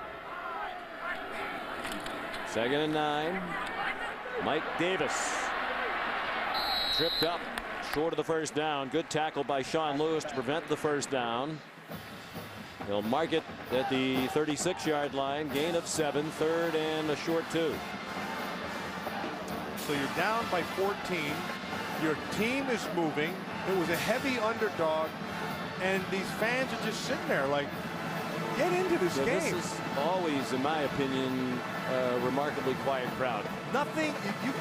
2nd and 9. Mike Davis tripped up short of the first down. Good tackle by Sean Lewis to prevent the first down. They'll mark it at the 36-yard line. Gain of 7. 3rd and a short 2. So you're down by 14. Your team is moving. It was a heavy underdog, and these fans are just sitting there like, get into this game. This is always, in my opinion, a remarkably quiet crowd. Nothing.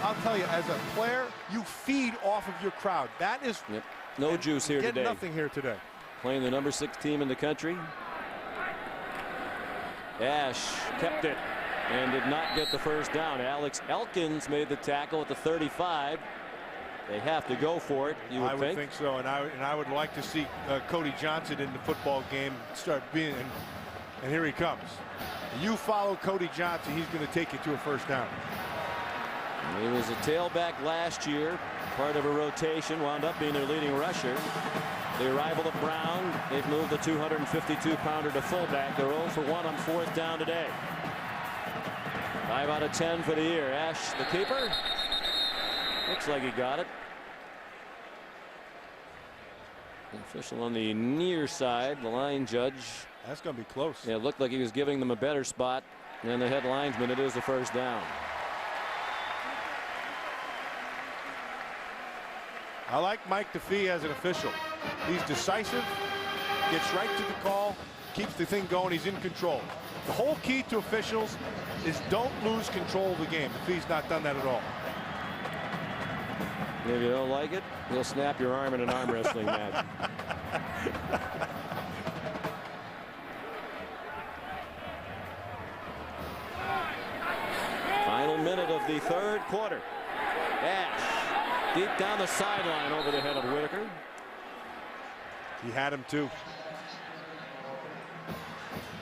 I'll tell you, as a player, you feed off of your crowd. That is no juice here today. Nothing here today. Playing the number 6 team in the country. Ash kept it and did not get the first down. Alex Elkins made the tackle at the 35. They have to go for it, you would think. I would think so, and I would like to see Cody Johnson in the football game start being, and here he comes. You follow Cody Johnson, he's going to take you to a first down. He was a tailback last year, part of a rotation, wound up being their leading rusher. The arrival of Brown, they've moved the 252-pounder to fullback. They're 0 for 1 on 4th down today. 5 out of 10 for the year. Ash, the keeper. Looks like he got it. The official on the near side, the line judge. That's going to be close. Yeah, it looked like he was giving them a better spot than the head linesman. It is the first down. I like Mike DeFee as an official. He's decisive, gets right to the call, keeps the thing going. He's in control. The whole key to officials is don't lose control of the game. DeFee's not done that at all. If you don't like it, he'll snap your arm in an arm wrestling match. Final minute of the 3rd quarter. Ash deep down the sideline over the head of Whitaker. He had him too.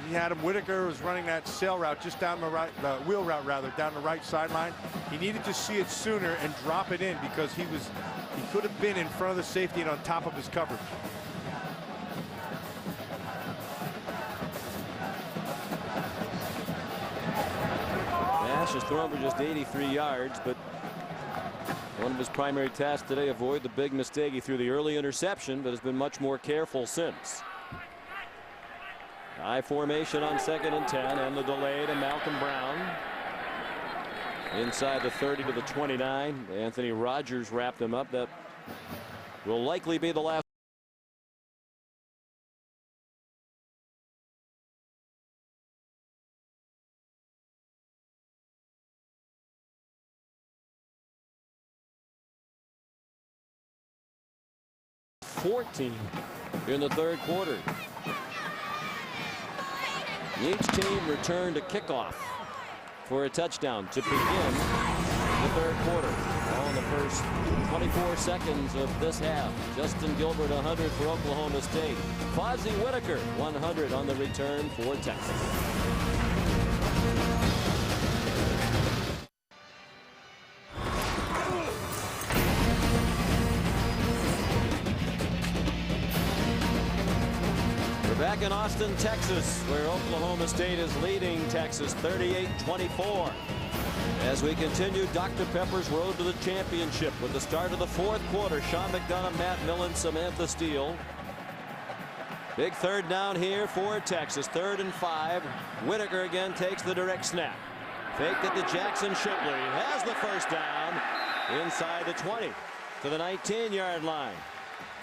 He had him. Whitaker was running that sail route just down the right, wheel route rather, down the right sideline. He needed to see it sooner and drop it in because he could have been in front of the safety and on top of his coverage. Ash has thrown for just 83 yards, but one of his primary tasks today, avoid the big mistake. He threw the early interception, but has been much more careful since. High formation on 2nd and 10, and the delay to Malcolm Brown. Inside the 30 to the 29. Anthony Rogers wrapped him up. That will likely be the last. .14 in the 3rd quarter. Each team returned a kickoff for a touchdown to begin the 3rd quarter. All in the first 24 seconds of this half. Justin Gilbert 100 for Oklahoma State. Fozzie Whitaker 100 on the return for Texas. Back in Austin, Texas, where Oklahoma State is leading Texas 38-24. As we continue Dr. Pepper's road to the championship with the start of the fourth quarter. Sean McDonough, Matt Millen, Samantha Steele. Big third down here for Texas. 3rd and 5. Whitaker again takes the direct snap. Faked it to Jackson Shipley. Has the first down inside the 20 to the 19-yard line.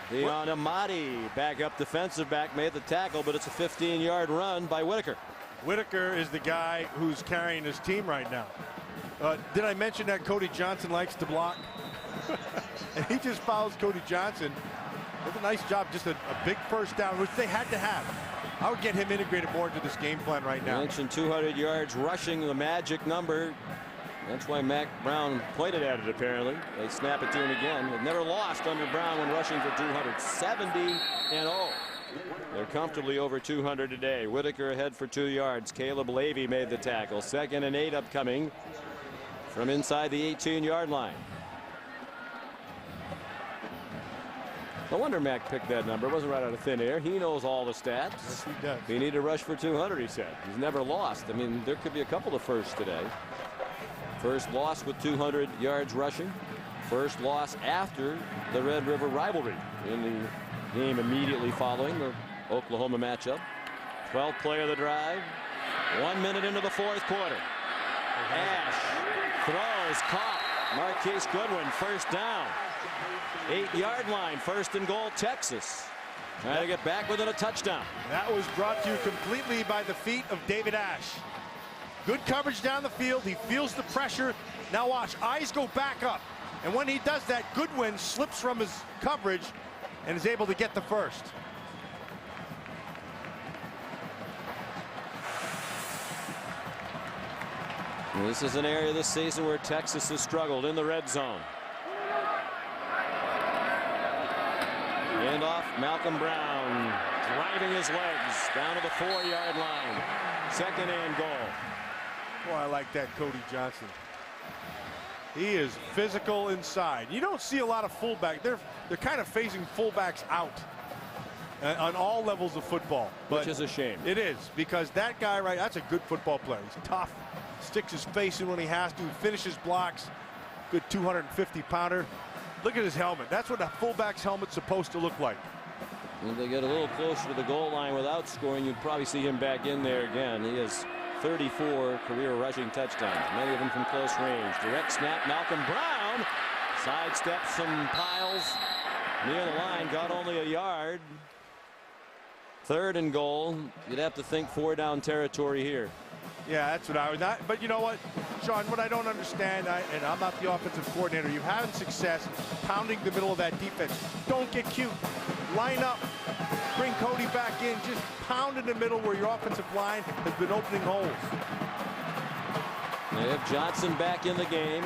Deon Amadi, backup defensive back, made the tackle, but it's a 15-yard run by Whitaker. Whitaker is the guy who's carrying his team right now. Did I mention that Cody Johnson likes to block? And he just fouls Cody Johnson. That's a nice job. Just a big first down, which they had to have. I would get him integrated more into this game plan right now. You mentioned 200 yards rushing, the magic number. That's why Mac Brown pointed at it, apparently. They snap it to him again. They've never lost under Brown when rushing for 270-0. They're comfortably over 200 today. Whitaker ahead for 2 yards. Caleb Levy made the tackle. 2nd and 8 upcoming from inside the 18-yard line. No wonder Mac picked that number. It wasn't right out of thin air. He knows all the stats. Yes, he does. He need to rush for 200, he said. He's never lost. I mean, there could be a couple of firsts today. First loss with 200 yards rushing. First loss after the Red River rivalry in the game immediately following the Oklahoma matchup. 12th play of the drive. 1 minute into the fourth quarter. Ash throws, caught. Marquise Goodwin, first down. 8-yard line, 1st and goal, Texas. Trying to get back within a touchdown. That was brought to you completely by the feet of David Ash. Good coverage down the field. He feels the pressure. Now watch, eyes go back up. And when he does that, Goodwin slips from his coverage and is able to get the first. This is an area this season where Texas has struggled in the red zone. Hand off, Malcolm Brown driving his legs down to the 4-yard line. 2nd and goal. Boy, I like that Cody Johnson. He is physical inside. You don't see a lot of fullback. They're kind of phasing fullbacks out on all levels of football. But which is a shame. It is, because that guy, right, that's a good football player. He's tough, sticks his face in when he has to, finishes blocks. Good 250-pounder. Look at his helmet. That's what a fullback's helmet's supposed to look like. When they get a little closer to the goal line without scoring, you'd probably see him back in there again. He has 34 career rushing touchdowns, many of them from close range. Direct snap, Malcolm Brown sidesteps some piles near the line, got only a yard. 3rd and goal. You'd have to think 4-down territory here. Yeah, that's what I would not. But you know what, Sean, what I don't understand, and I'm not the offensive coordinator, you're having success pounding the middle of that defense. Don't get cute. Line up. Bring Cody back in. Just pound in the middle where your offensive line has been opening holes. They have Johnson back in the game.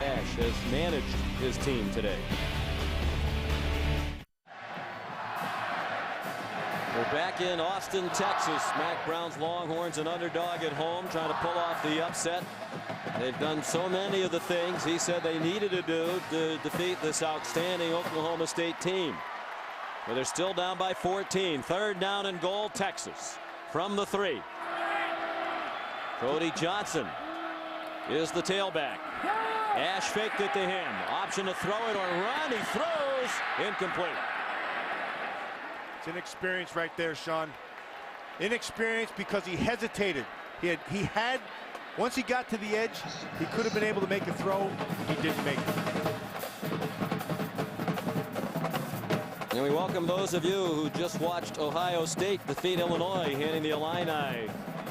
Ash has managed his team today. We're back in Austin, Texas. Mac Brown's Longhorns, an underdog at home, trying to pull off the upset. They've done so many of the things he said they needed to do to defeat this outstanding Oklahoma State team. But they're still down by 14. 3rd down and goal, Texas. From the 3. Cody Johnson is the tailback. Ash faked it to him. Option to throw it or run. He throws. Incomplete. It's inexperience right there, Sean. Inexperience because he hesitated. He had once he got to the edge, he could have been able to make a throw. He didn't make it. And we welcome those of you who just watched Ohio State defeat Illinois, handing the Illini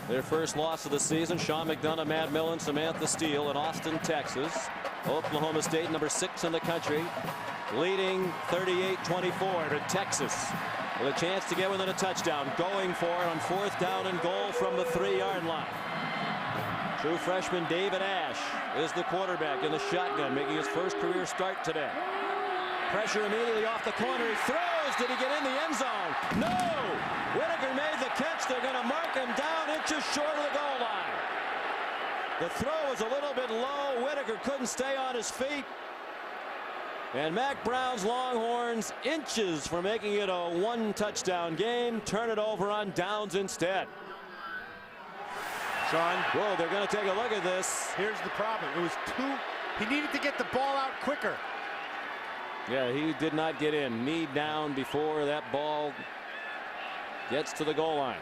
their first loss of the season. Sean McDonough, Matt Millen, Samantha Steele in Austin, Texas. Oklahoma State, number 6 in the country, leading 38-24 to Texas, with a chance to get within a touchdown. Going for it on 4th down and goal from the 3-yard line. True freshman David Ash is the quarterback in the shotgun, making his first career start today. Pressure immediately off the corner. He throws. Did he get in the end zone? No! Whitaker made the catch. They're going to mark him down inches short of the goal line. The throw was a little bit low. Whitaker couldn't stay on his feet. And Mack Brown's Longhorns inches from making it a one-touchdown game. Turn it over on downs instead. Sean. Whoa, they're going to take a look at this. Here's the problem. It was he needed to get the ball out quicker. Yeah, he did not get in. Knee down before that ball gets to the goal line.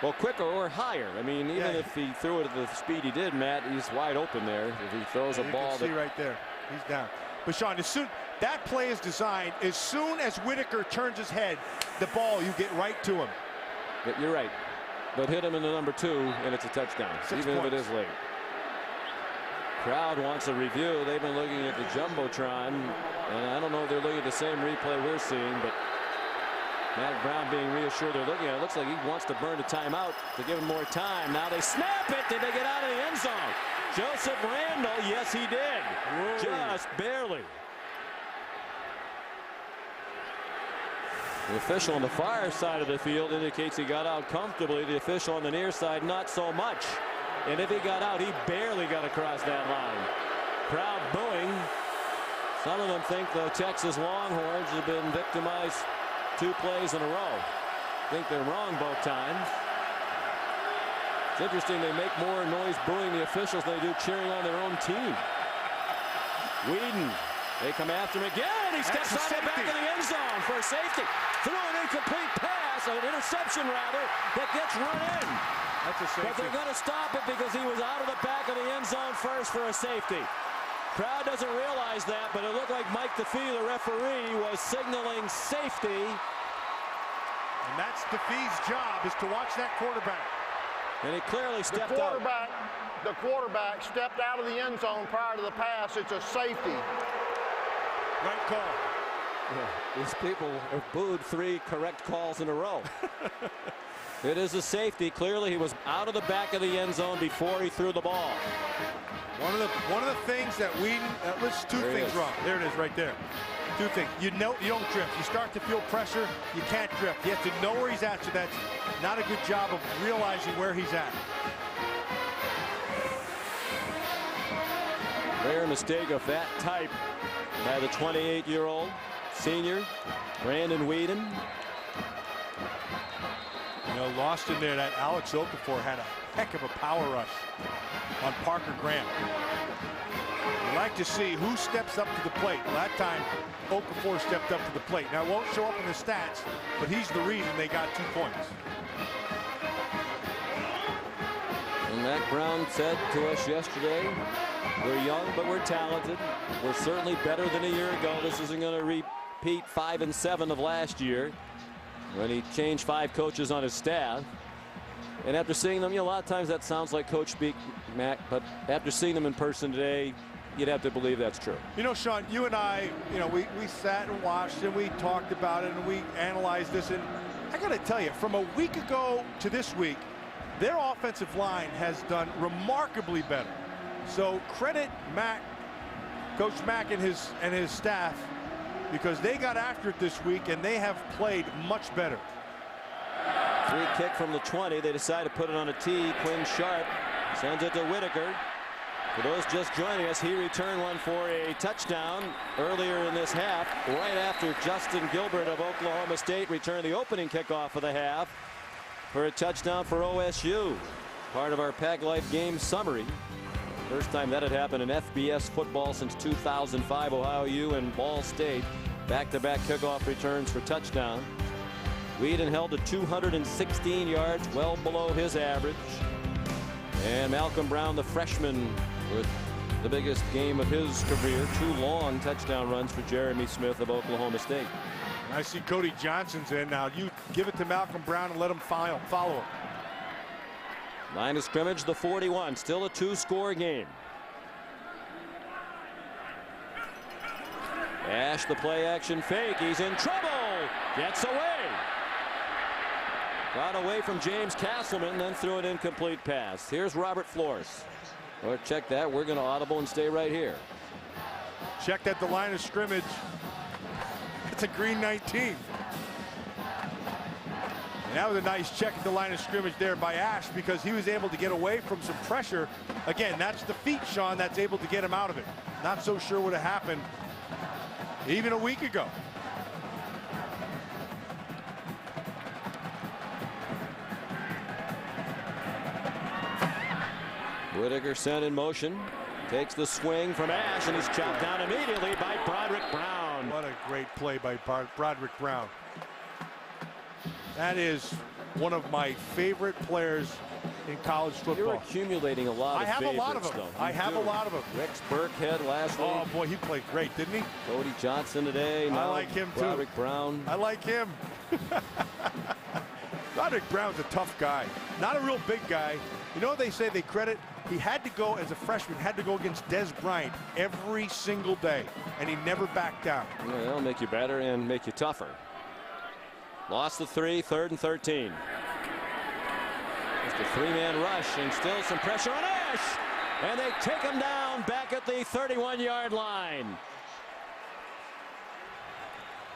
Well, quicker or higher. I mean, even if he threw it at the speed he did, Matt, he's wide open there. If he throws a ball, you can see right there, he's down. But Sean, that play is designed. As soon as Whitaker turns his head, the ball, you get right to him. But you're right. But hit him in the number 2, and it's a touchdown, 6 even points. if it is late. Crowd wants a review. They've been looking at the Jumbotron, and I don't know if they're looking at the same replay we're seeing, but Mack Brown being reassured they're looking at it. Looks like he wants to burn a timeout to give him more time. Now they snap it. Did they get out of the end zone? Joseph Randall, yes, he did. Whoa. Just barely. The official on the far side of the field indicates he got out comfortably. The official on the near side, not so much. And if he got out, he barely got across that line. Crowd booing. Some of them think the Texas Longhorns have been victimized 2 plays in a row. Think they're wrong both times. It's interesting they make more noise booing the officials than they do cheering on their own team. Whedon, they come after him again. He steps on the back of the end zone for a safety. Threw an incomplete pass, an interception rather, that gets run in. That's a safety. But they're going to stop it because he was out of the back of the end zone first for a safety. Crowd doesn't realize that, but it looked like Mike DeFee, the referee, was signaling safety. And that's DeFee's job, is to watch that quarterback. And he clearly stepped out. The quarterback stepped out of the end zone prior to the pass. It's a safety. Right call. Yeah, these people have booed 3 correct calls in a row. It is a safety. Clearly, he was out of the back of the end zone before he threw the ball. One of the things that there's 2 things wrong. There it is, right there. 2 things. You don't drift. You start to feel pressure. You can't drift. You have to know where he's at. So that's not a good job of realizing where he's at. Rare mistake of that type by the 28-year-old senior Brandon Whedon. You know, lost in there, that Alex Okafor had a heck of a power rush on Parker Graham. You'd like to see who steps up to the plate. Well, that time, Okafor stepped up to the plate. Now, it won't show up in the stats, but he's the reason they got 2 points. And Mack Brown said to us yesterday, we're young, but we're talented. We're certainly better than a year ago. This isn't going to repeat 5 and 7 of last year, when he changed 5 coaches on his staff. And after seeing them, a lot of times that sounds like coach speak, Mac, but after seeing them in person today, you'd have to believe that's true. You know, Sean, you and I, we sat and watched and we talked about it and we analyzed this. And I got to tell you, from a week ago to this week, their offensive line has done remarkably better. So credit Mac, Coach Mack and his staff, because they got after it this week and they have played much better. 3 kick from the 20. They decide to put it on a tee. Quinn Sharp sends it to Whitaker. For those just joining us, he returned one for a touchdown earlier in this half, right after Justin Gilbert of Oklahoma State returned the opening kickoff of the half for a touchdown for OSU. Part of our Pac Life game summary. First time that had happened in FBS football since 2005. Ohio U and Ball State back-to-back kickoff returns for touchdown. Whedon held to 216 yards, well below his average. And Malcolm Brown, the freshman, with the biggest game of his career. 2 long touchdown runs for Jeremy Smith of Oklahoma State. I see Cody Johnson's in now. You give it to Malcolm Brown and let him follow him. Line of scrimmage, the 41. Still a 2-score game. Ash, the play action fake. He's in trouble. Gets away. Got away from James Castleman, then threw an incomplete pass. Here's Robert Flores. Or check that. We're going to audible and stay right here. Checked at the line of scrimmage. It's a green 19. And that was a nice check at the line of scrimmage there by Ash because he was able to get away from some pressure. Again, that's the feet, Sean, that's able to get him out of it. Not so sure what would have happened even a week ago. Whitaker sent in motion. Takes the swing from Ash, and he's chopped down immediately by Broderick Brown. What a great play by Broderick Brown. That is one of my favorite players in college football. You're accumulating a lot of I have a lot of favorites, them. though. I have a lot of them. Rex Burkhead last week. Oh, boy, he played great, didn't he? Cody Johnson today. I like him, too. Broderick Brown. I like him. Broderick Brown's a tough guy. Not a real big guy. You know what they say they credit? He had to go, as a freshman, had to go against Des Bryant every single day, and he never backed down. Yeah, that'll make you better and make you tougher. Lost the 3, 3rd and 13. Just a 3-man rush, and still some pressure on Ash. And they take him down back at the 31-yard line.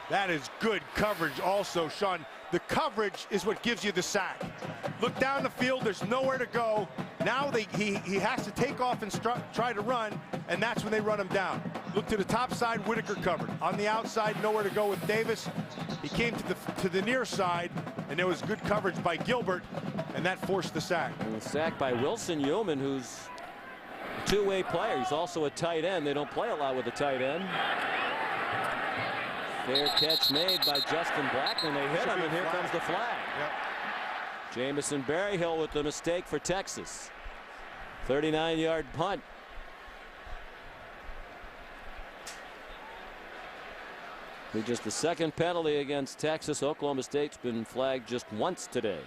That is good coverage also, Sean. The coverage is what gives you the sack. Look down the field, there's nowhere to go. Now he has to take off and try to run, and that's when they run him down. Look to the top side, Whitaker covered. On the outside, nowhere to go with Davis. He came to the near side, and there was good coverage by Gilbert, and that forced the sack. And the sack by Wilson Yeoman, who's a two-way player. He's also a tight end. They don't play a lot with a tight end. Fair catch made by Justin Blackman. They hit him, and here comes the flag. Yep. Jamison Berryhill with the mistake for Texas. 39-yard punt. Be just the second penalty against Texas. Oklahoma State's been flagged just once today.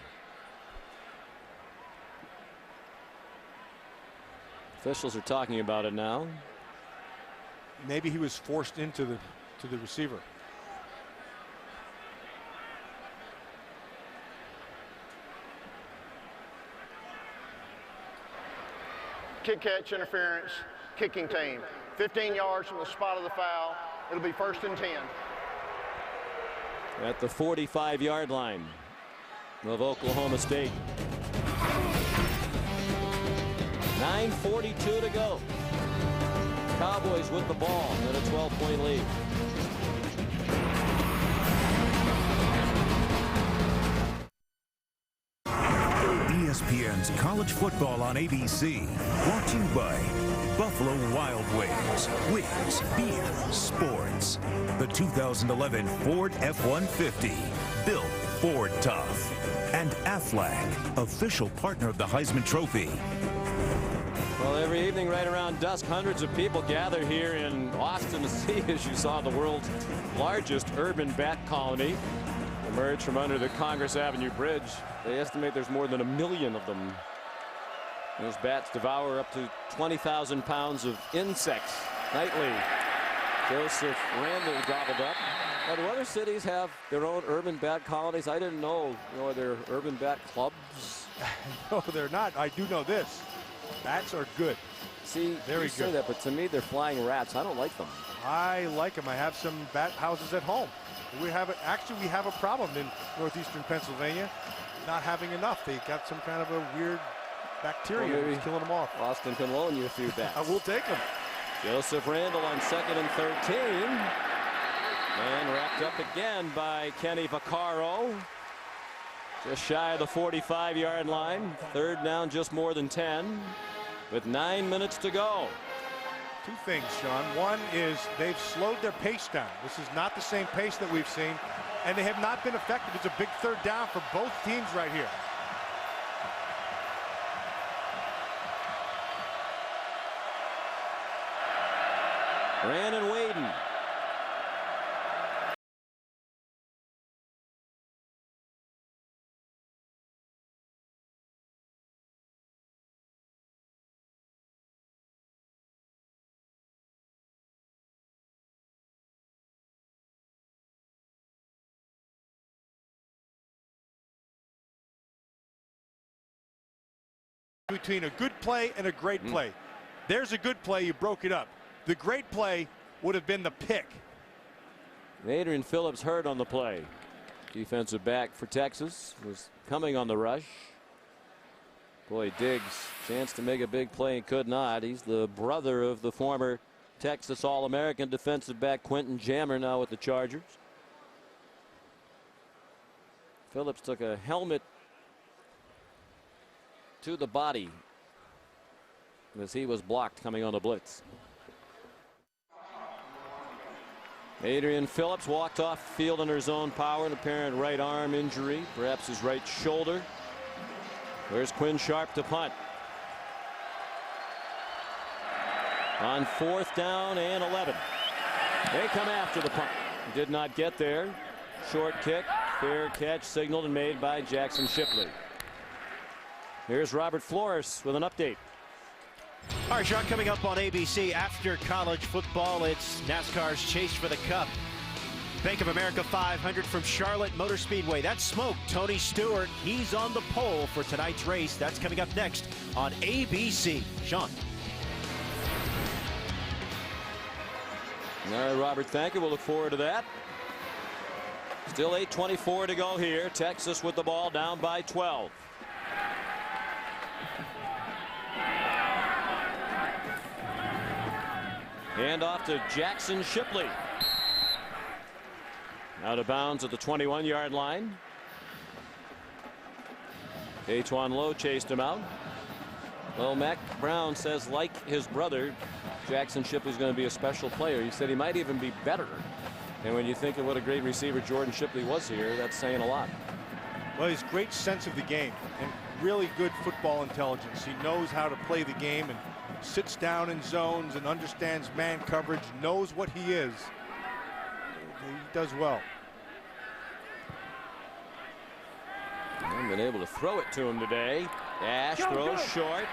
Officials are talking about it now. Maybe he was forced into the receiver. Kick catch interference, kicking team. 15 yards from the spot of the foul. It'll be 1st and 10. At the 45-yard line of Oklahoma State. 9:42 to go. Cowboys with the ball and a 12-point lead. ESPN's College Football on ABC. Brought to you by Buffalo Wild Wings. Wings, beer, sports. The 2011 Ford F-150. Built Ford Tough. And Aflac, official partner of the Heisman Trophy. Well, every evening right around dusk, hundreds of people gather here in Austin to see, as you saw, the world's largest urban bat colony emerge from under the Congress Avenue Bridge. They estimate there's more than 1 million of them. Those bats devour up to 20,000 pounds of insects nightly. Joseph Randall gobbled up. Now, do other cities have their own urban bat colonies? I didn't know. Are there urban bat clubs? No, they're not. I do know this. Bats are good. See, very you say good. that, but to me, they're flying rats. I don't like them. I like them. I have some bat houses at home. We have a problem in northeastern Pennsylvania, not having enough. They got some kind of a weird bacteria that's killing them off. Austin can loan you a few bats. I will take them. Joseph Randall on 2nd and 13. And wrapped up again by Kenny Vaccaro. Just shy of the 45-yard line. 3rd down, just more than 10. With 9 minutes to go. Two things, Sean. One is they've slowed their pace down. This is not the same pace that we've seen, and they have not been effective. It's a big 3rd down for both teams right here. Brandon Whedon. Between a good play and a great play. There's a good play, you broke it up. The great play, would have been the pick. Adrian Phillips hurt on the play. Defensive back for Texas was coming on the rush. Boy, Diggs, chance to make a big play and could not. He's the brother of the former Texas All-American defensive back Quentin Jammer, now with the Chargers. Phillips took a helmet to the body as he was blocked coming on the blitz. Adrian Phillips walked off the field under his own power, an apparent right arm injury, perhaps his right shoulder. Where's Quinn Sharp to punt? On 4th down and 11. They come after the punt. Did not get there. Short kick, fair catch signaled and made by Jackson Shipley. Here's Robert Flores with an update. All right, Sean, coming up on ABC after college football, it's NASCAR's Chase for the Cup. Bank of America 500 from Charlotte Motor Speedway. That's Smoke. Tony Stewart, he's on the pole for tonight's race. That's coming up next on ABC. Sean. All right, Robert, thank you. We'll look forward to that. Still 8:24 to go here. Texas with the ball, down by 12. Hand off to Jackson Shipley. Out of bounds at the 21-yard line. Antoine Lowe chased him out. Well, Mac Brown says, like his brother, Jackson Shipley's going to be a special player. He said he might even be better. And when you think of what a great receiver Jordan Shipley was here, that's saying a lot. Well, he's great sense of the game and really good football intelligence. He knows how to play the game and sits down in zones and understands man coverage, knows what he is. He does well. And been able to throw it to him today. Ash throws short.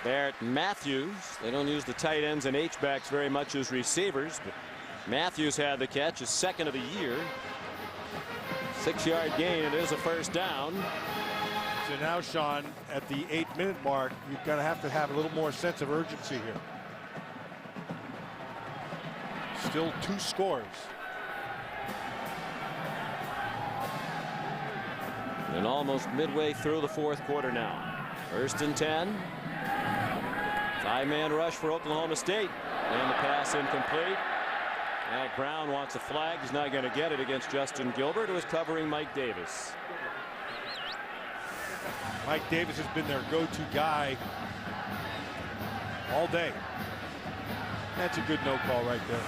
Barrett Matthews. They don't use the tight ends and H-backs very much as receivers, but Matthews had the catch, his second of the year. 6-yard gain. It is a first down. So now, Sean, at the 8-minute mark, you're going to have a little more sense of urgency here. Still 2 scores. And almost midway through the 4th quarter now. 1st and 10. 5-man rush for Oklahoma State. And the pass incomplete. Matt Brown wants a flag. He's not going to get it against Justin Gilbert, who is covering Mike Davis. Mike Davis has been their go-to guy all day. That's a good no call right there.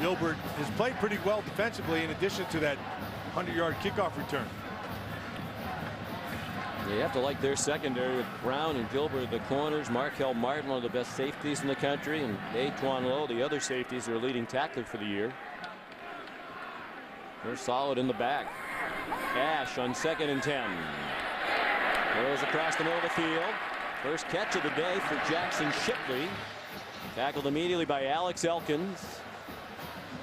Gilbert has played pretty well defensively in addition to that 100-yard kickoff return. You have to like their secondary with Brown and Gilbert, the corners. Markel Martin, one of the best safeties in the country, and Antoine Lowe, the other safeties, their leading tackler for the year. They're solid in the back. Ash on 2nd and 10. Throws across the middle of the field. First catch of the day for Jackson Shipley. Tackled immediately by Alex Elkins.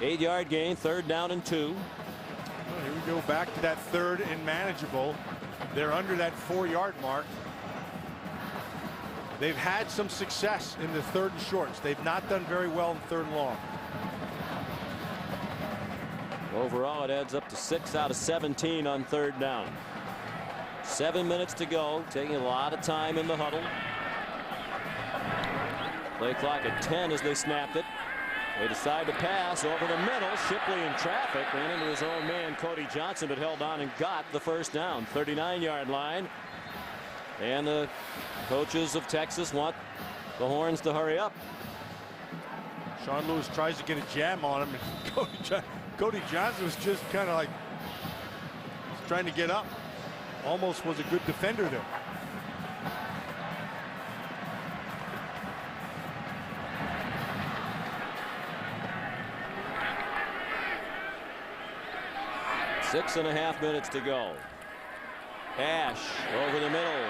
8-yard gain, 3rd down and 2. Well, here we go back to that 3rd and manageable. They're under that 4-yard mark. They've had some success in the 3rd and shorts. They've not done very well in 3rd and long. Overall, it adds up to 6 out of 17 on 3rd down. 7 minutes to go, taking a lot of time in the huddle. Play clock at 10 as they snapped it. They decide to pass over the middle. Shipley in traffic, ran into his own man Cody Johnson, but held on and got the first down. 39-yard line. And the coaches of Texas want the Horns to hurry up. Sean Lewis tries to get a jam on him, and Cody Johnson was just kind of like trying to get up. Almost was a good defender there. Six and a half minutes to go. Ash over the middle.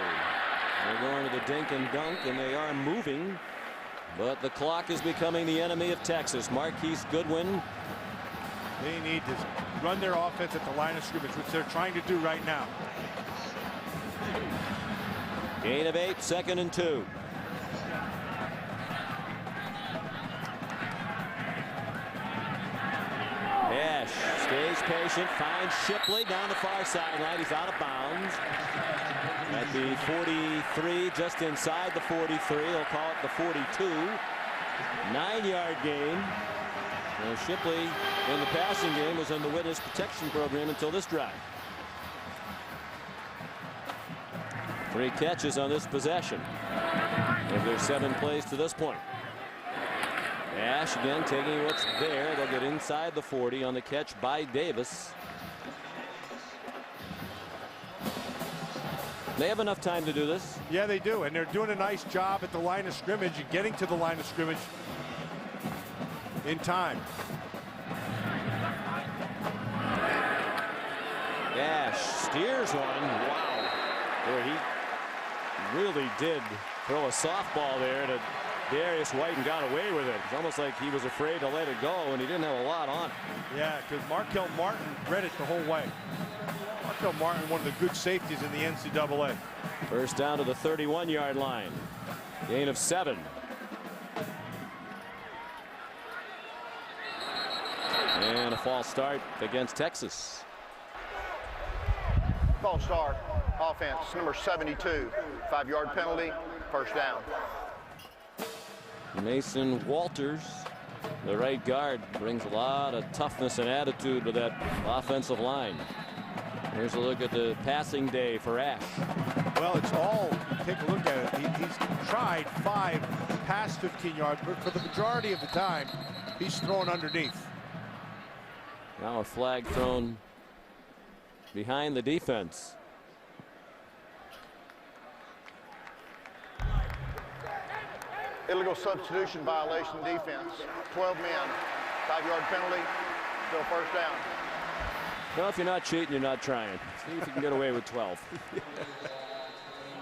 They're going to the dink and dunk, and they are moving. But the clock is becoming the enemy of Texas. Marquise Goodwin. They need to run their offense at the line of scrimmage, which they're trying to do right now. Gain of 8, 2nd and 2. patient, finds Shipley down the far sideline. He's out of bounds at the 43, just inside the 43. He'll call it the 42. 9-yard gain. Well, Shipley in the passing game was in the witness protection program until this drive. 3 catches on this possession. If there's 7 plays to this point. Ash again taking what's there. They'll get inside the 40 on the catch by Davis. They have enough time to do this. Yeah, they do, and they're doing a nice job at the line of scrimmage and getting to the line of scrimmage in time. Ash steers one. Wow. Boy, he really did throw a softball there to Darius White and got away with it. It's almost like he was afraid to let it go, and he didn't have a lot on it. Yeah, because Markel Martin read it the whole way. Markel Martin, one of the good safeties in the NCAA. First down to the 31-yard line. Gain of 7. And a false start against Texas. False start. Offense, number 72. 5-yard penalty. First down. Mason Walters, the right guard, brings a lot of toughness and attitude to that offensive line. Here's a look at the passing day for Ash. Well, it's all, take a look at it. He's tried 5 past 15 yards, but for the majority of the time, he's thrown underneath. Now a flag thrown behind the defense. Illegal substitution violation defense. 12 men. 5-yard penalty. Still first down. Well, if you're not cheating, you're not trying. See if you can get away with 12.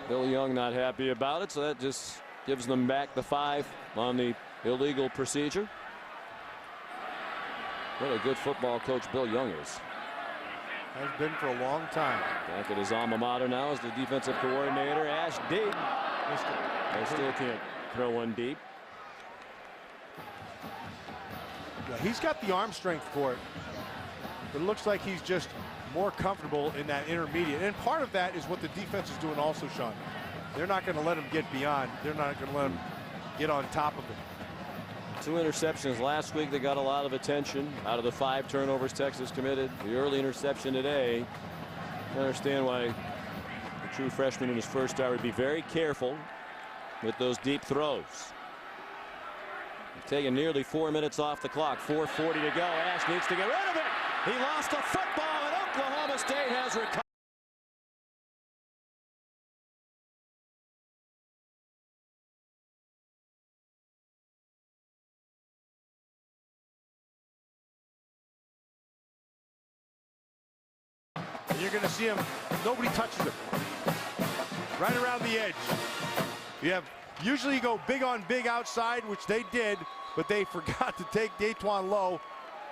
Bill Young not happy about it, so that just gives them back the 5 on the illegal procedure. What a good football coach Bill Young is. Has been for a long time. Back at his alma mater now as the defensive coordinator. Ash deep. They still can't throw one deep. Yeah, he's got the arm strength for it. But it looks like he's just more comfortable in that intermediate. And part of that is what the defense is doing also, Sean. They're not going to let him get beyond. They're not going to let him get on top of him. 2 interceptions last week that got a lot of attention. Out of the 5 turnovers Texas committed, the early interception today. I understand why the true freshman in his first start would be very careful with those deep throws. Taking nearly 4 minutes off the clock. 4:40 to go. Ash needs to get rid of it. He lost a football, and Oklahoma State has recovered. And you're going to see him. Nobody touches him. Right around the edge. You have usually you go big on big outside, which they did, but they forgot to take Daquan Lowe,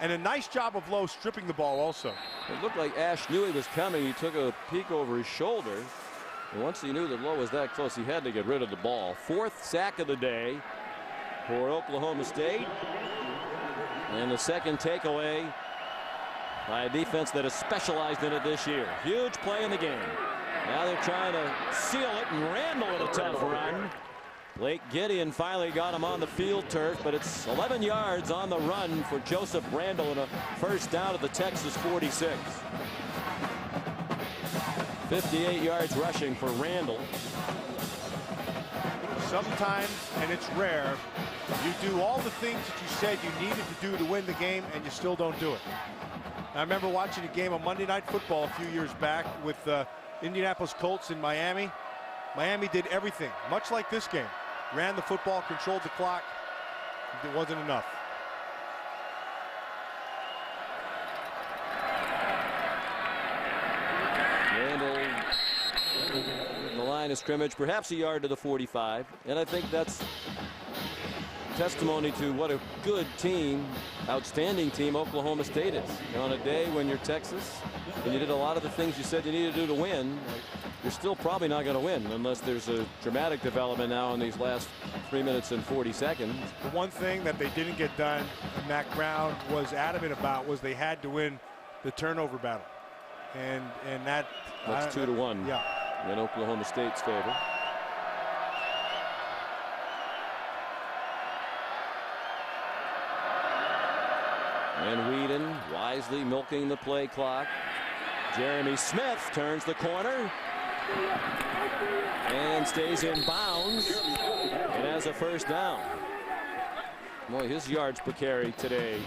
and a nice job of Lowe stripping the ball also. It looked like Ash knew he was coming. He took a peek over his shoulder, and once he knew that Lowe was that close, he had to get rid of the ball. 4th sack of the day for Oklahoma State, and the second takeaway by a defense that has specialized in it this year. Huge play in the game. Now they're trying to seal it, and Randall with a tough run. Blake Gideon finally got him on the field turf, but it's 11 yards on the run for Joseph Randall and a first down at the Texas 46. 58 yards rushing for Randall. Sometimes, and it's rare, you do all the things that you said you needed to do to win the game, and you still don't do it. I remember watching a game of Monday Night Football a few years back with Indianapolis Colts in Miami. Miami did everything, much like this game. Ran the football, controlled the clock. It wasn't enough. Randall in the line of scrimmage, perhaps a yard to the 45. And I think that's testimony to what a good team, outstanding team Oklahoma State is. And on a day when you're Texas and you did a lot of the things you said you needed to do to win, you're still probably not going to win unless there's a dramatic development now in these last 3 minutes and 40 seconds. The one thing that they didn't get done, Mack Brown was adamant about, was they had to win the turnover battle. And that... That's 2-1 yeah. in Oklahoma State's favor. And Whedon wisely milking the play clock. Jeremy Smith turns the corner and stays in bounds and has a first down. Boy, his yards per carry today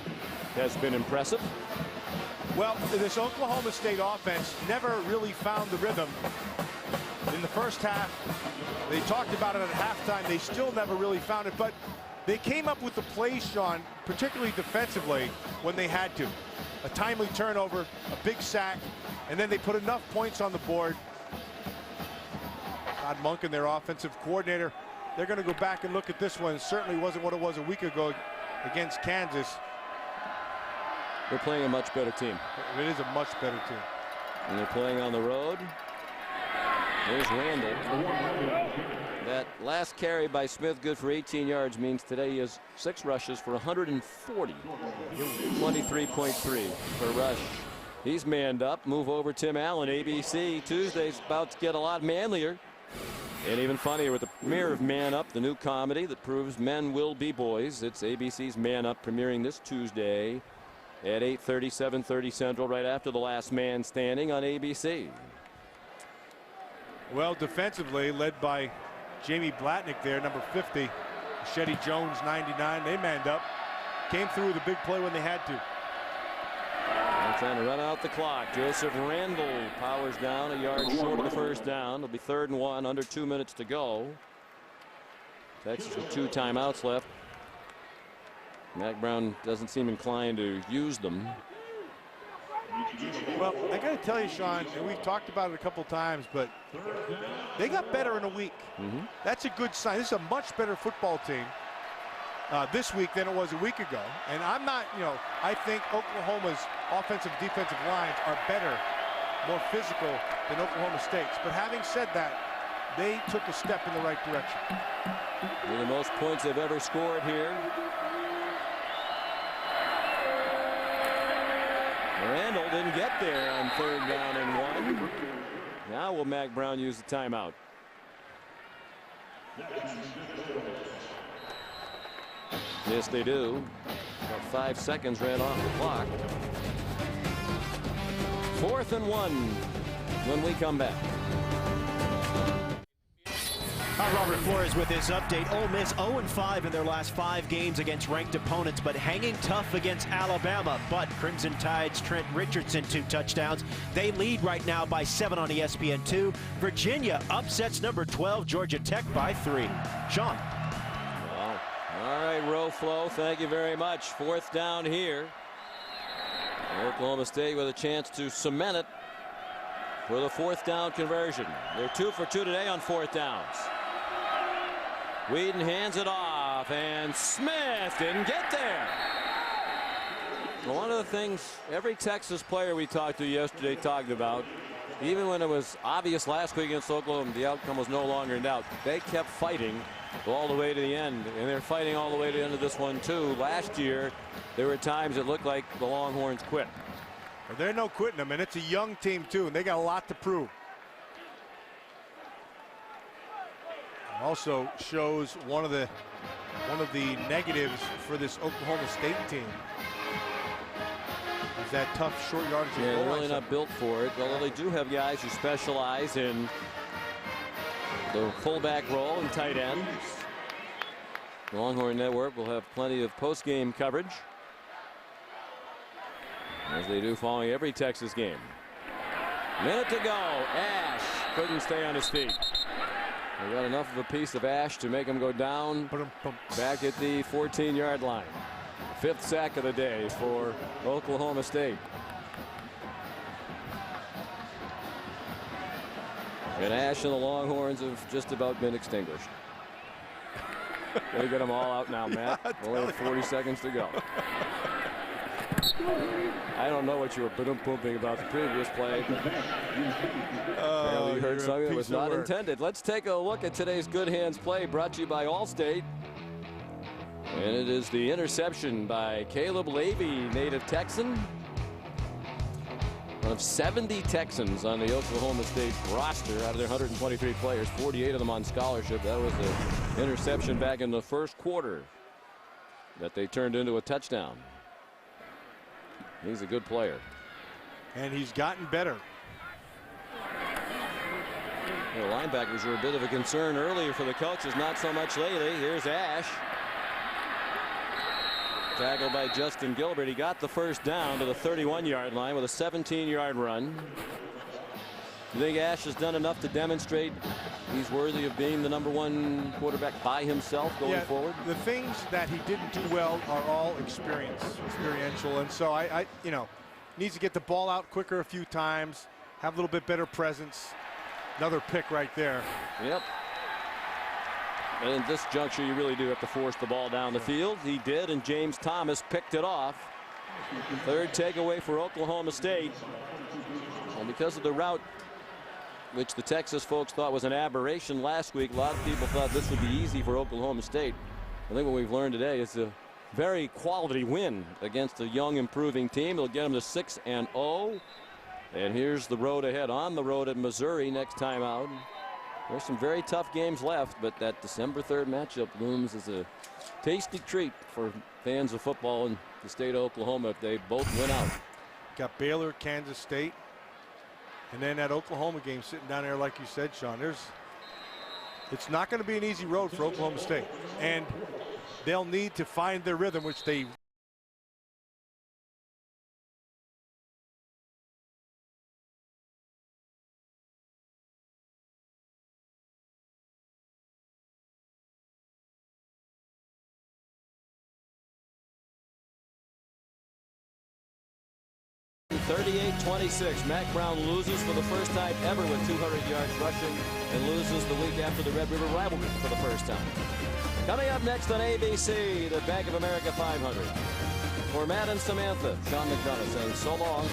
has been impressive. Well, this Oklahoma State offense never really found the rhythm. In the first half, they talked about it at halftime. They still never really found it, but they came up with the plays, Sean, particularly defensively, when they had to. A timely turnover, a big sack, and then they put enough points on the board. Todd Monken, their offensive coordinator, they're going to go back and look at this one. It certainly wasn't what it was a week ago against Kansas. They're playing a much better team. It is a much better team. And they're playing on the road. There's Randall. That last carry by Smith, good for 18 yards, means today he has 6 rushes for 140. 23.3 per rush. He's manned up. Move over Tim Allen. ABC Tuesday's about to get a lot manlier. And even funnier with the premiere of Man Up, the new comedy that proves men will be boys. It's ABC's Man Up, premiering this Tuesday at 8:30, 7:30 Central, right after The Last Man Standing on ABC. Well, defensively, led by Jamie Blatnick there, number 50. Shetty Jones, 99. They manned up. Came through with a big play when they had to. And trying to run out the clock. Joseph Randall powers down a yard short of the first down. It'll be 3rd and 1, under 2 minutes to go. Texas with 2 timeouts left. Mack Brown doesn't seem inclined to use them. Well, I got to tell you, Sean, and we've talked about it a couple times, but they got better in a week. That's a good sign. This is a much better football team this week than it was a week ago. And I'm not, I think Oklahoma's offensive defensive lines are better, more physical than Oklahoma State's. But having said that, they took a step in the right direction. One of the most points they've ever scored here. Randall didn't get there on 3rd down and 1. Now will Mack Brown use the timeout? Yes, they do. About 5 seconds ran off the clock. 4th and 1 when we come back. Robert Flores with his update. Ole Miss 0-5 in their last 5 games against ranked opponents, but hanging tough against Alabama. But Crimson Tide's Trent Richardson 2 touchdowns. They lead right now by 7 on ESPN2. Virginia upsets number 12 Georgia Tech by 3. Sean. Wow. All right, Roflo, thank you very much. 4th down here. Oklahoma State with a chance to cement it for the 4th down conversion. They're 2 for 2 today on 4th downs. Whedon hands it off, and Smith didn't get there. One of the things every Texas player we talked to yesterday talked about, even when it was obvious last week against Oklahoma, the outcome was no longer in doubt. They kept fighting all the way to the end, and they're fighting all the way to the end of this one too. Last year, there were times it looked like the Longhorns quit. Well, they're no quitting them, and it's a young team too, and they got a lot to prove. Also shows one of the negatives for this Oklahoma State team is that tough short yardage. Yeah, they're really not built for it. Although they do have guys who specialize in the fullback role and tight ends. The Longhorn Network will have plenty of post-game coverage, as they do following every Texas game. Minute to go. Ash couldn't stay on his feet. They got enough of a piece of Ash to make him go down back at the 14-yard line. 5th sack of the day for Oklahoma State. And Ash and the Longhorns have just about been extinguished. They get them all out now, Matt. Only 40 seconds to go. I don't know what you were boom-booming about the previous play. You heard something that was not intended. Let's take a look at today's Good Hands play, brought to you by Allstate. And it is the interception by Caleb Levy, native Texan. One of 70 Texans on the Oklahoma State roster out of their 123 players, 48 of them on scholarship. That was the interception back in the first quarter that they turned into a touchdown. He's a good player. And he's gotten better. The linebackers were a bit of a concern earlier for the coaches, not so much lately. Here's Ash. Tackled by Justin Gilbert. He got the first down to the 31-yard line with a 17-yard run. You think Ash has done enough to demonstrate he's worthy of being the #1 quarterback by himself going forward? The things that he didn't do well are all experiential, and so I you know, needs to get the ball out quicker a few times, have a little bit better presence. Another pick right there. Yep. And in this juncture, you really do have to force the ball down the field. He did, and James Thomas picked it off. Third takeaway for Oklahoma State. And because of the route, which the Texas folks thought was an aberration last week, a lot of people thought this would be easy for Oklahoma State. I think what we've learned today is a very quality win against a young, improving team. It'll get them to 6-0. And here's the road ahead, on the road at Missouri next time out. There's some very tough games left, but that December 3rd matchup looms as a tasty treat for fans of football in the state of Oklahoma if they both win out. Got Baylor, Kansas State, and then that Oklahoma game sitting down there, like you said, Sean. It's not going to be an easy road for Oklahoma State, and they'll need to find their rhythm, which they (38-26). Mack Brown loses for the first time ever with 200 yards rushing, and loses the week after the Red River rivalry for the first time. Coming up next on ABC, the Bank of America 500. For Matt and Samantha, Sean McDonough saying so long.